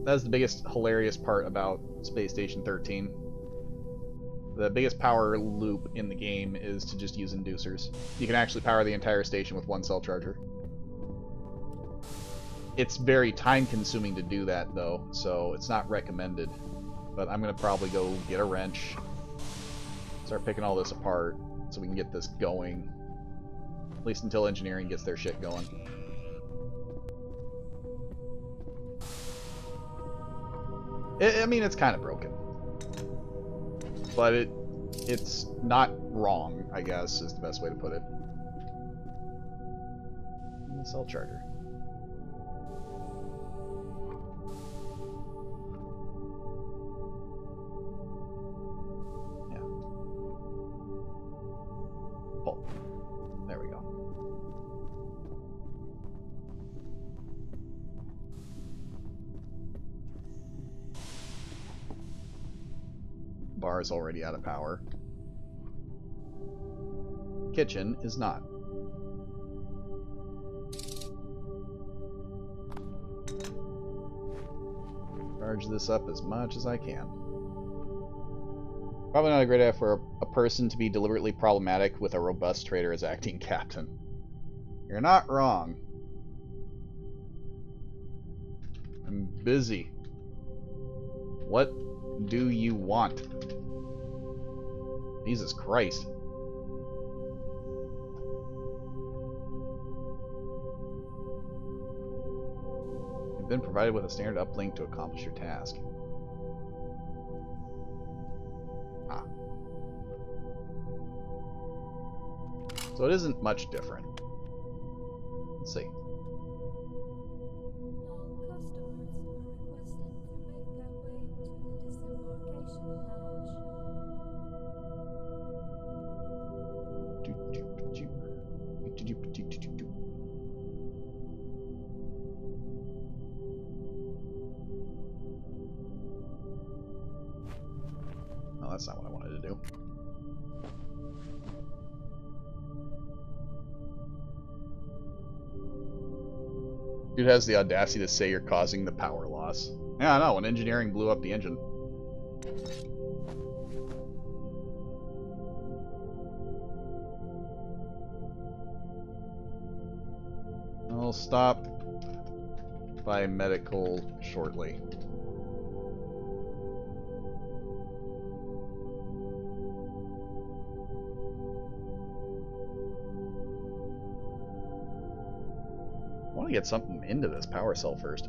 that's the biggest hilarious part about Space Station 13. The biggest power loop in the game is to just use inducers. You can actually power the entire station with one cell charger. It's very time consuming to do that though, so it's not recommended. But I'm gonna probably go get a wrench, start picking all this apart so we can get this going. At least until engineering gets their shit going. I mean, it's kind of broken. But it's not wrong, I guess, is the best way to put it. And the cell charger. Yeah. Pull. There we go. Bar is already out of power. Kitchen is not. Charge this up as much as I can. Probably not a great idea for a person to be deliberately problematic with a robust trader as acting captain. You're not wrong. I'm busy. What do you want? Jesus Christ. You've been provided with a standard uplink to accomplish your task. Ah. So it isn't much different. Let's see. No, that's not what I wanted to do. Dude has the audacity to say you're causing the power loss. Yeah, I know, when engineering blew up the engine. I'll stop by medical shortly. I want to get something into this power cell first.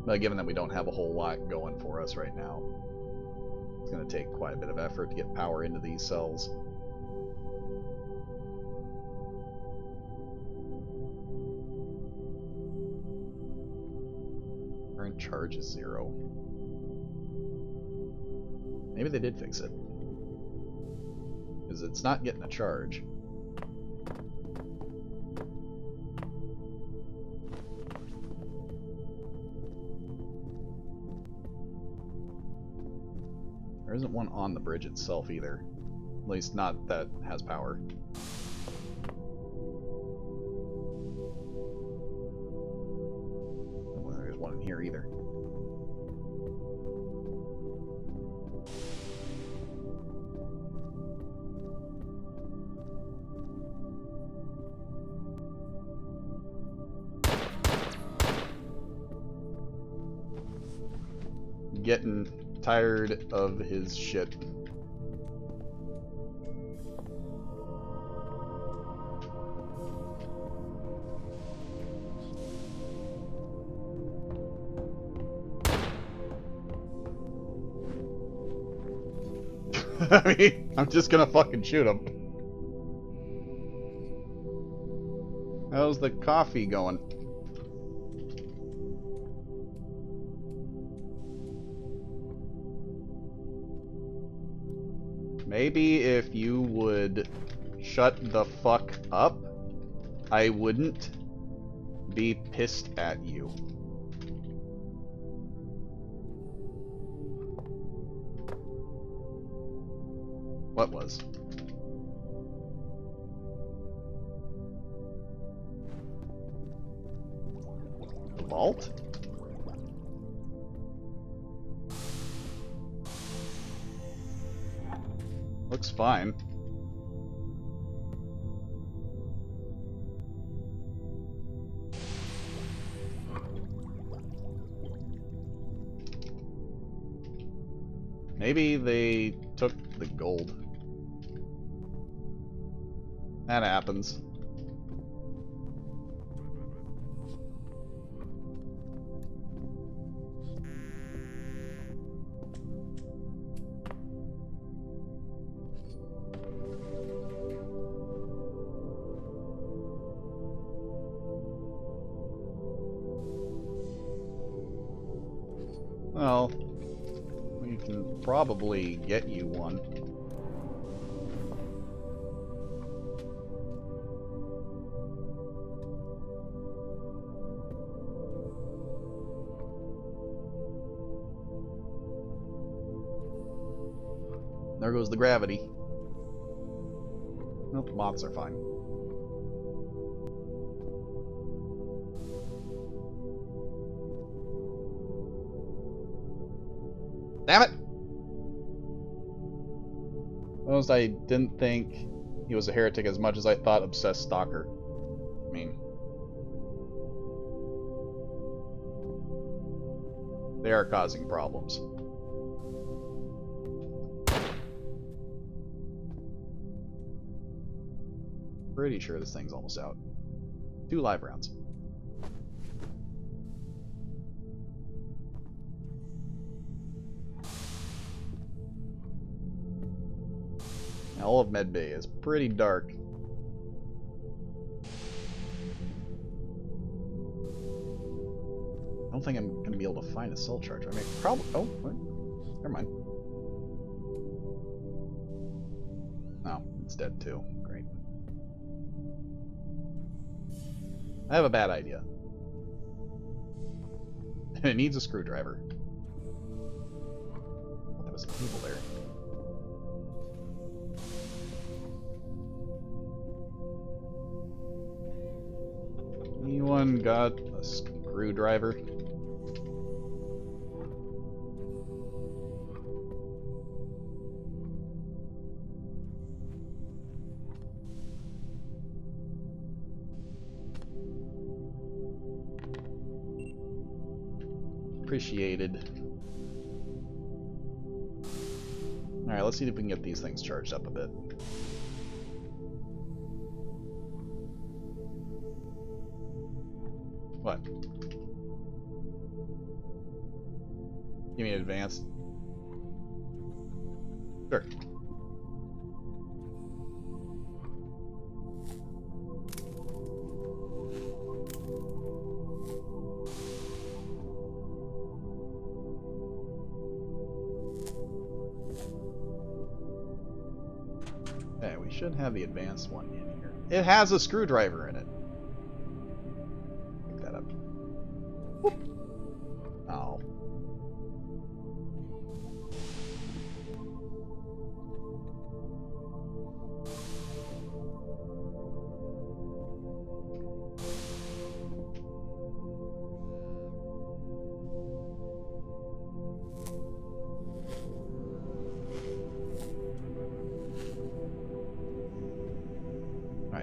But given that we don't have a whole lot going for us right now, it's going to take quite a bit of effort to get power into these cells. Current charge is 0. Maybe they did fix it. Because it's not getting a charge. There isn't one on the bridge itself either. At least not that has power. Well, there's one in here either. Getting tired of his shit. I mean, I'm just gonna fucking shoot him. How's the coffee going? Maybe if you would shut the fuck up, I wouldn't be pissed at you. What was? The vault? Looks fine. Maybe they took the gold. That happens. Well, we can probably get you one. There goes the gravity. Nope, moths are fine. Damn it! Most I didn't think he was a heretic as much as I thought obsessed stalker. I mean, they are causing problems. Pretty sure this thing's almost out. 2 live rounds. Now, all of Medbay is pretty dark. I don't think I'm going to be able to find a cell charger. I mean, probably... Oh, what? Never mind. Oh, it's dead too. Great. I have a bad idea. It needs a screwdriver. Oh, there was a cable there. Anyone got a screwdriver? Appreciated. Alright, let's see if we can get these things charged up a bit. What? Give me an advanced. Sure. Okay, we should have the advanced one in here. It has a screwdriver in it. Pick that up. Whoop. Oh.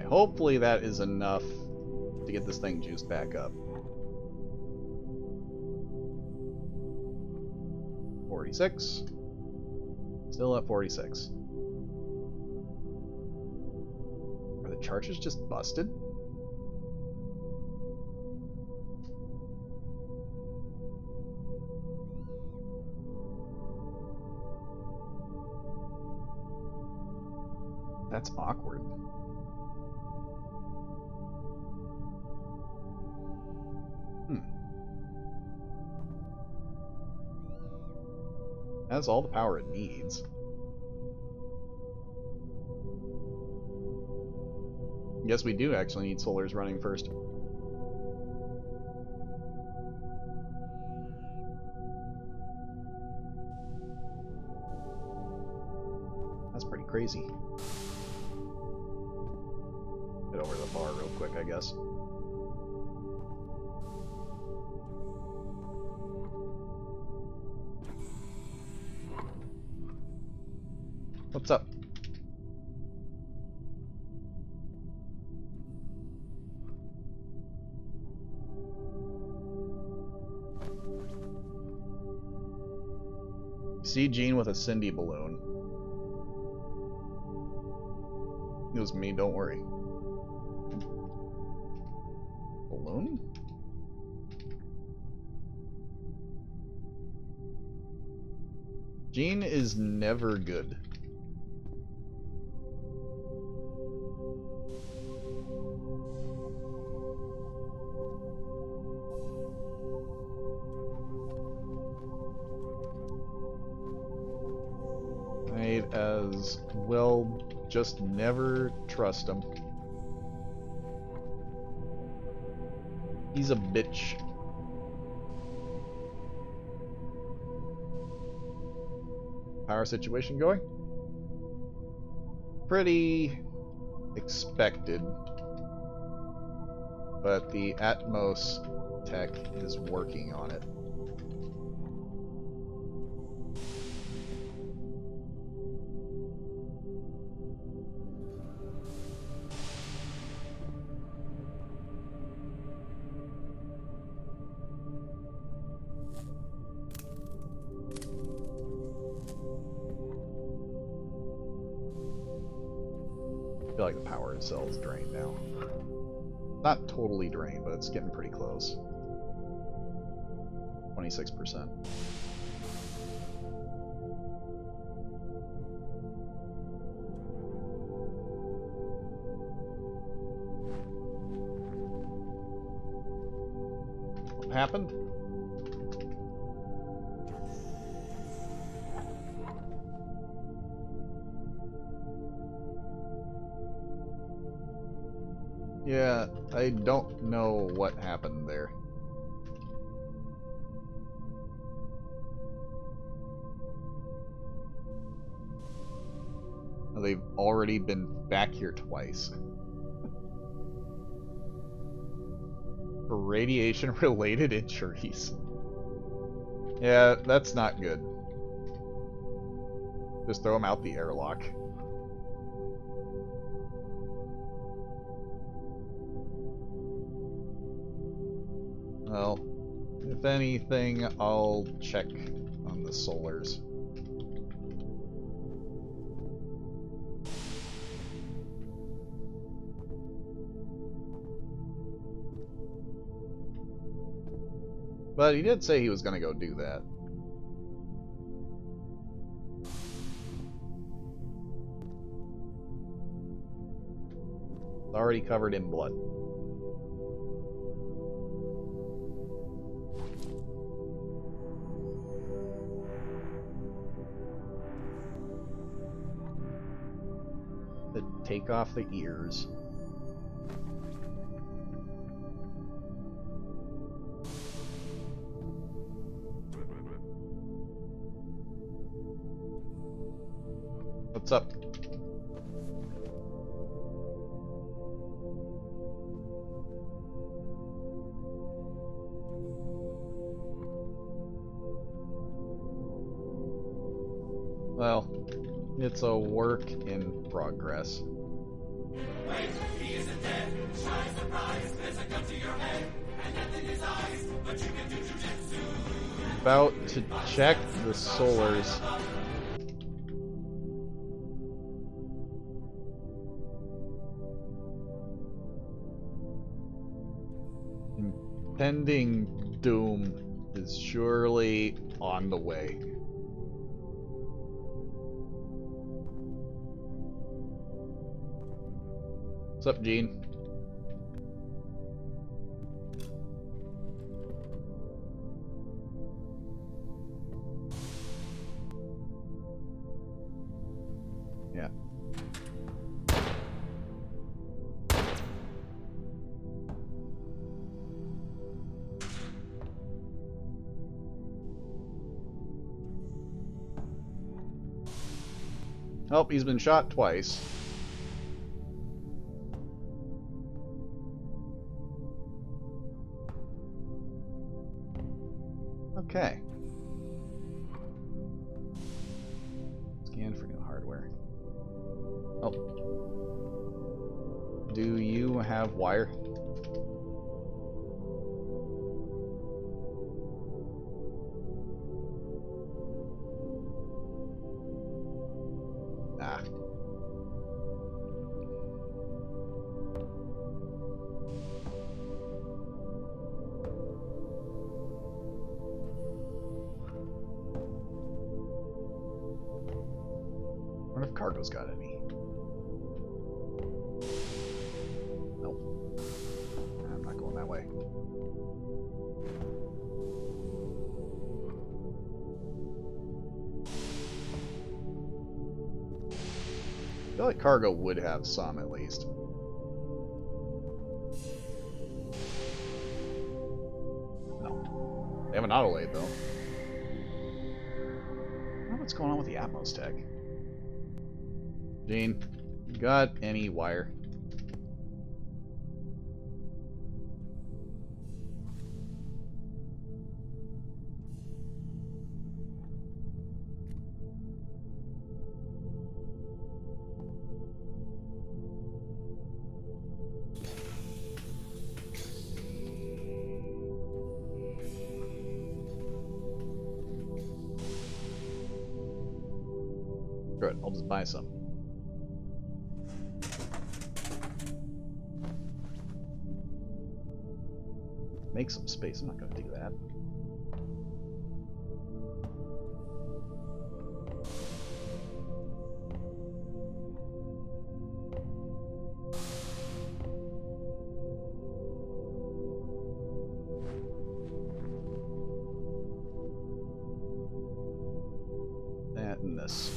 hopefully that is enough to get this thing juiced back up. 46. Still at 46. Are the charges just busted? That's awkward. Has all the power it needs. Guess we do actually need solars running first. That's pretty crazy. Get over the bar real quick, I guess. What's up? See Gene with a Cindy balloon. It was me, don't worry. Balloon? Gene is never good. Might as well just never trust him. He's a bitch. Power situation going? Pretty expected. But the Atmos tech is working on it. I feel like the power cell is drained now. Not totally drained, but it's getting pretty close. 26%. What happened? Yeah, I don't know what happened there. They've already been back here twice. For radiation-related injuries. Yeah, that's not good. Just throw them out the airlock. Well, if anything, I'll check on the solars. But he did say he was going to go do that. It's already covered in blood. Take off the ears. What's up? Well, it's a work in progress. About to check the solars. Impending doom is surely on the way. What's up, Gene? Yeah. Oh, he's been shot twice. Okay. Scan for new hardware. Oh. Do you have wire? Ah. I wonder if cargo's got any. Nope. I'm not going that way. I feel like cargo would have some at least. No. They have an autolate though. I don't know what's going on with the Atmos tech. Gene, you got any wire? Good, I'll just buy some. Make some space, I'm not gonna do that. That and this.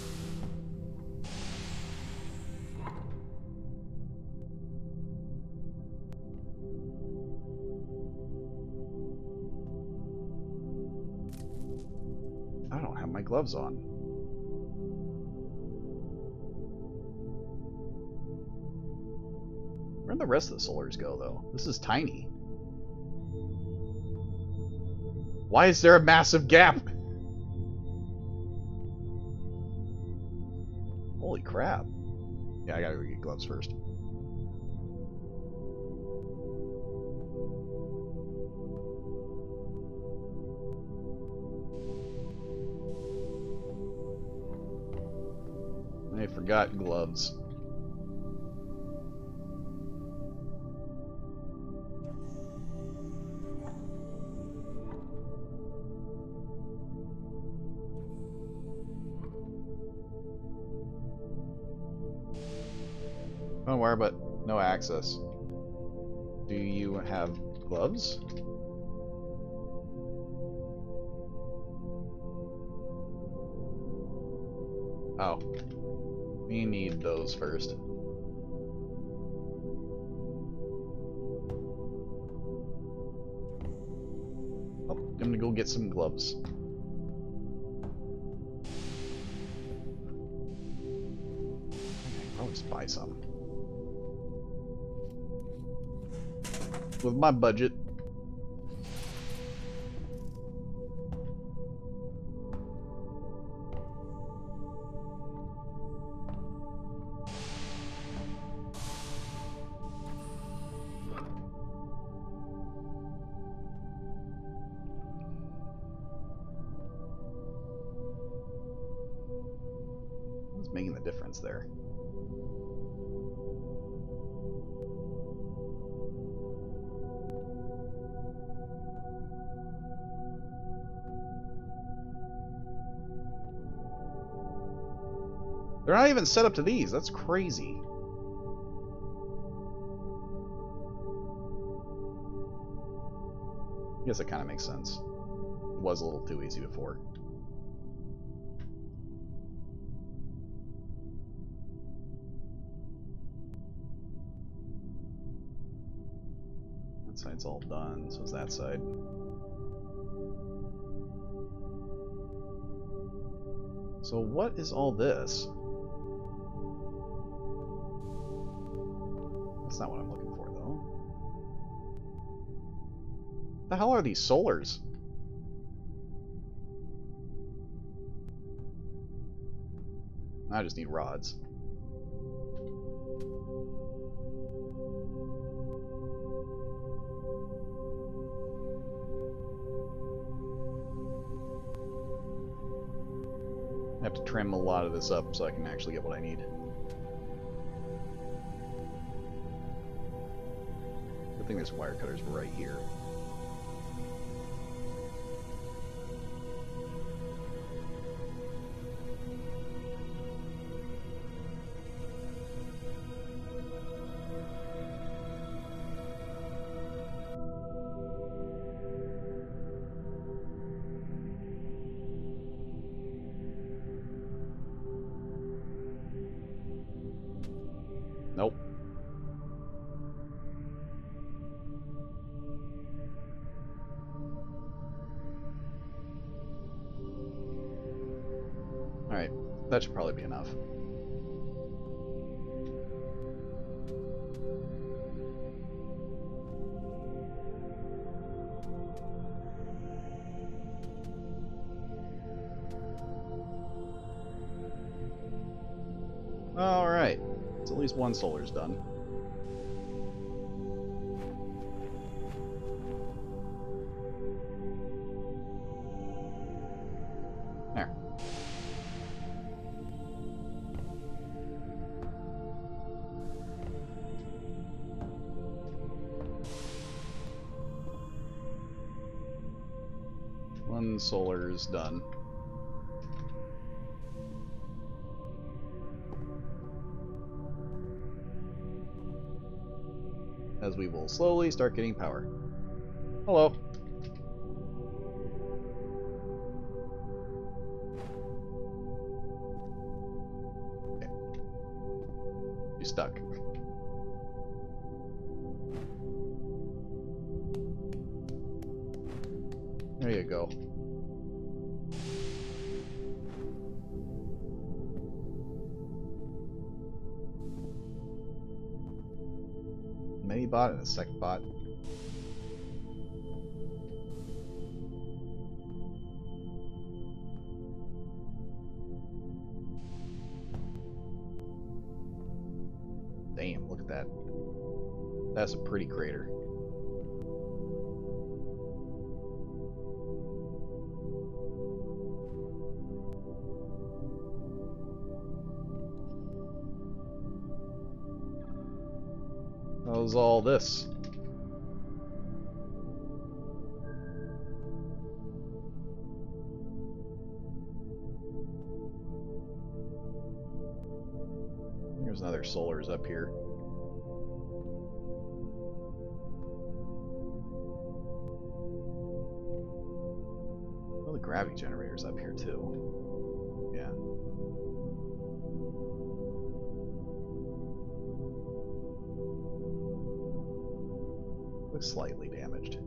I don't have my gloves on. Where'd the rest of the solars go, though? This is tiny. Why is there a massive gap? Holy crap. Yeah, I gotta go get gloves first. I forgot gloves. Don't worry, but no access. Do you have gloves? Oh. We need those first. Oh, I'm gonna go get some gloves. I'll just buy some. With my budget. What's making the difference there? They're not even set up to these. That's crazy. I guess it kind of makes sense. It was a little too easy before. That side's all done, so is that side. So what is all this? That's not what I'm looking for, though. The hell are these solars? I just need rods. I have to trim a lot of this up so I can actually get what I need. Good thing there's wire cutters right here. Nope. Alright, that should probably be enough. Alright, so at least one solar's done. There. One solar's done. As we will slowly start getting power. Hello. Okay. You stuck. There you go. Mini bot and a sec bot. Damn, look at that. That's a pretty crater. How's all this? There's another solars up here. Well, the gravity generator's up here too. Yeah. Looks slightly damaged.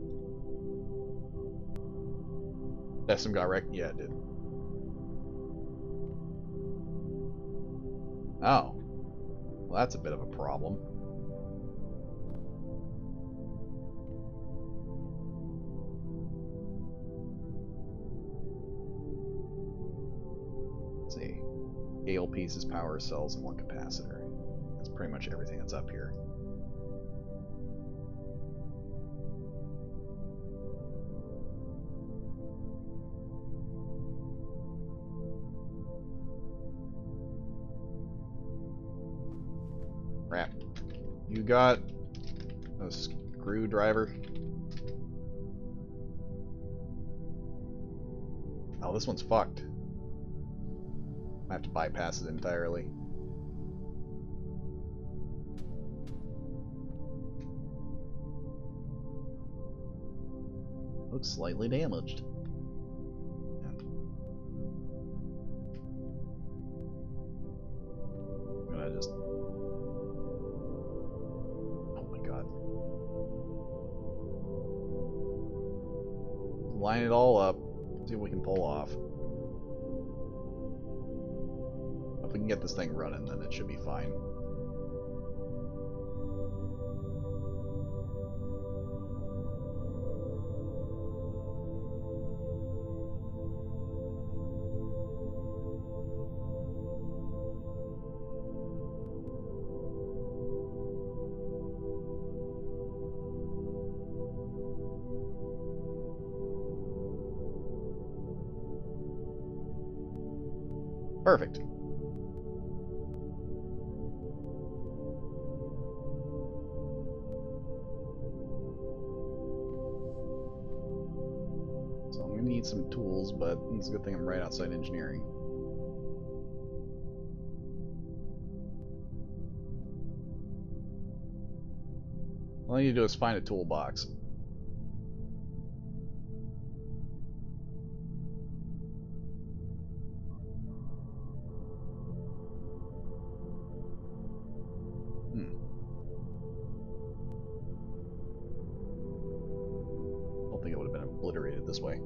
SM got wrecked? Yeah, it did. Oh. Well, that's a bit of a problem. Let's see. Gale pieces, power cells, and one capacitor. That's pretty much everything that's up here. You got a screwdriver? Oh, this one's fucked. I have to bypass it entirely. Looks slightly damaged. I'm gonna just... Oh my god. Line it all up. See what we can pull off. If we can get this thing running, then it should be fine. Perfect. So I'm gonna need some tools, but it's a good thing I'm right outside engineering. All I need to do is find a toolbox. This way.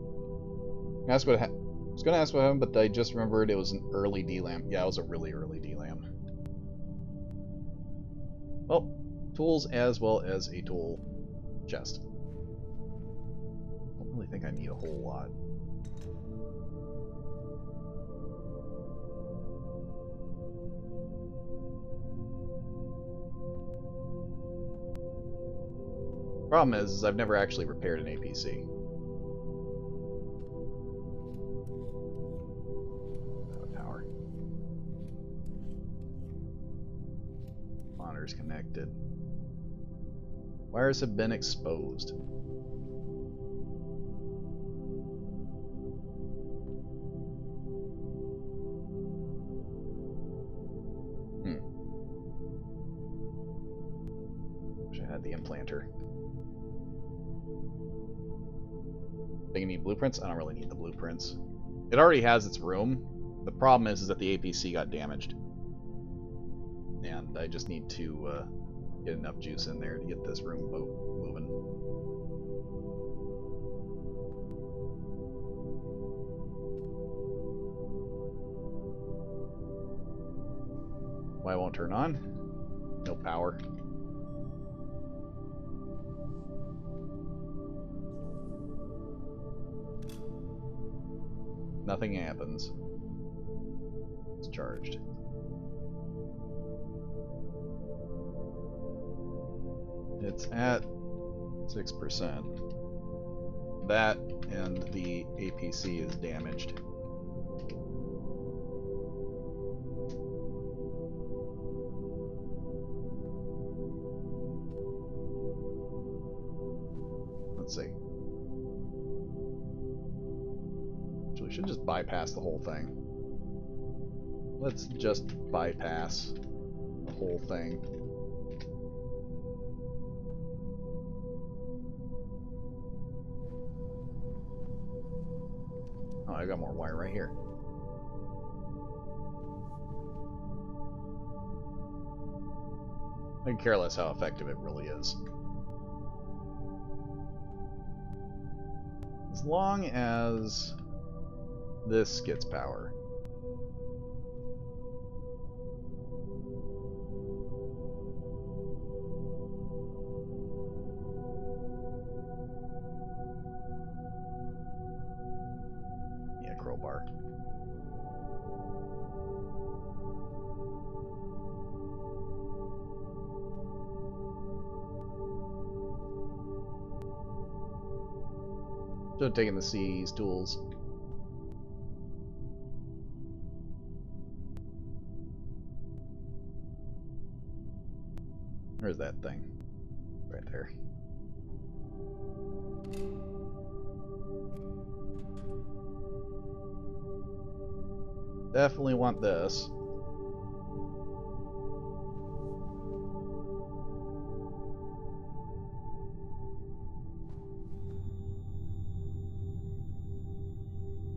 I was going to ask what happened, but I just remembered it was an early D-lamp. Yeah, it was a really early D-lamp. Well, tools as well as a tool chest. I don't really think I need a whole lot. Problem is I've never actually repaired an APC. Connected. Wires have been exposed. Wish I had the implanter. Think you need blueprints? I don't really need the blueprints. It already has its room. The problem is that the APC got damaged. And I just need to get enough juice in there to get this room moving. Why won't turn on? No power. Nothing happens. It's charged. It's at 6%. That and the APC is damaged. Let's see. So we should just bypass the whole thing. Let's just bypass the whole thing. Oh, I got more wire right here. I could care less how effective it really is. As long as this gets power. Yeah, crowbar. Should have taken the CE's tools. Where's that thing? Right there. Definitely want this.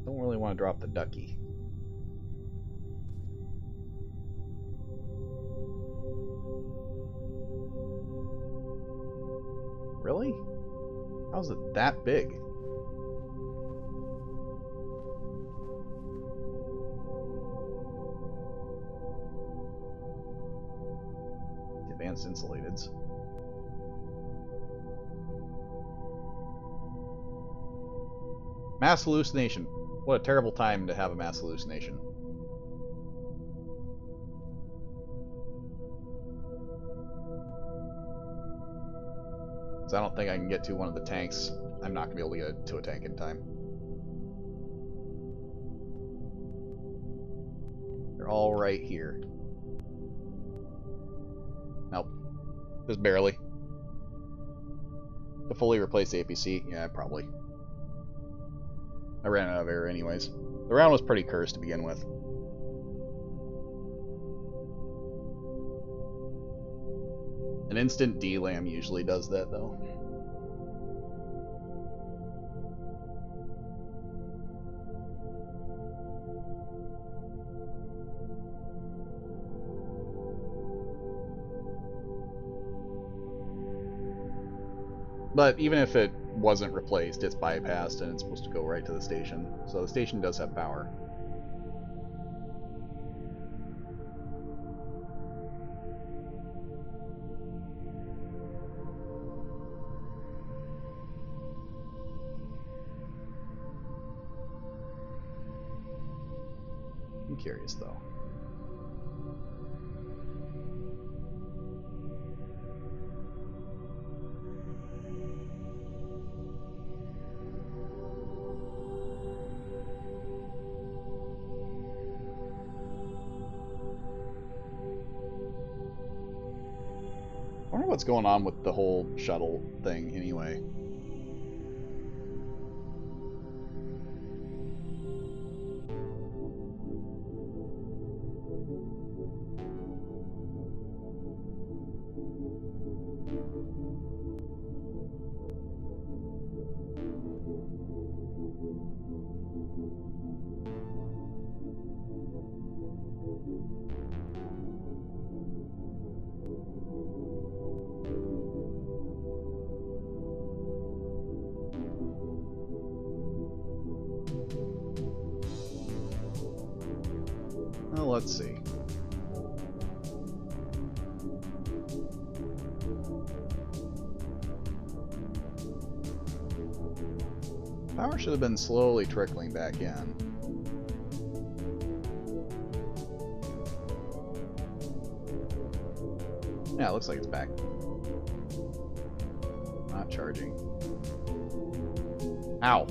Don't really want to drop the ducky. Really? How's it that big? Advanced insulateds. Mass hallucination. What a terrible time to have a mass hallucination. So I don't think I can get to one of the tanks. I'm not going to be able to get to a tank in time. They're all right here. Nope. Just barely. To fully replace the APC? Yeah, probably. I ran out of air anyways. The round was pretty cursed to begin with. An instant DLAM usually does that, though. But even if it wasn't replaced, it's bypassed and it's supposed to go right to the station. So the station does have power. I'm curious though. I wonder what's going on with the whole shuttle thing anyway. Well, let's see. Power should have been slowly trickling back in. Yeah, it looks like it's back. Not charging. Ow.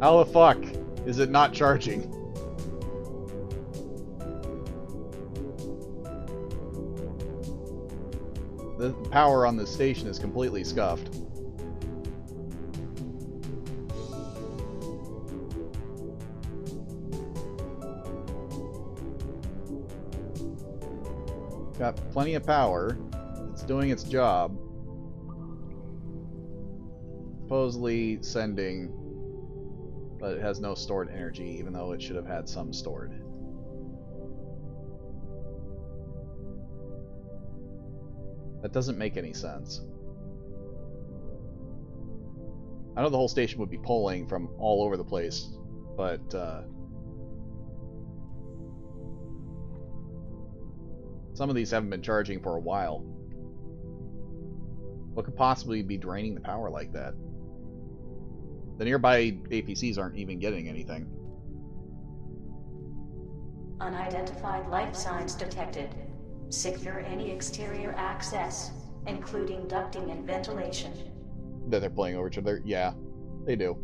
How the fuck is it not charging? The power on this station is completely scuffed. Got plenty of power. It's doing its job. Supposedly sending, but it has no stored energy, even though it should have had some stored. That doesn't make any sense. I know the whole station would be pulling from all over the place, but some of these haven't been charging for a while. What could possibly be draining the power like that? The nearby APCs aren't even getting anything. Unidentified life signs detected. Secure any exterior access, including ducting and ventilation. That they're playing over each other? Yeah, they do.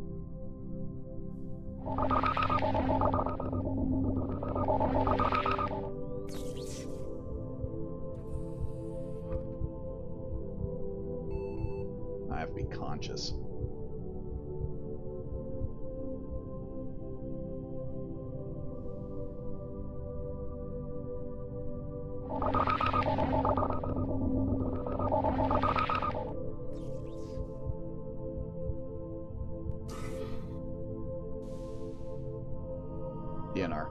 conscious. DNR.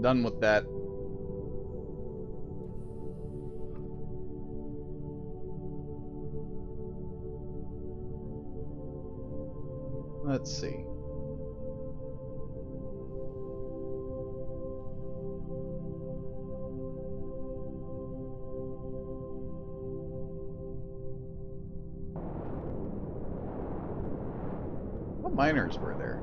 Done with that. Let's see. What miners were there?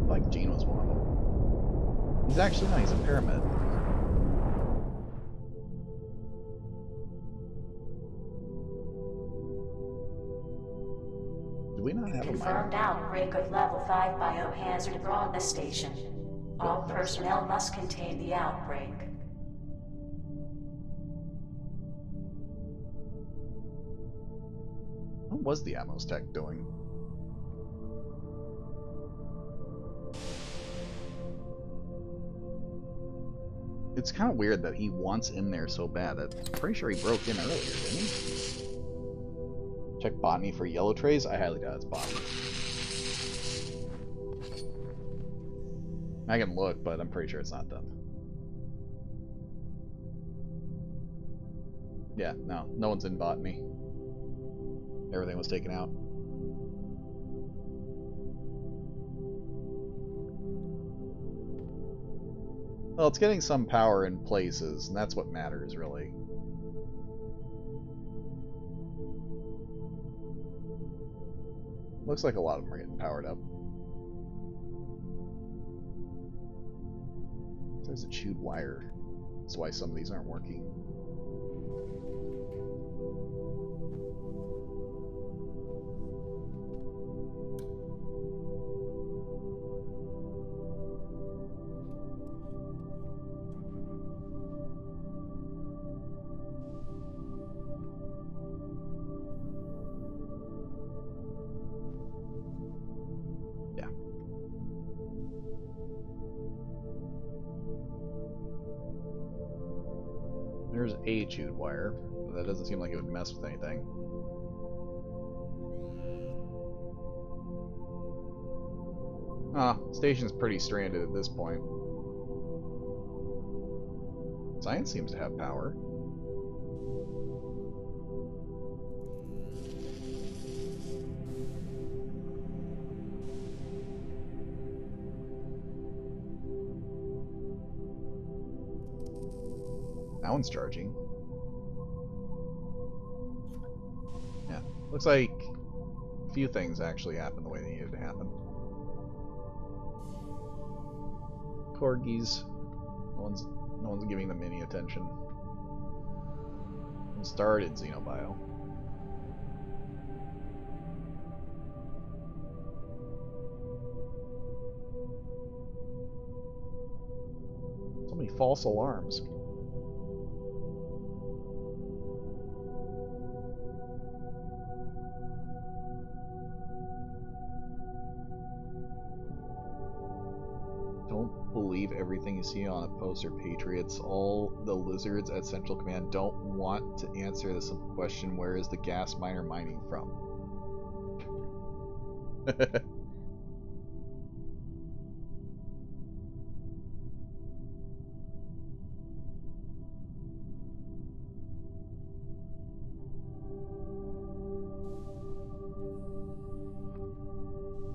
Like Gene was one of them. He's actually no, he's a pyramid. Do we not have a miner? Confirmed outbreak of level 5 biohazard abroad the station. All personnel must contain the outbreak. What was the Atmos Tech doing? It's kind of weird that he wants in there so bad. I'm pretty sure he broke in earlier, didn't he? Check botany for yellow trays. I highly doubt it's botany. I can look, but I'm pretty sure it's not them. Yeah, no one's in botany. Everything was taken out. Well, it's getting some power in places, and that's what matters, really. Looks like a lot of them are getting powered up. There's a chewed wire. That's why some of these aren't working. There's a chewed wire, but that doesn't seem like it would mess with anything. Station's pretty stranded at this point. Science seems to have power. That one's charging. Yeah. Looks like a few things actually happened the way they needed to happen. Corgis. No one's giving them any attention. Started Xenobio. So many false alarms. Believe everything you see on a poster, Patriots. All the lizards at Central Command don't want to answer the simple question, where is the gas miner mining from?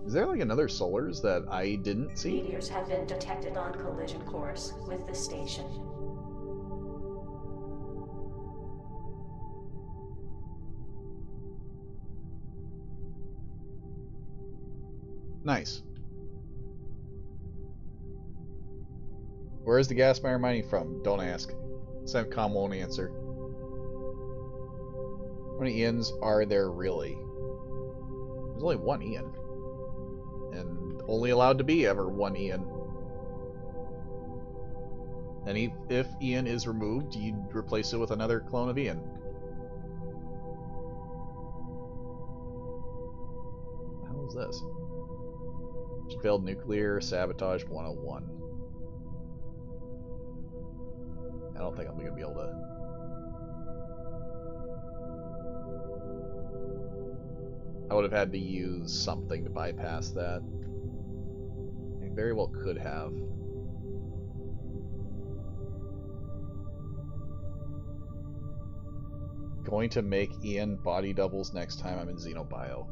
Is there like another Solars that I didn't see? Meteors have been detected on collision course with the station. Nice. Where is the gas miner mining from? Don't ask. CENTCOM won't answer. How many Ians are there really? There's only one Ian. And only allowed to be ever one Ian. And if Ian is removed, you'd replace it with another clone of Ian. What the hell is this? Failed nuclear sabotage 101. I don't think I'm going to be able to... I would have had to use something to bypass that. I very well could have. Going to make Ian body doubles next time I'm in Xenobio.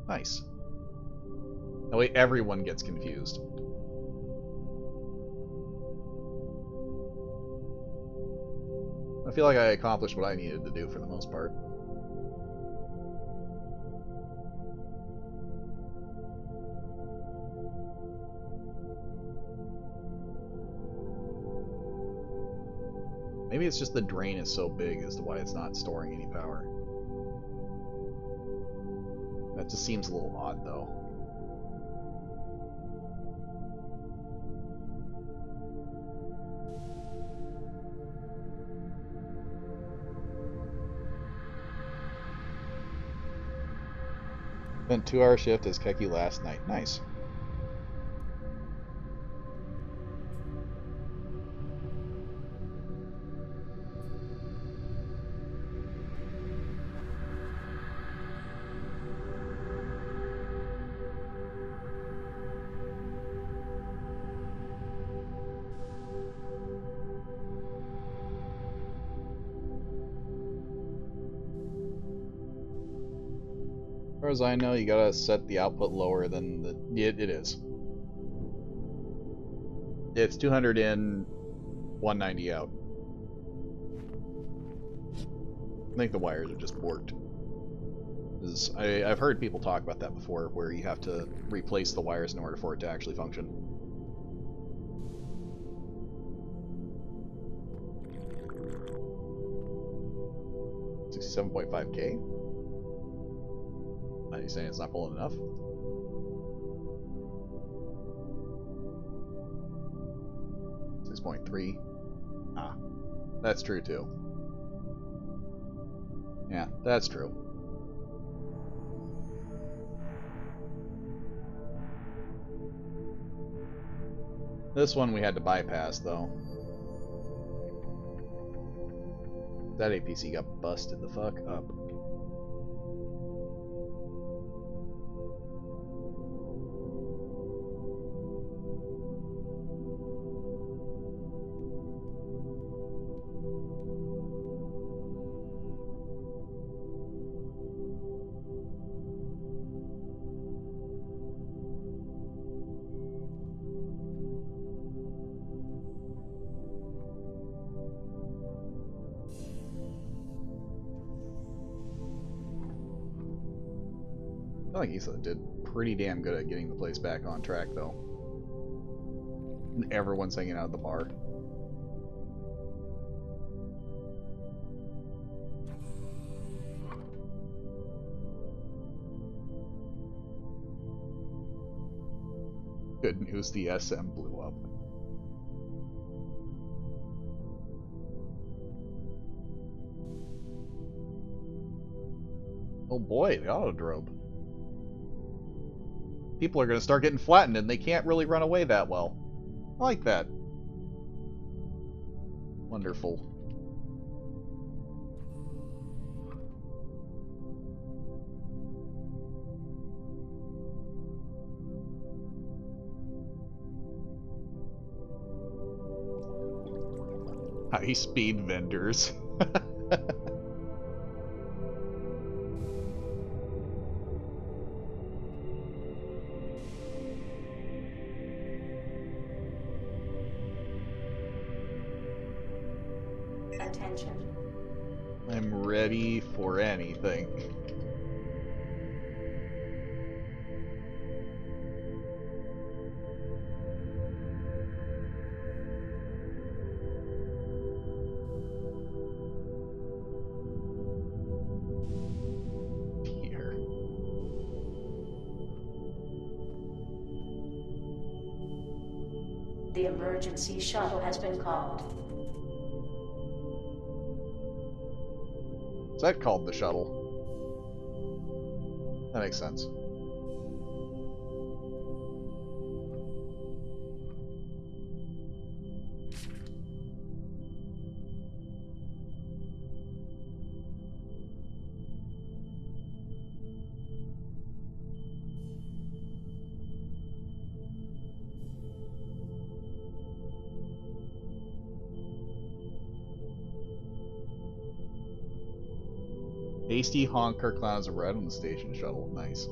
Nice. That way everyone gets confused. I feel like I accomplished what I needed to do for the most part. Maybe it's just the drain is so big as to why it's not storing any power. That just seems a little odd, though. Spent 2-hour shift as Keki last night. Nice. As far as I know, you gotta set the output lower than the... It is. It's 200 in, 190 out. I think the wires are just borked. I've heard people talk about that before, where you have to replace the wires in order for it to actually function. $67.5K? Are you saying it's not pulling enough? .3. Ah, that's true too. Yeah, that's true. This one we had to bypass though. That APC got busted the fuck up. I think Issa did pretty damn good at getting the place back on track, though. Everyone's hanging out at the bar. Good news, the SM blew up. Oh boy, the autodrobe. People are going to start getting flattened and they can't really run away that well. I like that. Wonderful. High-speed vendors. Attention. I'm ready for anything. Here. The emergency shuttle has been called. Is that called the shuttle? That makes sense. Hasty honker clouds of red on the station shuttle. Nice.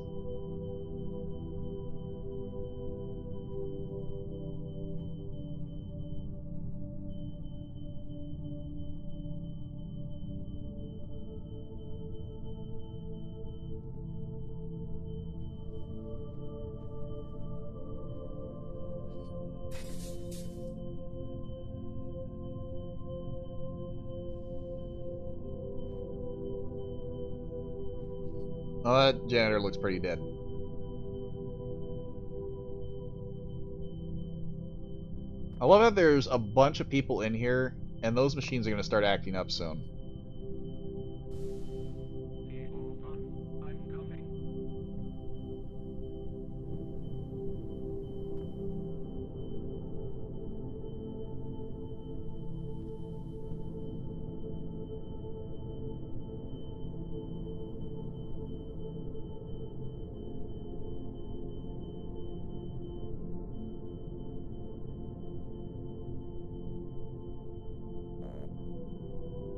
Oh, that janitor looks pretty dead. I love that there's a bunch of people in here, and those machines are going to start acting up soon. Hold on, I'm coming.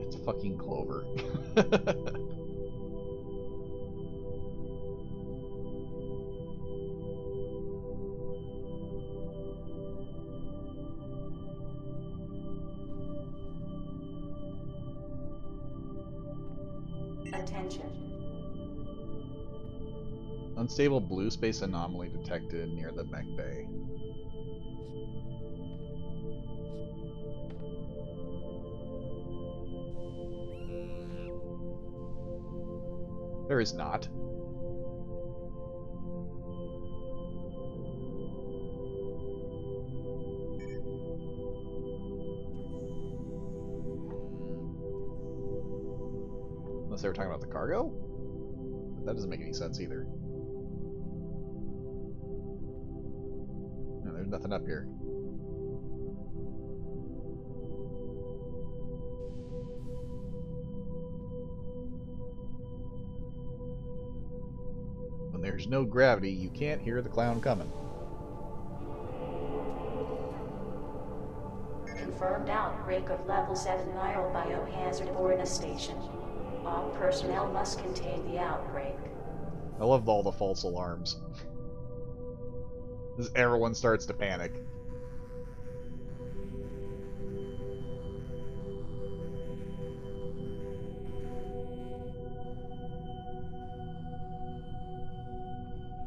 It's fucking Clover. Attention. Unstable blue space anomaly detected near the mech bay. There is not. Unless they were talking about the cargo? But that doesn't make any sense either. No, there's nothing up here. When there's no gravity, you can't hear the clown coming. Confirmed outbreak of level 7 viral biohazard aboard the station. All personnel must contain the outbreak. I love all the false alarms. As everyone starts to panic.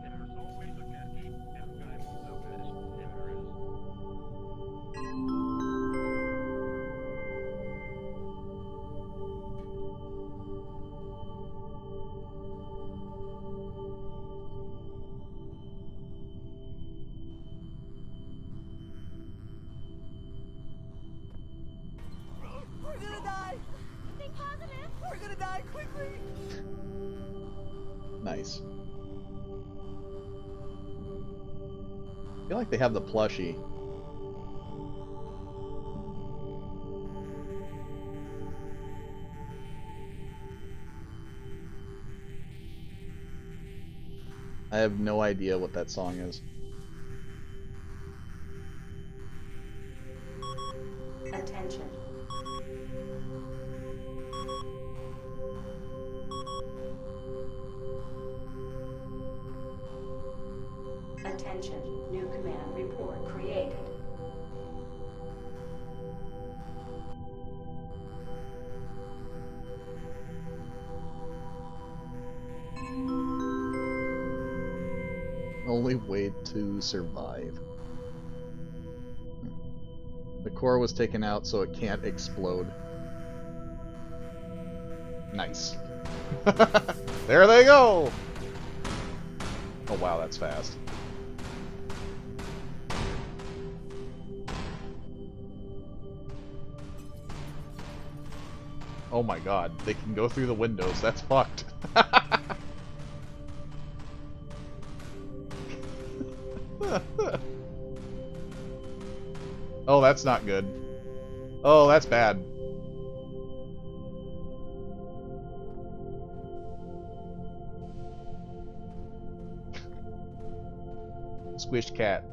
There's always a catch, and I'm the best there is. We're gonna die! Think positive! We're gonna die quickly! Nice. I feel like they have the plushie. I have no idea what that song is. Attention. Attention. New command report created. Only way to survive. The core was taken out so it can't explode. Nice. There they go! Oh wow, that's fast. Oh my god, they can go through the windows. That's fucked. Oh, that's not good. Oh, that's bad. Squished cat.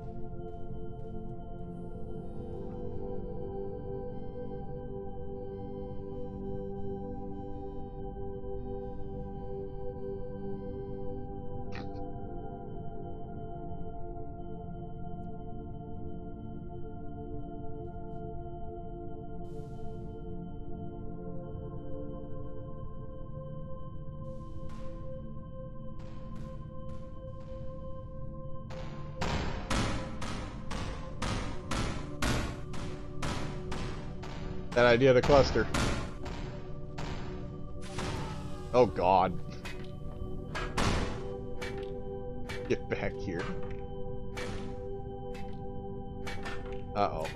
That idea of the cluster. Oh god. Get back here. Uh-oh.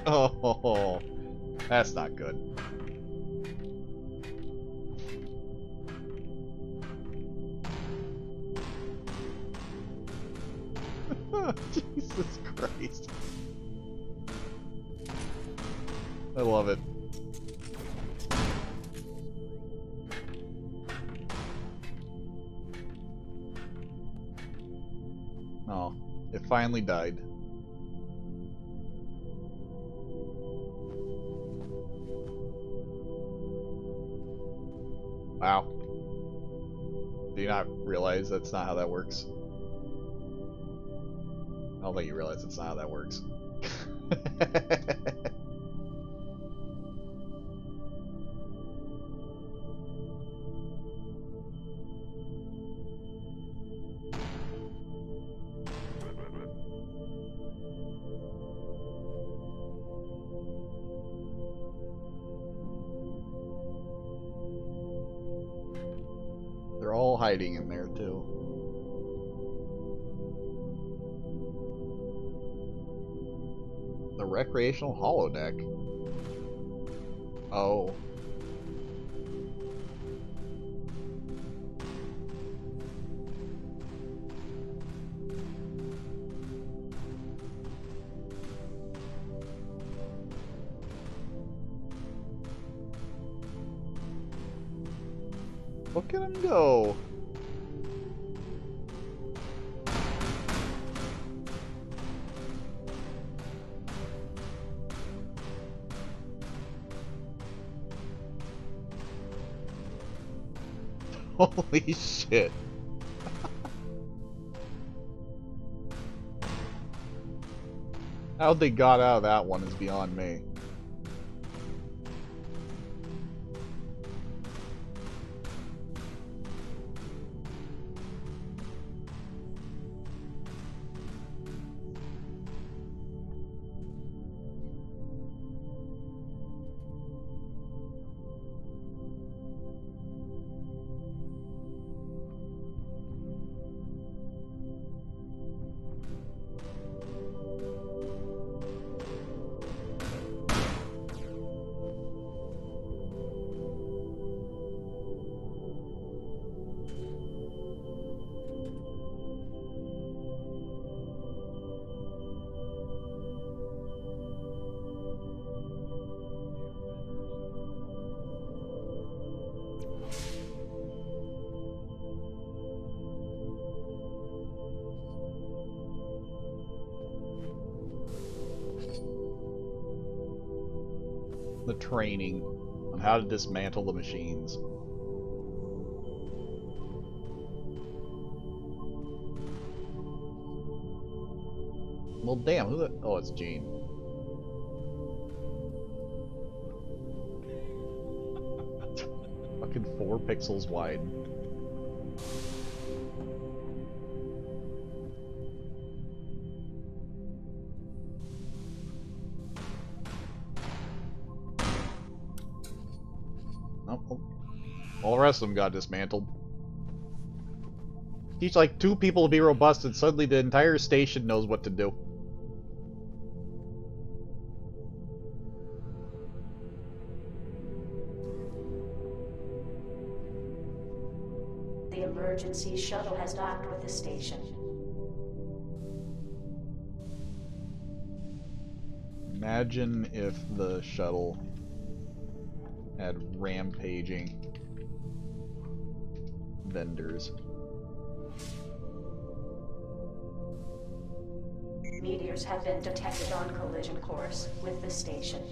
Oh, that's not good. Jesus Christ. I love it. Oh, it finally died. Wow. Do you not realize that's not how that works? I don't think you realize that's not how that works. They're all hiding in there too. The recreational holodeck. Oh. Look at him go. Holy shit. How they got out of that one is beyond me. The training on how to dismantle the machines. Well, damn, who the... Oh, it's Gene. Fucking 4 pixels wide. Oh, all the rest of them got dismantled. Teach like 2 people to be robust and suddenly the entire station knows what to do. emergency shuttle has docked with the station. Imagine if the shuttle had rampaging vendors. Meteors have been detected on collision course with the station.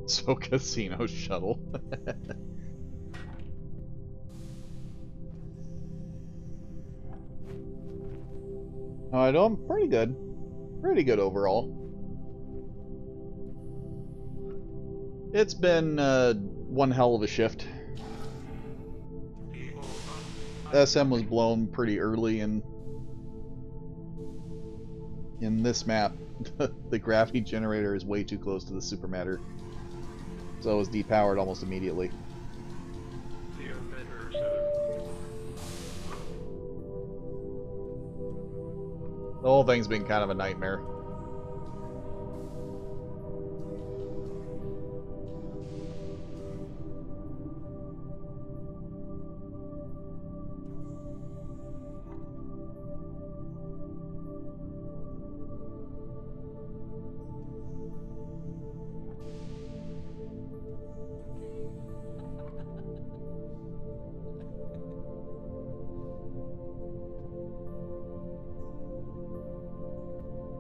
So casino shuttle. I know I'm pretty good. Pretty good overall. It's been one hell of a shift. SM was blown pretty early in this map. The gravity generator is way too close to the supermatter. So it was depowered almost immediately. The emitters The whole thing's been kind of a nightmare.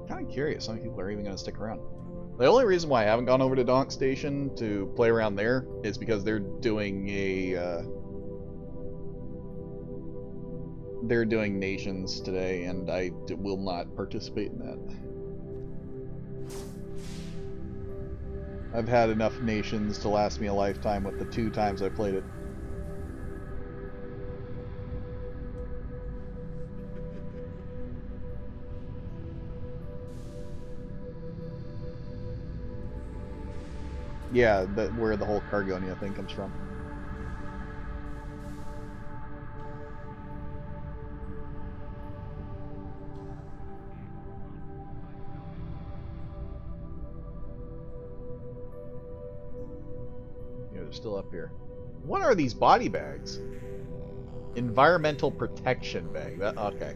Kind of curious how many people are even going to stick around. The only reason why I haven't gone over to Donk Station to play around there is because they're doing nations today, and I will not participate in that. I've had enough nations to last me a lifetime with the 2 times I played it. Yeah, where the whole Cargonia thing comes from. Yeah, they're still up here. What are these body bags? Environmental protection bag. Okay.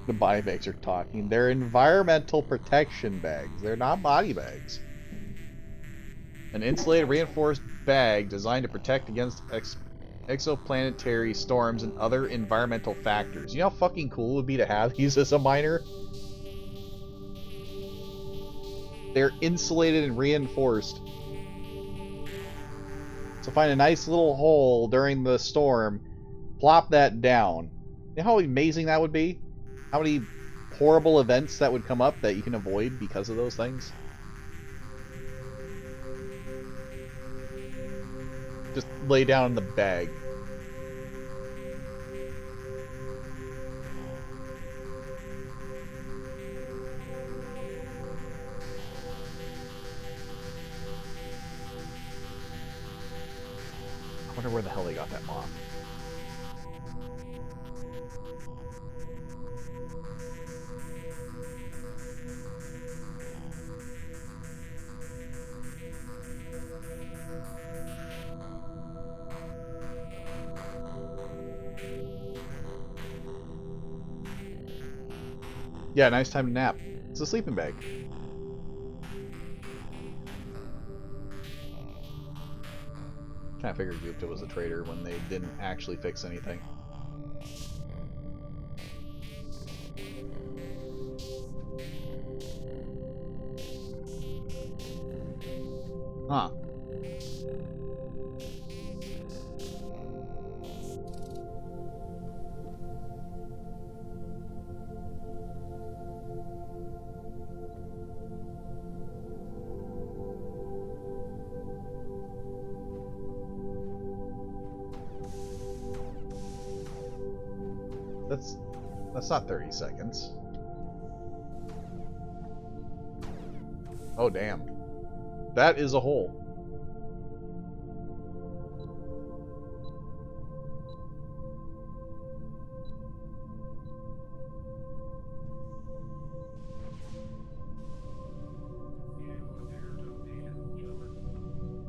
The body bags are talking. They're environmental protection bags. They're not body bags. An insulated reinforced bag designed to protect against exoplanetary storms and other environmental factors. You know how fucking cool it would be to have these as a miner? They're insulated and reinforced. So find a nice little hole during the storm, plop that down. You know how amazing that would be? How many horrible events that would come up that you can avoid because of those things? Just lay down in the bag. I wonder where the hell they got that moth. Yeah, nice time to nap. It's a sleeping bag. Kind of figured Gupta was a traitor when they didn't actually fix anything. Huh. That's not 30 seconds. Oh, damn. That is a hole.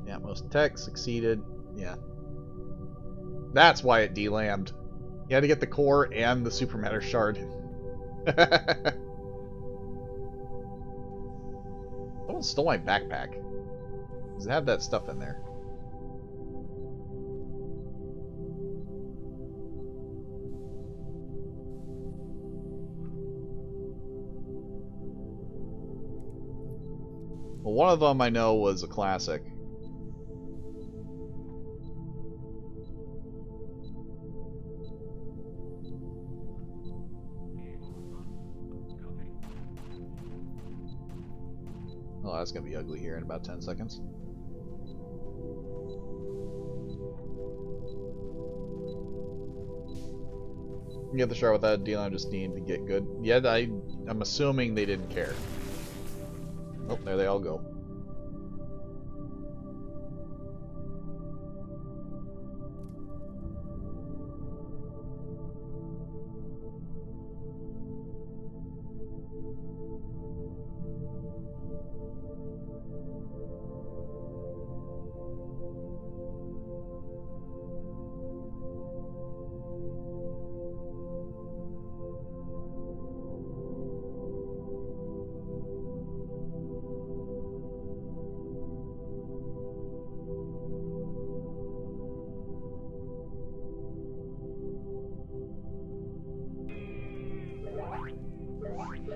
Yeah, most tech succeeded. Yeah. That's why it delammed. You had to get the core and the supermatter shard. Someone stole my backpack. Does it have that stuff in there? Well, one of them I know was a classic. Oh, that's gonna be ugly here in about 10 seconds. You get the shard without a deal, I just need to get good. Yeah, I'm assuming they didn't care. Oh, there they all go.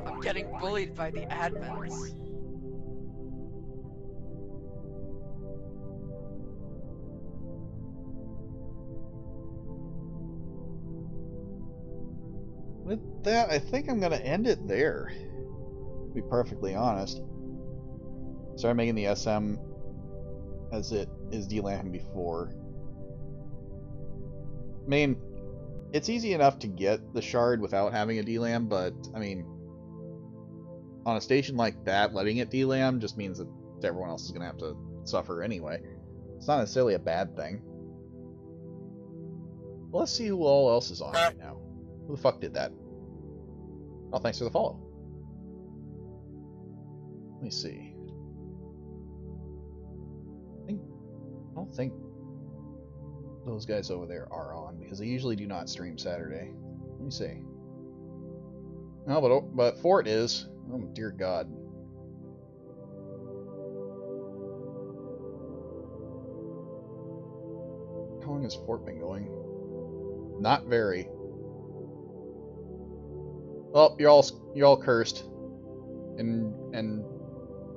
I'm getting bullied by the admins. With that, I think I'm gonna end it there. To be perfectly honest. Start making the SM as it is delamming before. I mean, it's easy enough to get the shard without having a delam, but I mean, on a station like that, letting it delam just means that everyone else is gonna have to suffer anyway. It's not necessarily a bad thing. Well, let's see who all else is on right now. Who the fuck did that? Oh, thanks for the follow. Let me see. I don't think those guys over there are on because they usually do not stream Saturday. Let me see. No, but Fort is. Oh dear God. How long has Fort been going? Not very. Well, you're all cursed and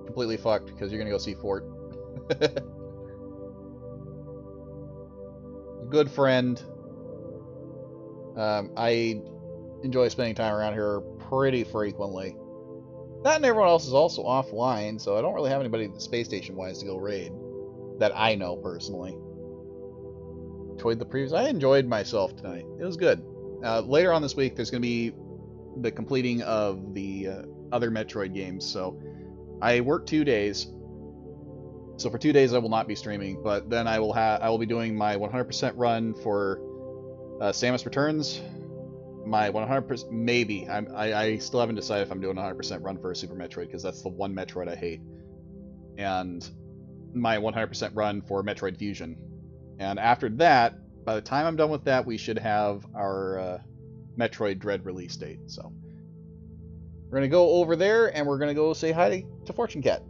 completely fucked because you're gonna go see Fort. Good friend. I enjoy spending time around here pretty frequently. That and everyone else is also offline, so I don't really have anybody at the space station wise to go raid that I know personally. Enjoyed the previews. I enjoyed myself tonight. It was good. Later on this week, there's going to be the completing of the other Metroid games. So I work 2 days. So for 2 days I will not be streaming, but then I will be doing my 100% run for Samus Returns. My 100% maybe I still haven't decided if I'm doing a 100% run for a Super Metroid because that's the one Metroid I hate, and my 100% run for Metroid Fusion. And after that, by the time I'm done with that, we should have our Metroid Dread release date. So we're gonna go over there and we're gonna go say hi to Fortune Cat.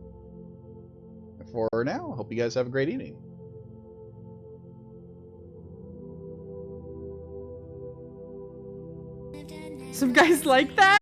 For now, I hope you guys have a great evening. Some guys like that?